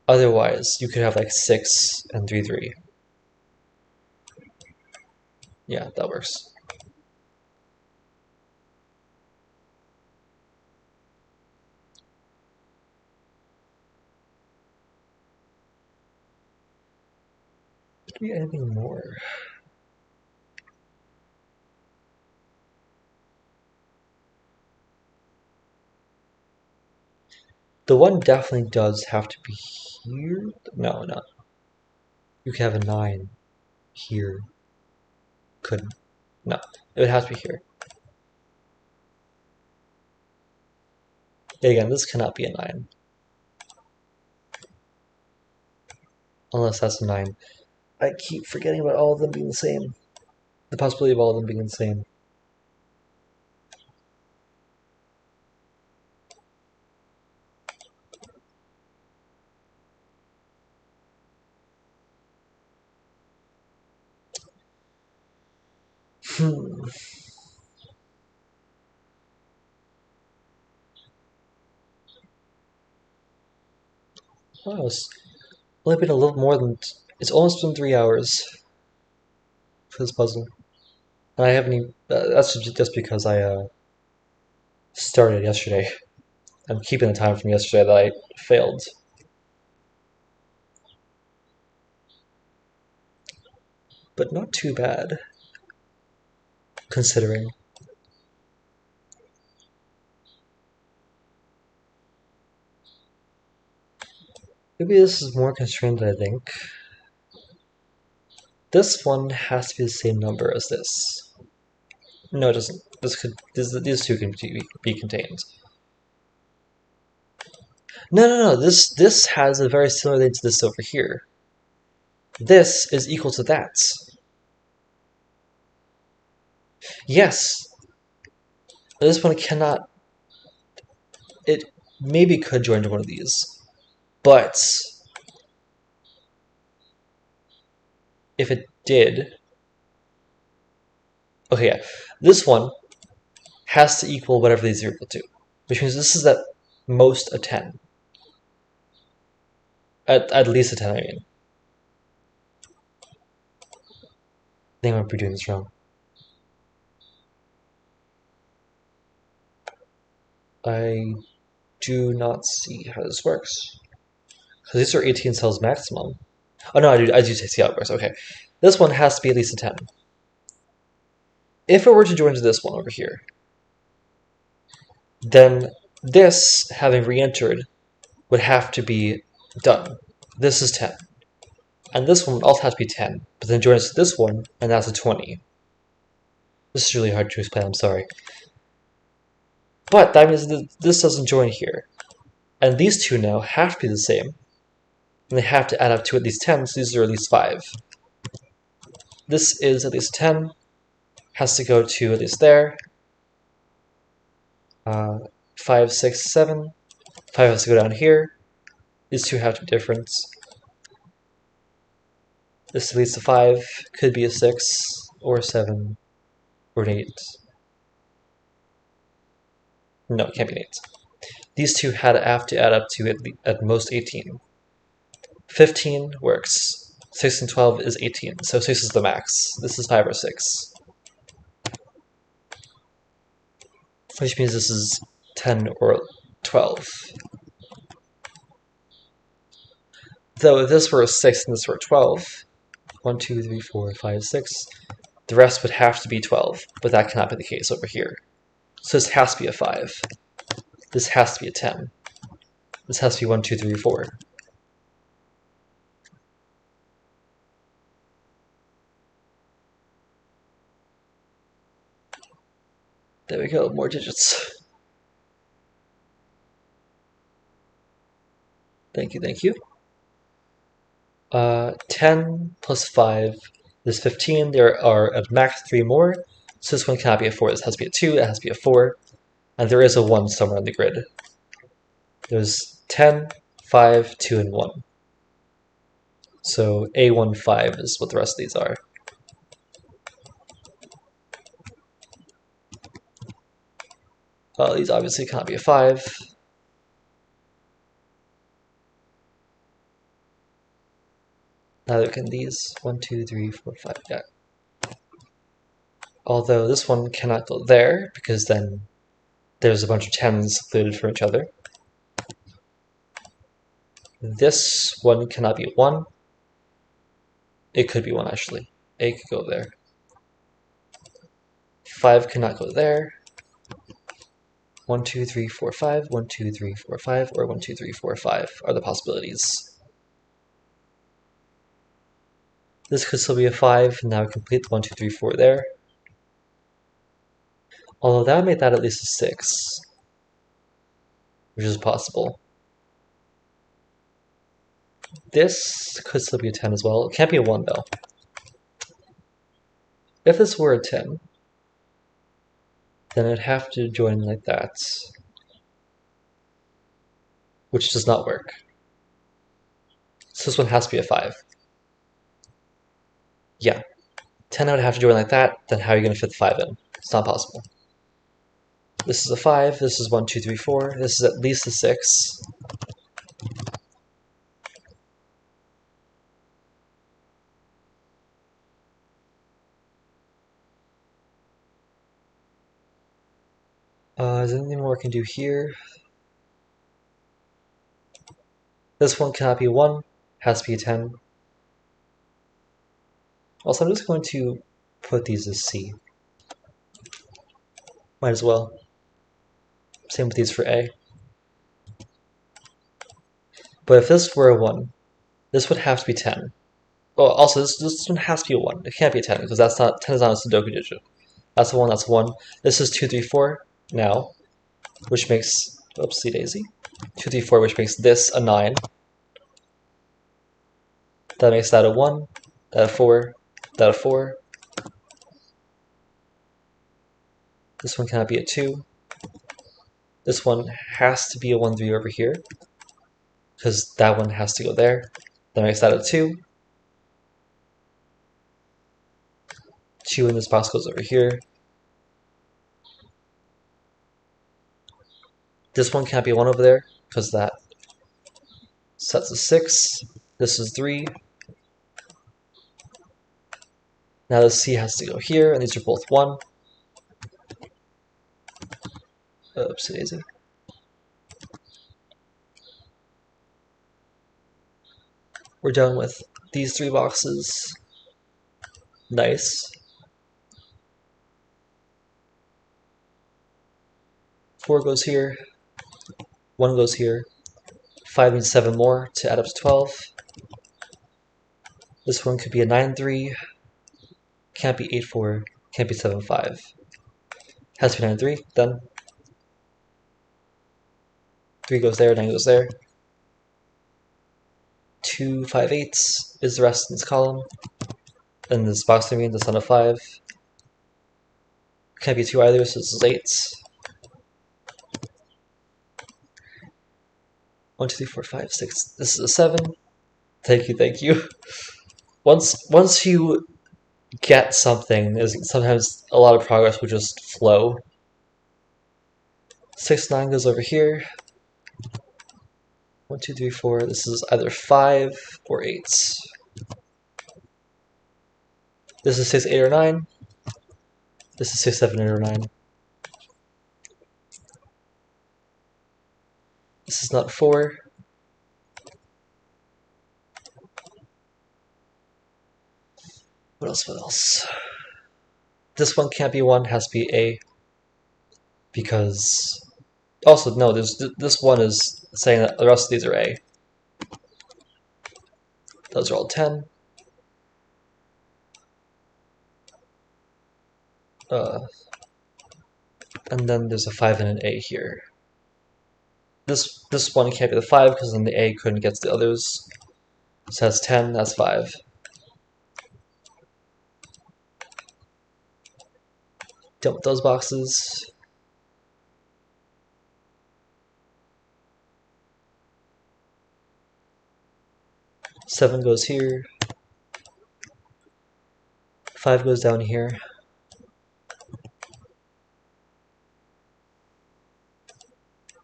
[SPEAKER 1] Otherwise, you could have like 6 and 3, 3. Yeah, that works. Could be anything more. The 1 definitely does have to be here. No. You could have a 9 here. Couldn't. No. It would have to be here. Again, this cannot be a 9. Unless that's a 9. I keep forgetting about all of them being the same. The possibility of all of them being the same. Wow, it's only been a little more than... It's almost been 3 hours for this puzzle. And I haven't even... That's just because I started yesterday. I'm keeping the time from yesterday that I failed. But not too bad, considering. Maybe this is more constrained than I think. This one has to be the same number as this. No, it doesn't. These two can be contained. No. This has a very similar thing to this over here. This is equal to that. Yes. This one cannot... It maybe could join to one of these. But... if it did... Okay, yeah. This one has to equal whatever these are equal to. Which means this is at most a 10. At least a 10, I mean. I think I might be doing this wrong. I do not see how this works. Because these are 18 cells maximum. Oh no, I do see how it works. Okay, this one has to be at least a 10. If it were to join to this one over here, then this, having re-entered, would have to be done. This is 10. And this one would also have to be 10, but then joins to this one, and that's a 20. This is really hard to explain, I'm sorry. But that means that this doesn't join here. And these two now have to be the same. And they have to add up to at least 10, so these are at least 5. This is at least 10, has to go to at least there. 5, 6, 7. 5 has to go down here. These two have to be different. This leads to 5, could be a 6, or a 7, or an 8. No, it can't be an 8. These two have to add up to at most 18. 15 works. 6 and 12 is 18, so 6 is the max. This is 5 or 6. Which means this is 10 or 12. Though if this were a 6 and this were a 12, 1, 2, 3, 4, 5, 6, the rest would have to be 12, but that cannot be the case over here. So this has to be a 5. This has to be a 10. This has to be 1, 2, 3, 4. There we go, more digits. Thank you, thank you. 10 plus 5 is 15. There are at max 3 more. So this one cannot be a 4. This has to be a 2. It has to be a 4. And there is a 1 somewhere on the grid. There's 10, 5, 2, and 1. So A15 is what the rest of these are. These obviously cannot be a 5. Neither can these. 1, 2, 3, 4, 5. Yeah. Although this one cannot go there, because then there's a bunch of 10s secluded from each other. This one cannot be 1. It could be 1, actually. A could go there. 5 cannot go there. 1, 2, 3, 4, 5, 1, 2, 3, 4, 5, or 1, 2, 3, 4, 5 are the possibilities. This could still be a 5, and now we complete the 1, 2, 3, 4 there. Although that would make that at least a 6, which is possible. This could still be a 10 as well. It can't be a 1, though. If this were a 10, then it'd have to join like that, which does not work. So this one has to be a 5. Yeah. 10 would have to join like that, then how are you going to fit the 5 in? It's not possible. This is a 5, this is 1, 2, 3, 4, this is at least a 6. Is there anything more I can do here? This one cannot be a 1, has to be a 10. Also, I'm just going to put these as C. Might as well. Same with these for A. But if this were a 1, this would have to be 10. Oh, also, this one has to be a 1. It can't be a 10, because 10 is not a Sudoku digit. That's a 1, that's a 1. This is 2, 3, 4 now, which makes, oopsie daisy, 2, 3, 4, which makes this a 9. That makes that a 1, that a 4, that a 4. This one cannot be a 2. This one has to be a 1, 3 over here, because that one has to go there. That makes that a 2. 2 in this box goes over here. This one can't be a 1 over there, because that sets a 6. This is 3. Now the C has to go here, and these are both 1. Oopsie daisy. We're done with these 3 boxes. Nice. 4 goes here, 1 goes here. 5 needs 7 more to add up to 12. This one could be a 9-3. Can't be 8-4. Can't be 7-5. Has to be 9-3. Done. 3 goes there, 9 goes there. 2 5/8 is the rest in this column. And this box I mean, that's not a 5. Can't be 2 either, so this is 8. 1, 2, 3, 4, 5, 6. This is a 7. Thank you, thank you. Once you get something, there's sometimes a lot of progress will just flow. 6, 9 goes over here. 1, 2, 3, 4. This is either 5 or 8. This is 6, 8, or 9. This is 6, 7, 8, or 9. This is not 4. What else? What else? This one can't be 1, has to be A. Because also no, this one is saying that the rest of these are A. Those are all 10. And then there's a 5 and an A here. This one can't be the 5 because then the A couldn't get to the others. So that's 10, that's 5. Done with those boxes. Seven goes here. 5 goes down here.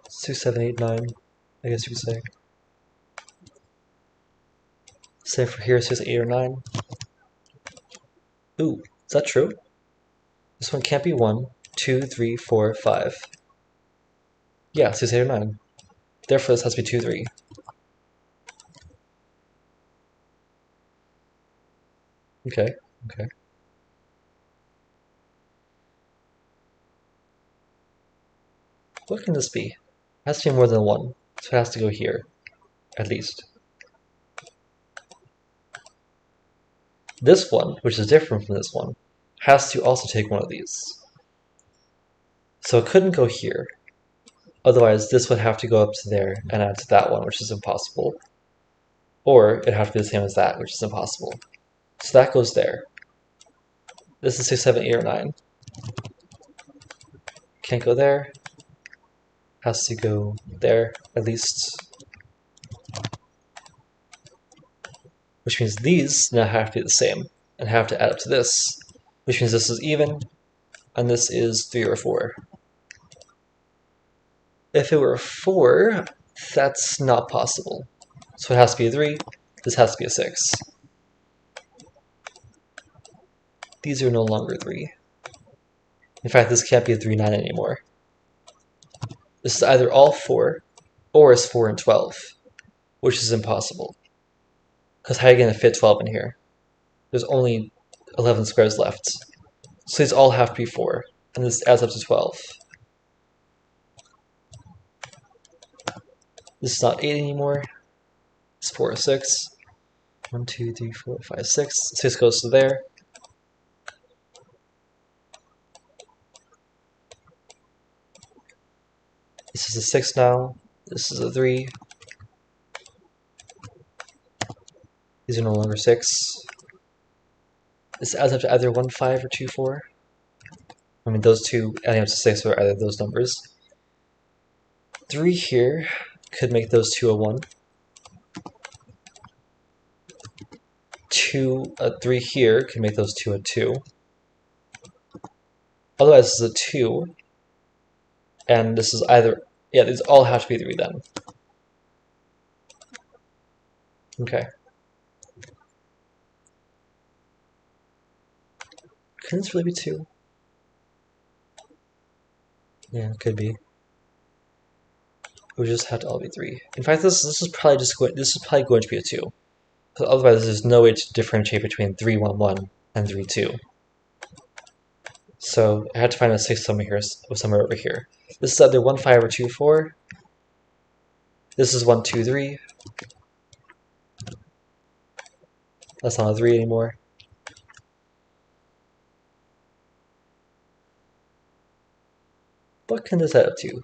[SPEAKER 1] 6, 7, 8, 9, I guess you could say. Same for here, 6, 8, or 9. Ooh, is that true? This one can't be 1, 2, 3, 4, 5. Yeah, 6, 8, or 9. Therefore, this has to be 2, 3. Okay, okay. What can this be? It has to be more than 1, so it has to go here, at least. This one, which is different from this one, has to also take one of these. So it couldn't go here. Otherwise, this would have to go up to there and add to that one, which is impossible. Or it'd have to be the same as that, which is impossible. So that goes there. This is 6, 7, 8, or 9. Can't go there. Has to go there, at least. Which means these now have to be the same, and have to add up to this. Which means this is even, and this is 3 or 4. If it were a 4, that's not possible. So it has to be a 3, this has to be a 6. These are no longer 3. In fact, this can't be a 3, 9 anymore. This is either all 4, or it's 4 and 12, which is impossible. Because how are you going to fit 12 in here? There's only 11 squares left. So these all have to be 4, and this adds up to 12. This is not 8 anymore. It's 4 or 6. 1, 2, 3, 4, 5, 6. 6 goes to there. This is a 6 now. This is a 3. These are no longer 6. This adds up to either 1, 5 or 2, 4. I mean, those two adding up to 6 are either those numbers. 3 here could make those two a 1. 3 here could make those two a 2. Otherwise, this is a 2. And this is either, yeah, these all have to be 3 then. Okay. Can this really be 2? Yeah, it could be. We just have to all be 3. In fact, this is probably going to be a 2. Otherwise, there's no way to differentiate between 3, 1, 1 and 3, 2. So I had to find a 6 somewhere over here. This is either 1, 5 or 2, 4. This is 1, 2, 3. That's not a 3 anymore. What can this add up to?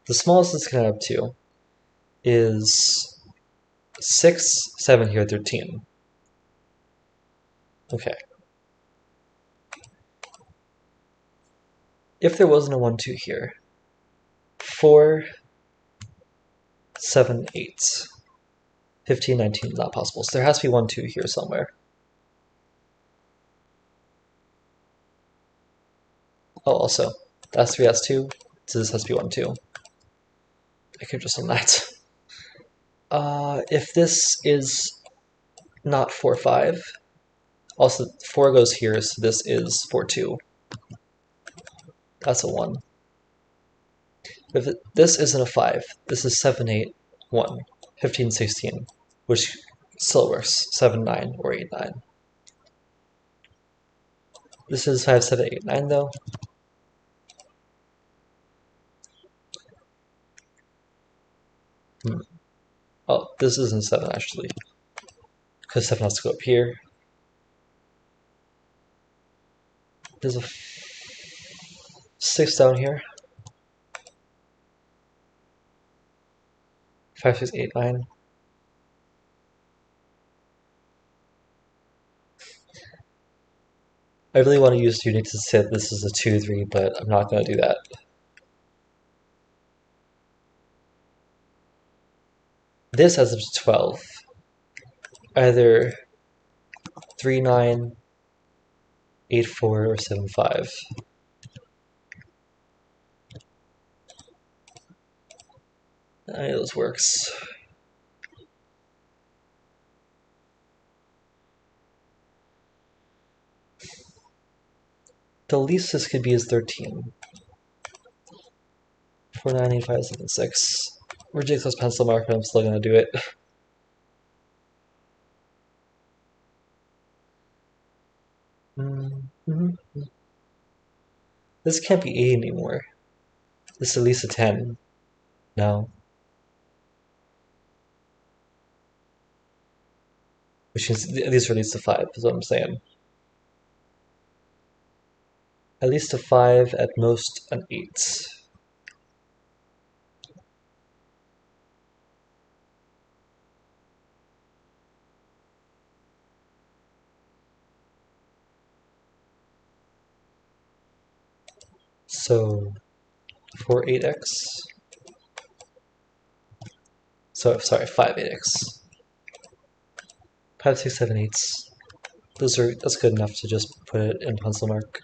[SPEAKER 1] The smallest this can add up to is 6, 7 here, 13. Okay. If there wasn't a 1, 2 here, 4, 7, 8. 15, 19, not possible. So there has to be 1, 2 here somewhere. Oh, also, that's 3, that's 2. So this has to be 1, 2. I could just done that. If this is not 4, 5, also 4 goes here, so this is 4, 2. That's a 1. If this isn't a 5, this is 7, 8, 1. 15, 16, which still works. 7, 9, or 8, 9. This is 5, 7, 8, 9 though. Oh, this isn't 7 actually, because 7 has to go up here. There's a 6 down here. 5, 6, 8, 9. I really want to use Unix to say that this is a 2, 3, but I'm not going to do that. This has up to 12. Either 3, 9, 8, 4, or 7, 5. Any of those works. The least this could be is 13. 4, 9, 8, 5, 7, 6. Ridiculous pencil mark, but I'm still going to do it. This can't be 8 anymore. This is at least a 10. No. Which means these are at least a 5, is what I'm saying. At least a 5, at most an 8. So, for 8x, so sorry, 5 8x. 5, 6, 7, 8. That's good enough to just put it in pencil mark.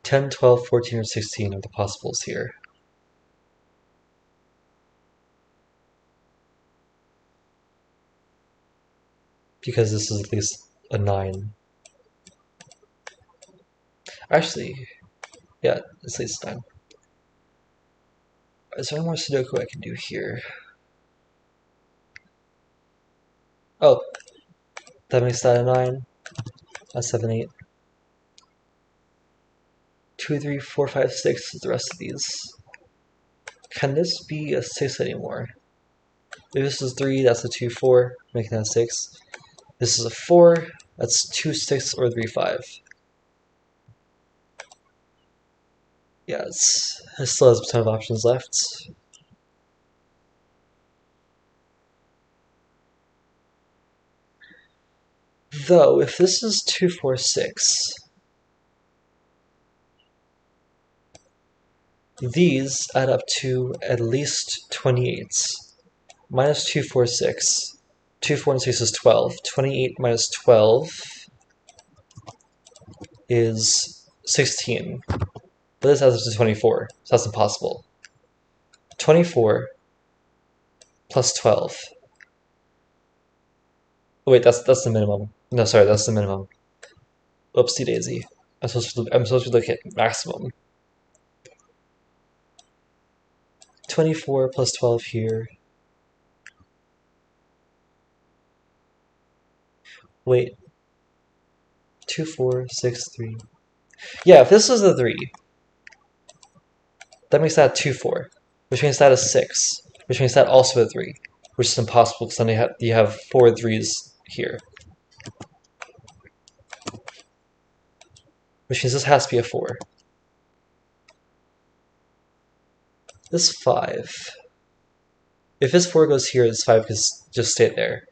[SPEAKER 1] 10, 12, 14, or 16 are the possibles here. Because this is at least a 9. Actually, yeah, it's at least 9. Is there any more Sudoku I can do here? Oh, that makes that a 9. That's 7, 8. 2, 3, 4, 5, 6 is the rest of these. Can this be a 6 anymore? If this is 3, that's a 2, 4, making that a 6. This is a 4, that's 2, 6, or 3, 5. Yeah, it still has a ton of options left. Though, if this is 2, 4, 6, these add up to at least 28. Minus 2, 4, 6. 2, 4, and 6 is 12. 28 minus 12 is 16. But this adds up to 24, so that's impossible. 24 plus 12. Oh, wait, that's the minimum. No, sorry, that's the minimum. Oopsie daisy. I'm supposed to look at maximum. 24 plus 12 here. Wait. 2, 4, 6, 3. Yeah, if this is a 3, that makes that 2, 4. Which means that is 6. Which means that also a 3. Which is impossible because then you have 4 3s here. Which means this has to be a 4. This 5. If this 4 goes here, this 5 can just stay there.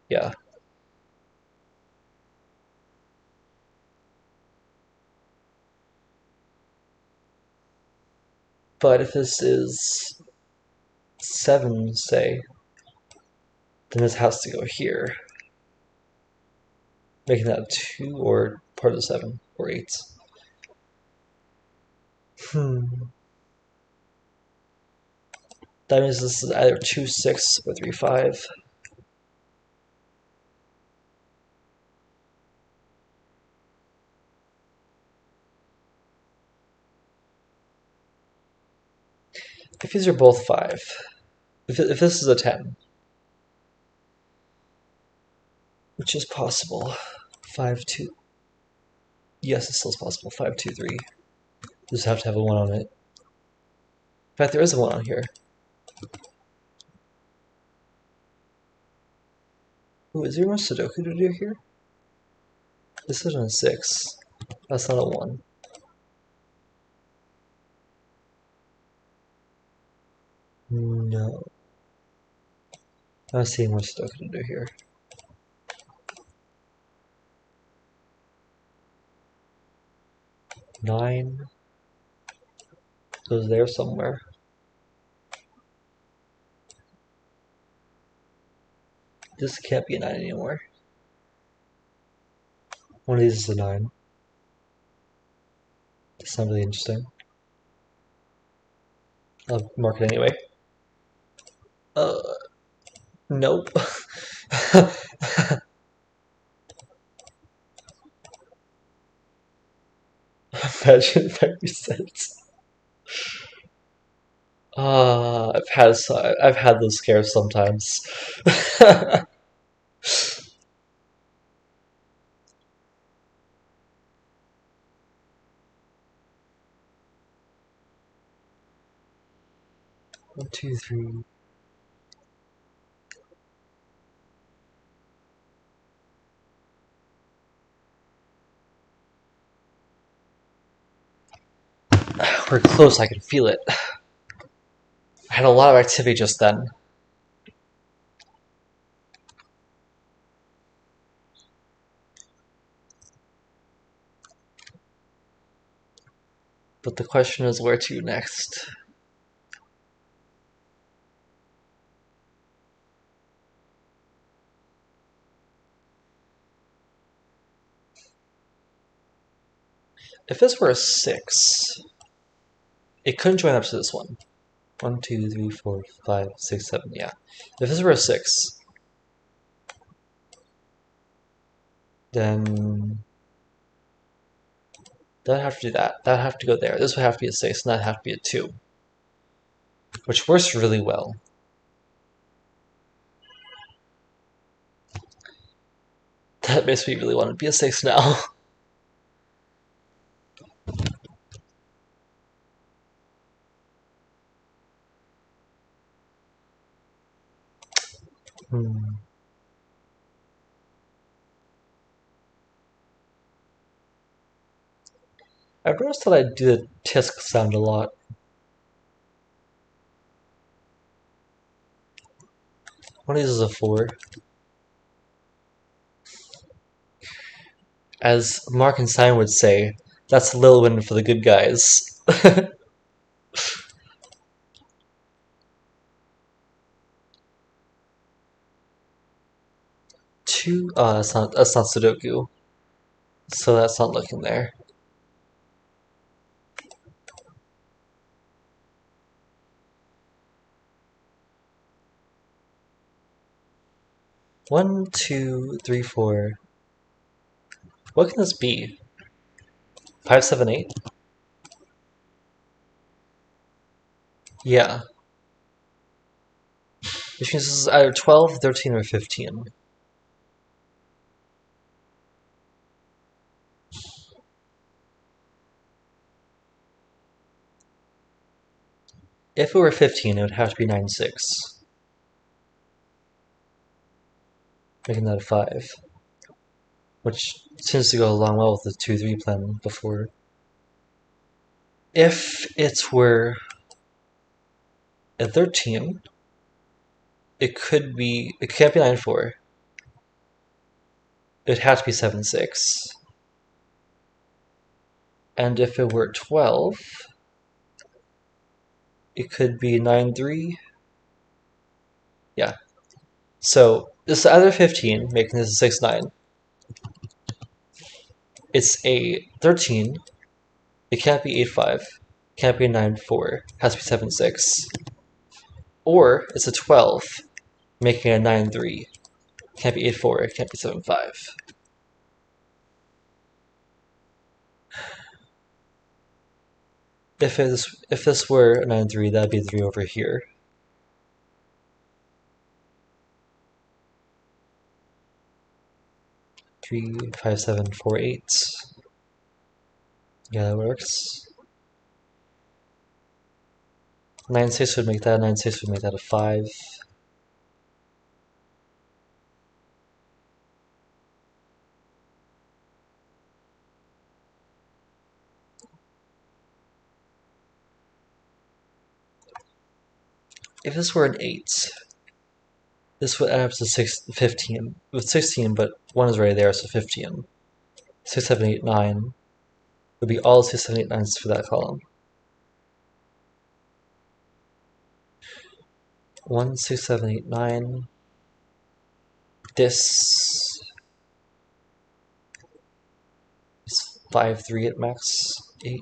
[SPEAKER 1] Yeah. But if this is 7, say, then this has to go here. Making that a 2 or part of the 7 or 8. That means this is either 2, 6 or 3, 5. If these are both 5, if this is a 10, which is possible, 5, 2. Yes, it still is possible. 5, 2, 3. Just have to have a 1 on it. In fact, there is a 1 on here. Ooh, is there more Sudoku to do here? This isn't a 6. That's not a 1. No. I'm seeing more Sudoku to do here. Nine goes there somewhere. This can't be a 9 anymore. One of these is a 9. That's not really interesting. I'll mark it anyway. Nope. Imagine if I reset. I've had those scares sometimes. 1, 2, 3. We're close, I can feel it. I had a lot of activity just then. But the question is where to next. If this were a 6, it couldn't join up to this one. 1, 2, 3, 4, 5, 6, 7, yeah. If this were a 6, then that would have to do that. That would have to go there. This would have to be a 6, and that would have to be a 2. Which works really well. That makes me really want to be a 6 now. I've noticed that I do the tisk sound a lot. One of these is a 4. As Mark and Simon would say, that's Lil Win for the good guys. 2, that's not Sudoku. So that's not looking there. One, 2, 3, 4. What can this be? 5, 7, 8? Yeah. Which means this is either 12, 13, or 15. If it were 15, it would have to be 9, 6. Making that a 5. Which seems to go along well with the 2, 3 plan before. If it were a 13, it can't be 9, 4. It'd have to be 7, 6. And if it were 12, it could be 9, 3. Yeah. So this is either 15, making this a 6, 9. It's a 13. It can't be 8, 5. Can't be a 9, 4. It has to be 7, 6. Or it's a 12, making a 9, 3. Can't be 8, 4. It can't be 7, 5. If this were a 9, 3, that'd be 3 over here. Three, 5, 7, 4, 8. Yeah, that works. 9, 6 would make that. 9, 6 would make that a 5. If this were an 8, this would add up to 15. With 16, but 1 is already there, so 15. 6, 7, 8, 9 would be all 6, 7, 8, 9s for that column. 1, 6, 7, 8, 9. This is 5, 3 at max. 8.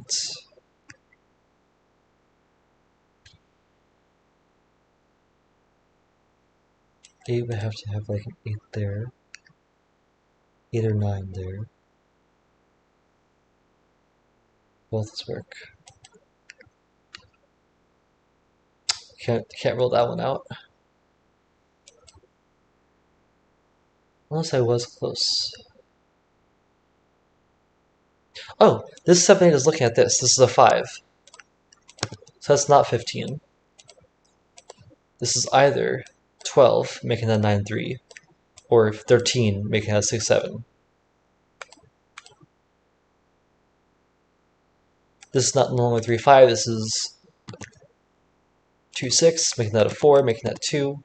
[SPEAKER 1] Eight would have to have like an 8 there. 8 or 9 there. Both work. Can't rule that one out. Unless I was close. Oh, this 7, 8 is looking at this. This is a 5. So that's not 15. This is either 12, making that 9, 3, or 13, making that 6, 7. This is not no longer 3, 5. This is 2, 6, making that a 4, making that 2.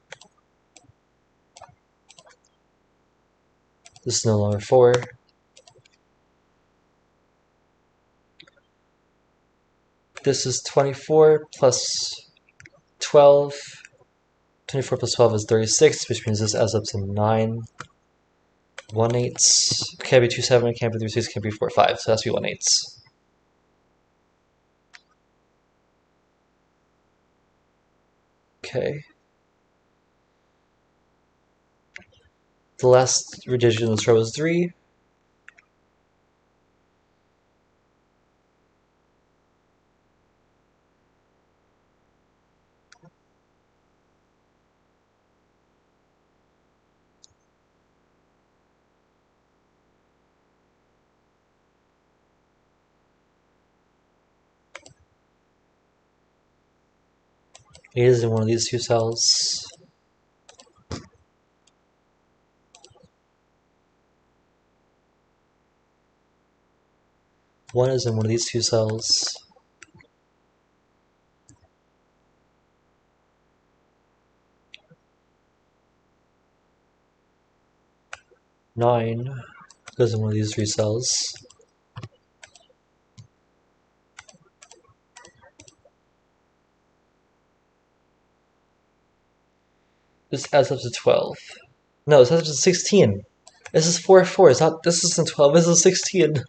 [SPEAKER 1] This is no longer 4. This is 24 plus 12. 24 plus 12 is 36, which means this adds up to 9. 1 8. Can't be 2, 7, can't be 3, 6, can't be 4, 5. So it has to be 1 8. Okay. The last digit in this row is 3. It is in one of these two cells. One is in one of these two cells. Nine goes in one of these three cells. This adds up to 12. No, this adds up to 16. This is 4, 4. It's not. This isn't 12. This is 16.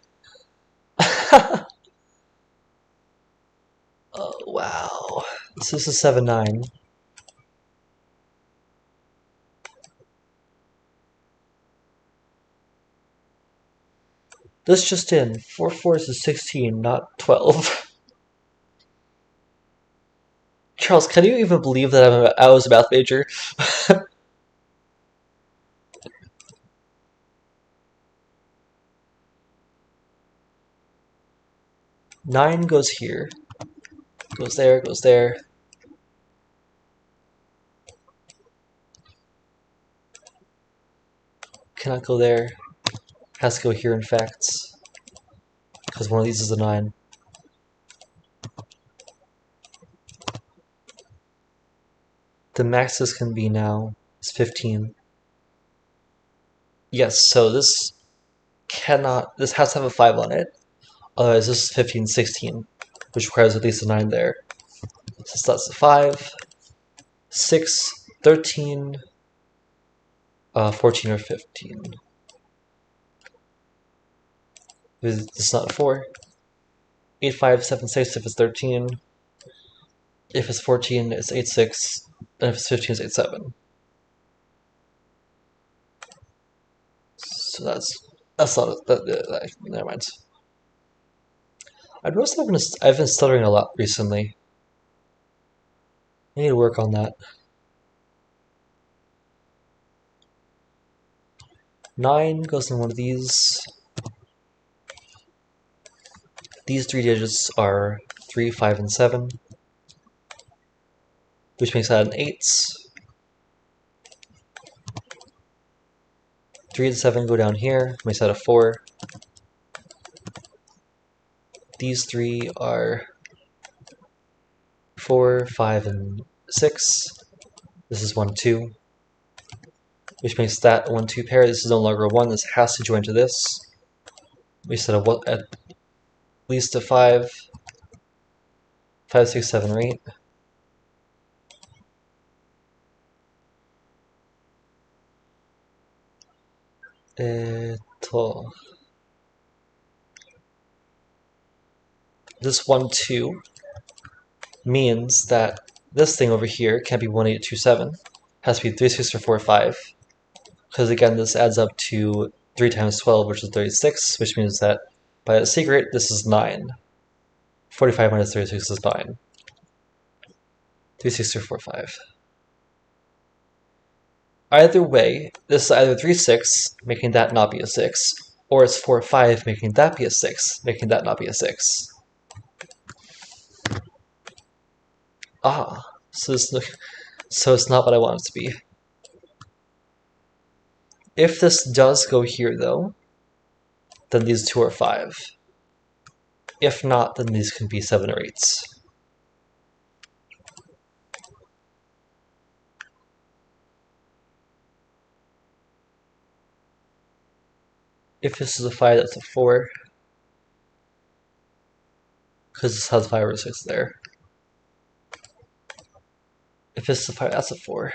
[SPEAKER 1] Oh wow. This is 7, 9. This just in. 4, 4 is 16, not 12. Charles, can you even believe that I was a math major? 9 goes here, goes there, goes there. Cannot go there. Has to go here, in fact, because one of these is a 9. The max this can be now is 15. Yes, so this has to have a 5 on it. Otherwise, this is 15, 16, which requires at least a 9 there. So that's a 5, 6, 13, 14, or 15. It's not a 4. 8, 5, 7, 6 if it's 13. If it's 14, it's 8, 6. And if it's 15, it's 8, 7. So that's not never mind. I've noticed I've been stuttering a lot recently. I need to work on that. 9 goes in one of these. These 3 digits are 3, 5, and 7, which makes that an 8. 3 and 7 go down here, makes that a 4. These 3 are 4, 5, and 6. This is 1, 2, which makes that a 1, 2 pair. This is no longer a 1. This has to join to this. We set at least a 5, 5, 6, 7, or 8. This 1, 2 means that this thing over here can't be 1, 8, 2, 7. It has to be 3, 6, or 4, 5. Because again, this adds up to 3 times 12, which is 36, which means that by the secret, this is 9. 45 minus 36 is 9. 3, 6, or 4, 5. Either way, this is either 3, 6, making that not be a 6, or it's 4, 5, making that be a 6, making that not be a 6. Ah, so it's not what I want it to be. If this does go here, though, then these 2 are 5. If not, then these can be 7 or 8s. If this is a 5, that's a 4. Because this has 5 or 6 there. If this is a 5, that's a 4.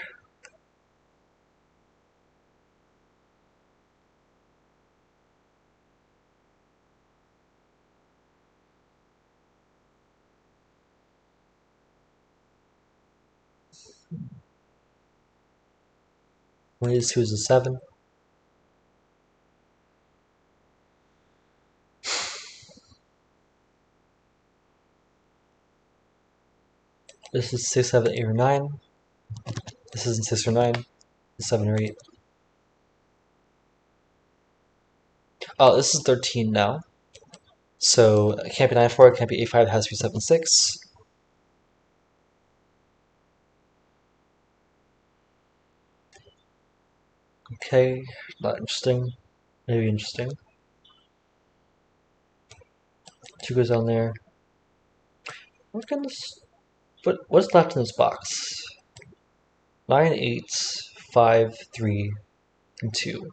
[SPEAKER 1] One of these 2 is a 7. This is 6, 7, 8, or 9. This isn't 6 or 9. It's 7 or 8. Oh, this is 13 now. So it can't be 9, 4, it can't be 8, 5, it has to be 7, 6. Okay, not interesting. Maybe interesting. 2 goes down there. What's left in this box? 9, 8, 5, 3, and 2.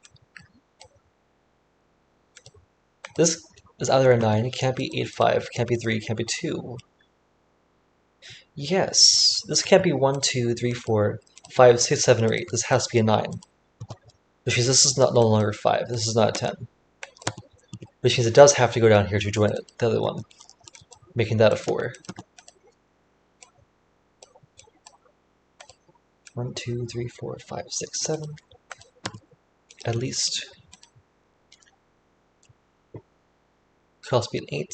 [SPEAKER 1] This is either a 9, it can't be 8, 5, can't be 3, can't be 2. Yes, this can't be 1, 2, 3, 4, 5, 6, 7, or 8. This has to be a 9. Which means this is no longer 5, this is not a 10. Which means it does have to go down here to join it, the other one, making that a 4. 1, 2, 3, 4, 5, 6, 7. At least. Could also be an 8.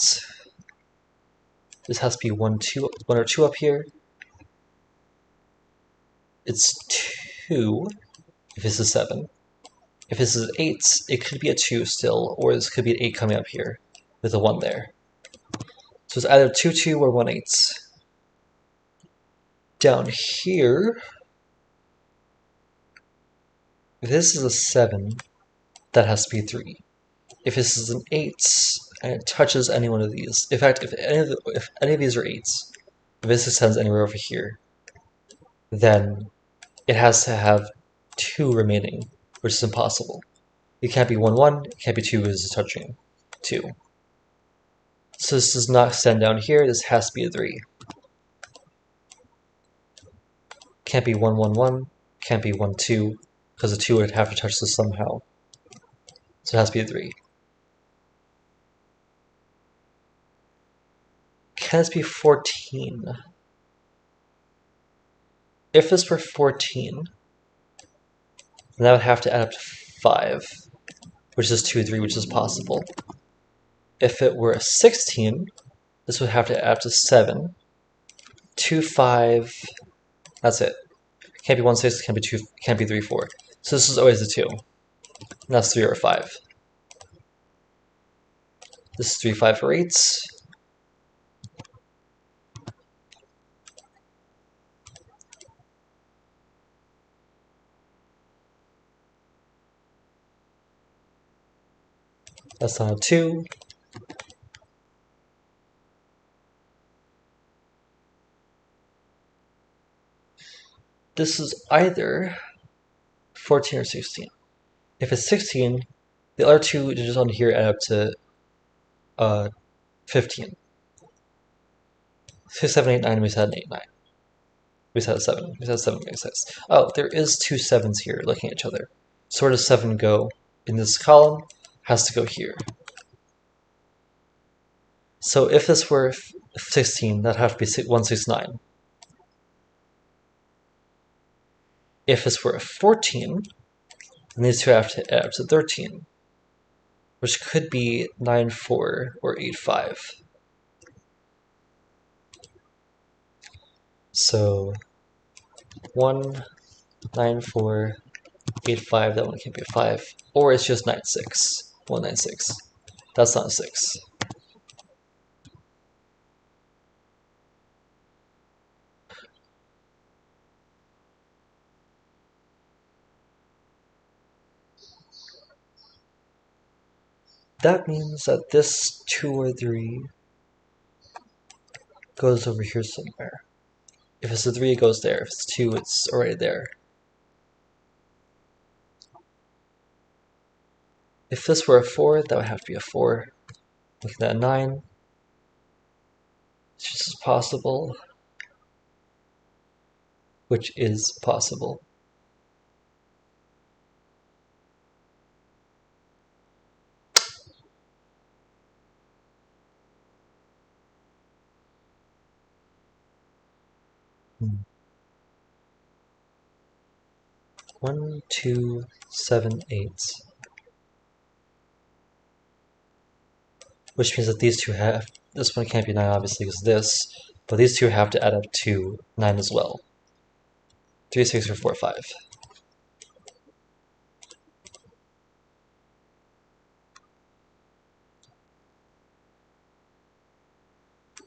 [SPEAKER 1] This has to be 1, 2, 1 or 2 up here. it's 2 if this is 7. If this is 8, it could be a 2 still, or this could be an 8 coming up here with a 1 there. So it's either 2, 2 or 1, 8. Down here, if this is a 7, that has to be 3. If this is an 8 and it touches any one of these, in fact, if any of these are 8s, if this extends anywhere over here, then it has to have 2 remaining, which is impossible. It can't be 1, 1, it can't be 2 is touching 2. So this does not extend down here, this has to be a 3. Can't be 1, 1, 1, can't be 1, 2, because the 2 would have to touch this somehow. So it has to be a 3. Can this be 14? If this were 14, then that would have to add up to 5, which is 2, 3, which is possible. If it were a 16, this would have to add up to 7, 2, 5, that's it. Can't be 1, 6, can't be 2, can't be 3, 4. So this is always a 2. And that's 3 or 5. This is 3, 5, or 8. That's not a 2. This is either 14 or 16. If it's 16, the other 2 digits on here add up to 15. 6, 7, 8, 9, we said an 8, 9. We said a 7. We said 7 makes sense. Oh, there is 2 7s here looking at each other. So where does 7 go in this column? Has to go here. So if this were 16, that'd have to be 169. If this were a 14, then these two have to add up to 13, which could be 9, 4 or 8, 5. So 1, 9, 4, 8, 5, that one can't be a 5. Or it's just 9, 6. 1, 9, 6. That's not a 6. That means that this 2 or 3 goes over here somewhere. If it's a 3, it goes there. If it's 2, it's already there. If this were a 4, that would have to be a 4. Looking at a 9. It's just possible. Which is possible. Hmm. 1, 2, 7, 8. Which means that these two have, this one can't be 9 obviously because this, but these two have to add up to 9 as well. 3, 6, or 4, 5.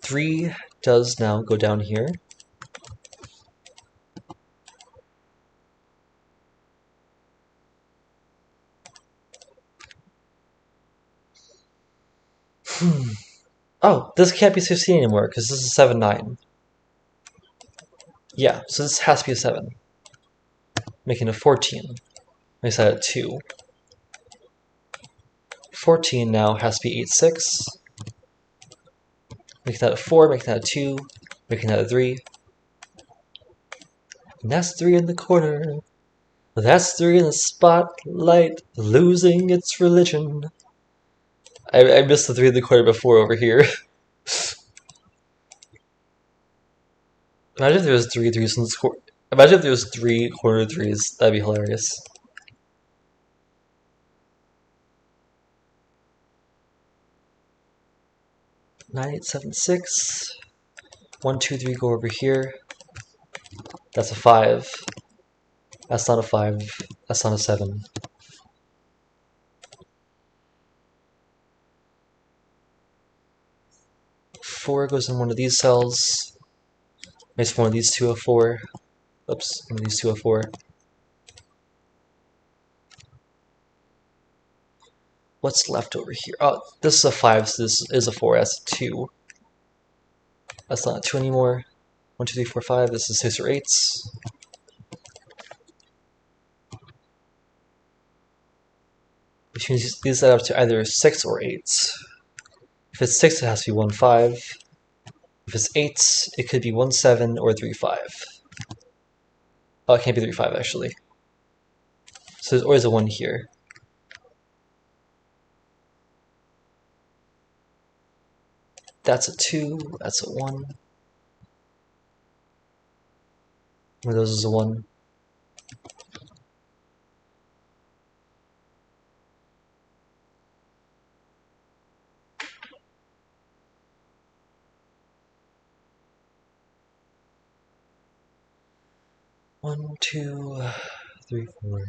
[SPEAKER 1] Three does now go down here. Oh, this can't be 16 anymore because this is 7, 9. Yeah, so this has to be a 7. Making a 14. Makes that a 2. 14 now has to be 8, 6. Making that a 4, making that a 2, making that a 3. And that's 3 in the corner. That's 3 in the spotlight, losing its religion. I missed the 3 in the corner before over here. Imagine if there was 3 threes in this corner. Imagine if there was 3 corner 3s. That'd be hilarious. Nine, 8, 7, 6. 1, 2, 3 go over here. That's a 5. That's not a 5. That's not a 7. 4 goes in one of these cells. Makes one of these two a 4. Oops, one of these two a 4. What's left over here? Oh, this is a 5, so this is a 4. That's a 2. That's not a 2 anymore. 1, 2, 3, 4, 5. This is 6 or 8s. Which means these add up to either 6 or 8s. If it's 6, it has to be 1, 5. If it's 8s, it could be 1, 7 or 3, 5. Oh, it can't be 3, 5 actually. So there's always a 1 here. That's a 2, that's a 1. One of those is a 1. One, 2, 3, 4.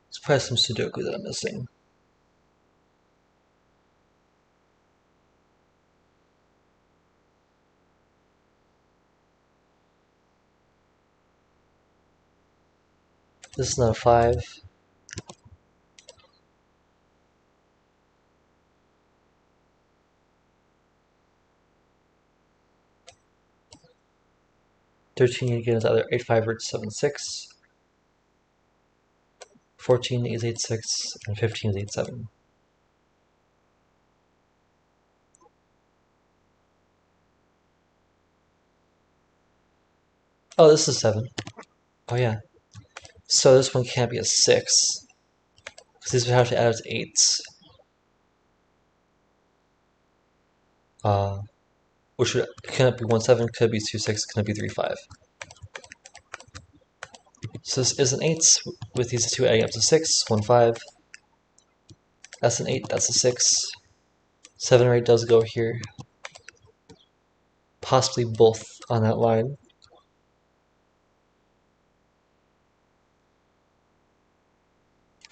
[SPEAKER 1] Let's probably some Sudoku that I'm missing. This is not a 5. Thirteen again is either 8, 5 or 7, 6. 14 is 8, 6, and 15 is 8, 7. Oh, this is 7. Oh yeah. So this one can't be a 6. Because these would have to add up to 8s. Which would, can it be 1, 7, could it be 2, 6, can it be 3, 5. So this is an 8 with these two adding up to 6, 1, 5. That's an 8, that's a 6. 7 or 8 does go here. Possibly both on that line.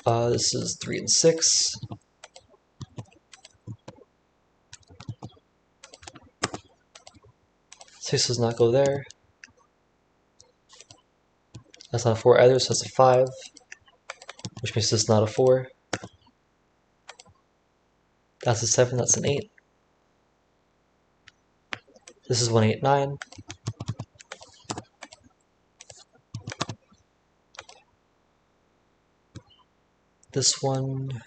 [SPEAKER 1] This is 3 and 6. 6 does not go there. That's not a 4 either, so that's a 5. Which means this is not a 4. That's a 7, that's an 8. This is 1, 8, 9. This one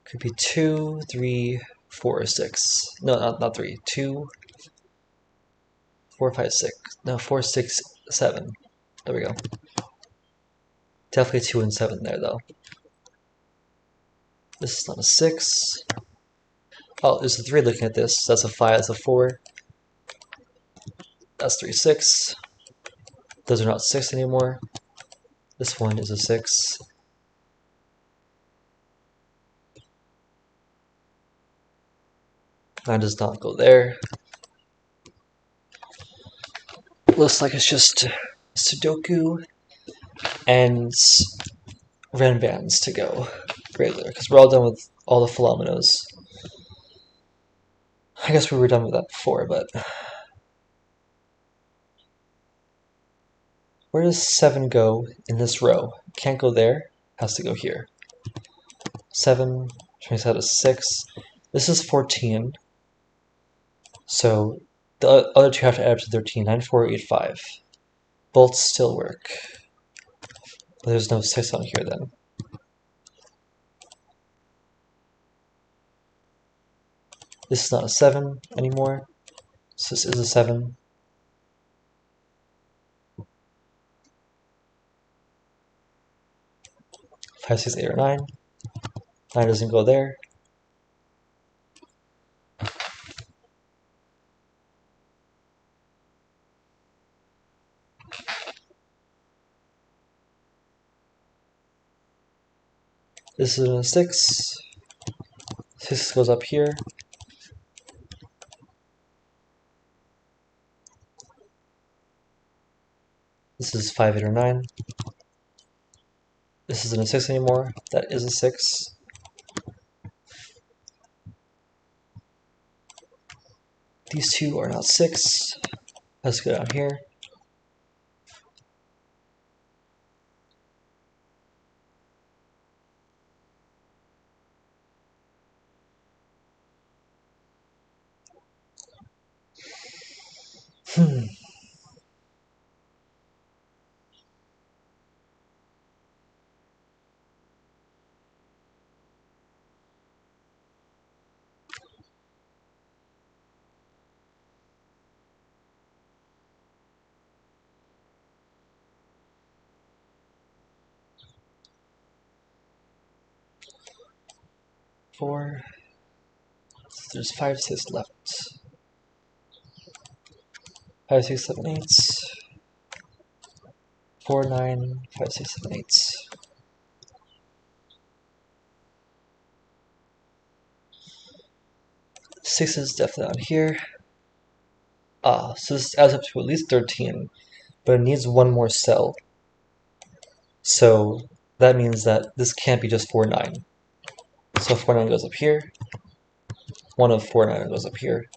[SPEAKER 1] could be 2, 3, 4, 6. No, not 3. 2, 4, 5, 6. No, 4, 6, 7. There we go. Definitely 2 and 7 there, though. This is not a 6. Oh, there's a 3 looking at this. That's a 5, that's a 4. That's 3, 6. Those are not 6 anymore. This one is a 6. Nine does not go there. Looks like it's just Sudoku and Renvans to go regular, because we're all done with all the phenomenos. I guess we were done with that before, but where does 7 go in this row? Can't go there, has to go here. 7, which makes that a 6. This is 14, so the other two have to add up to 13. 9, 4, 8, 5. Both still work. But there's no 6 on here then. This is not a 7 anymore, so this is a 7. 5, 6, 8, or 9. 9 doesn't go there. This is in a 6. 6 goes up here. This is 5, 8, or 9. This isn't a 6 anymore. That is a 6. These two are not 6. Let's go down here. Hmm. Four. So there's 5, 6 left. 5, 6, 7, 8. 4, 9, 5, 6, 7, 8. 6 is definitely on here. So this adds up to at least 13, but it needs one more cell. So that means that this can't be just 4, 9. So 4, 9 goes up here. One of 4, 9 goes up here.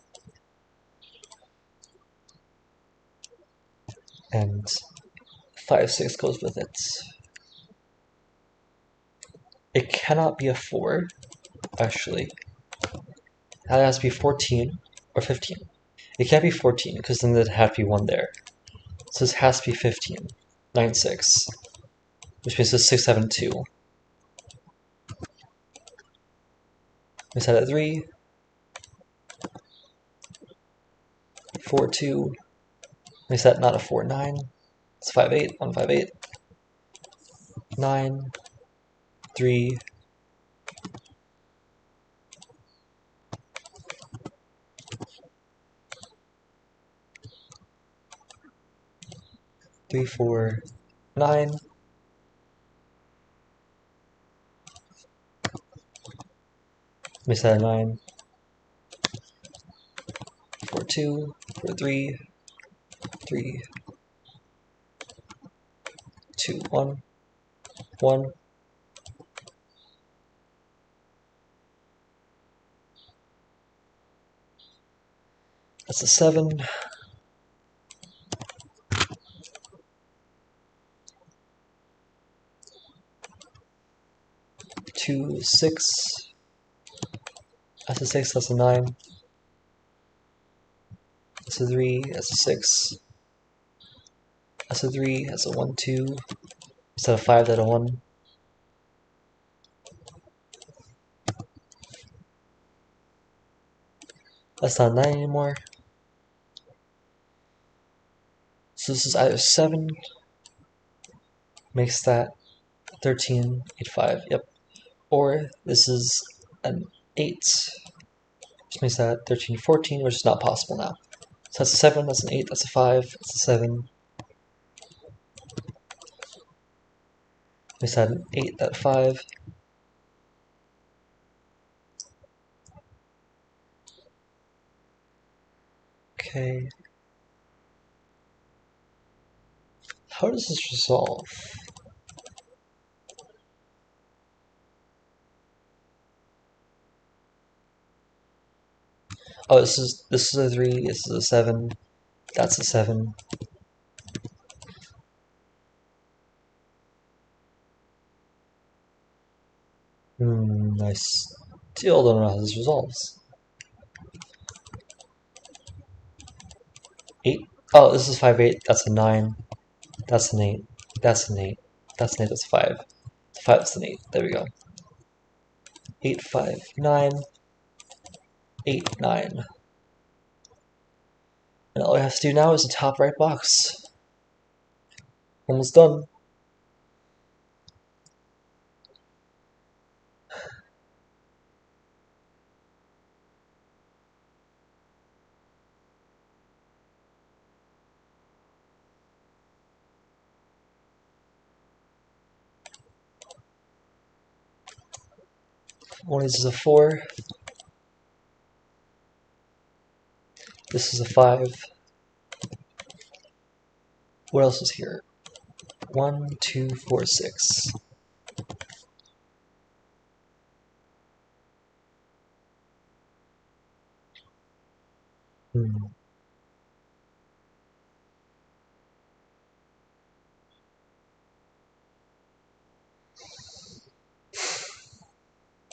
[SPEAKER 1] And 5, 6 goes with it. It cannot be a 4, actually. That has to be 14 or 15. It can't be 14, because then there'd have to be 1 there. So this has to be 15. 9, 6. Which means it's 6, 7, 2. We set at 3. 4, 2. We set not a 4, 9. It's 5, 8. 1, 5, 8. 9. 3. 3, 4, 9. We set at 9. 4, 2. 4, 3. 3. 2, 1. 1. That's a 7. 2, 6. That's a 6. That's a 9. That's a 3. That's a 6. That's a 3. That's a 1, 2. Instead of 5, that's a 1. That's not 9 anymore. So this is either 7, makes that 13, 8, 5, yep. Or this is an 8, which makes that 13, 14, which is not possible now. So that's a 7, that's an 8, that's a 5, that's a 7. Makes that an 8, that 5. Okay. How does this resolve? Oh, this is a 3, this is a 7, that's a 7. I still don't know how this resolves. 8. Oh, this is 5, 8, that's a 9. That's an 8. That's an 8. That's an 8, that's a 5. It's a 5, that's an 8. There we go. 8, 5, 9. 8, 9. And all I have to do now is the top right box. Almost done. One of these is a 4. This is a 5. What else is here? 1, 2, 4, 6.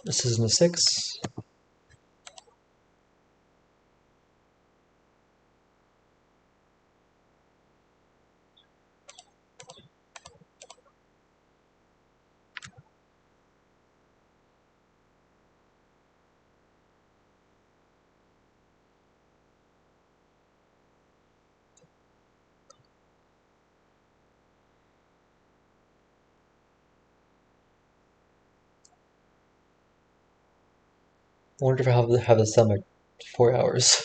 [SPEAKER 1] This isn't a 6. I wonder if I have this done like 4 hours.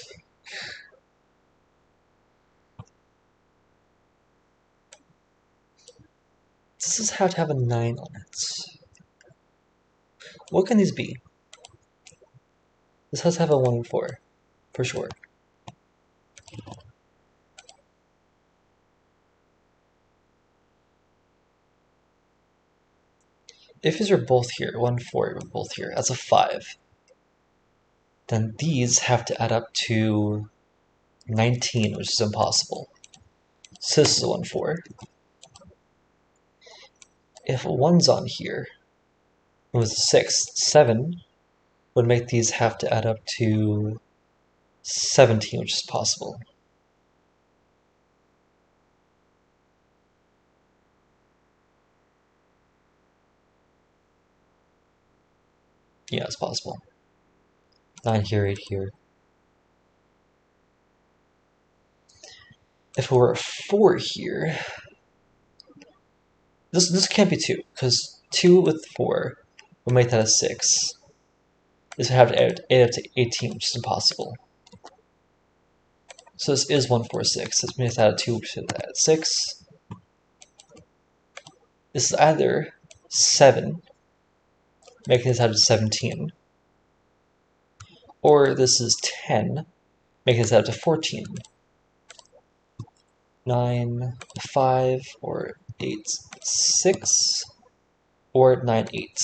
[SPEAKER 1] Does this have to have a 9 on it? What can these be? This has to have a 1 and 4, for sure. If these are both here, 1, 4 are both here, that's a 5. Then these have to add up to 19, which is impossible. So this is a 1, 4. If 1's on here, it was a 6, 7 would make these have to add up to 17, which is possible. Yeah, it's possible. 9 here, 8 here. If it were a 4 here, this can't be 2, because 2 with 4 would make that a 6. This would have to add up to 18, which is impossible. So this is 1, 4, 6. This makes that a 2, which is at 6. This is either 7, making this out to 17, or this is 10, making this out to 14. 9, 5, or 8, 6, or 9, 8.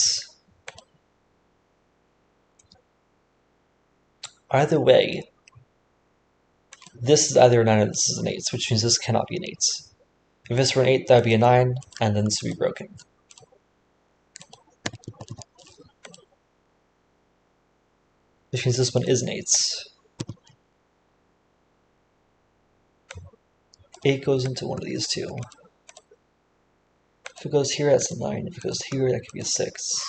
[SPEAKER 1] Either way, this is either a 9 or this is an 8, which means this cannot be an 8. If this were an 8, that would be a 9, and then this would be broken. Which means this one is an 8. 8 goes into one of these two. If it goes here, that's a 9. If it goes here, that could be a 6.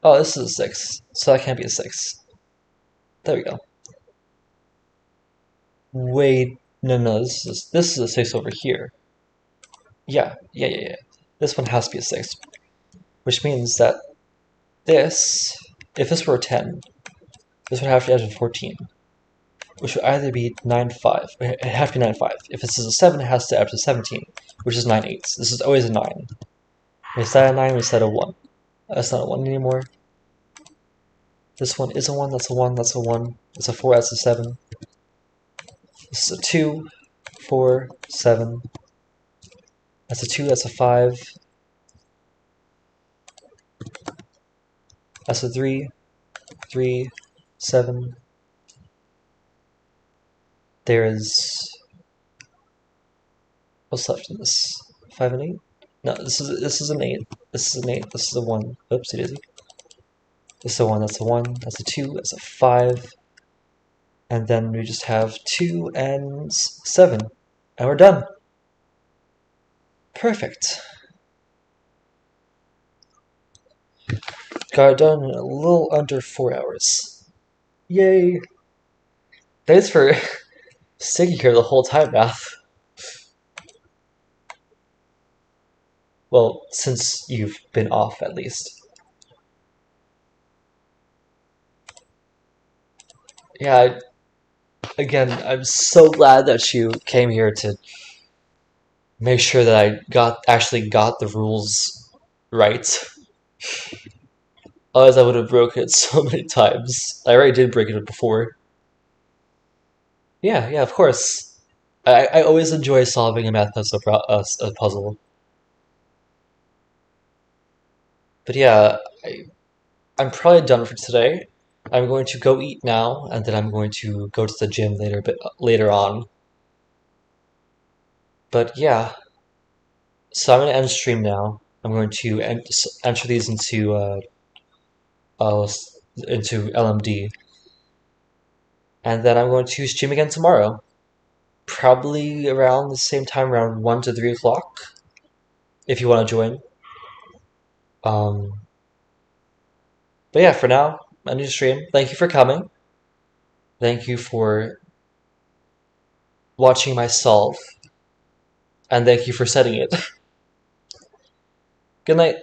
[SPEAKER 1] Oh, this is a 6, so that can't be a 6. There we go. Wait, no, this is a 6 over here. Yeah. This one has to be a 6, which means that this, if this were a 10, this would have to add to 14, which would either be 9, 5. It would have to be 9, 5. If this is a 7, it has to add to 17, which is 9, 8. This is always a 9. We set a 9, we set a 1. That's not a 1 anymore. This one is a 1, that's a 1, that's a 1. It's a 4, that's a 7. This is a 2, 4, 7. That's a 2, that's a 5. That's a 3, 3, 7. There's... what's left in this? 5 and 8? No, this is an 8. This is an 8. This is a 1. Oopsie daisy. This is a 1, that's a 1. That's a 2, that's a 5. And then we just have 2 and 7. And we're done. Perfect. Got it done in a little under 4 hours. Yay! Thanks for sticking here the whole time, Math. Well, since you've been off, at least. Yeah, again, I'm so glad that you came here to make sure that I actually got the rules right. Otherwise, I would have broken it so many times. I already did break it before. Yeah, yeah, of course. I always enjoy solving a a puzzle. But yeah, I'm probably done for today. I'm going to go eat now, and then I'm going to go to the gym later on. But yeah, so I'm going to end stream now. I'm going to enter these uh, into LMD, and then I'm going to stream again tomorrow. Probably around the same time, around 1 to 3 o'clock, if you want to join. Um, but yeah, for now, end your stream. Thank you for coming. Thank you for watching myself, and thank you for setting it. Good night.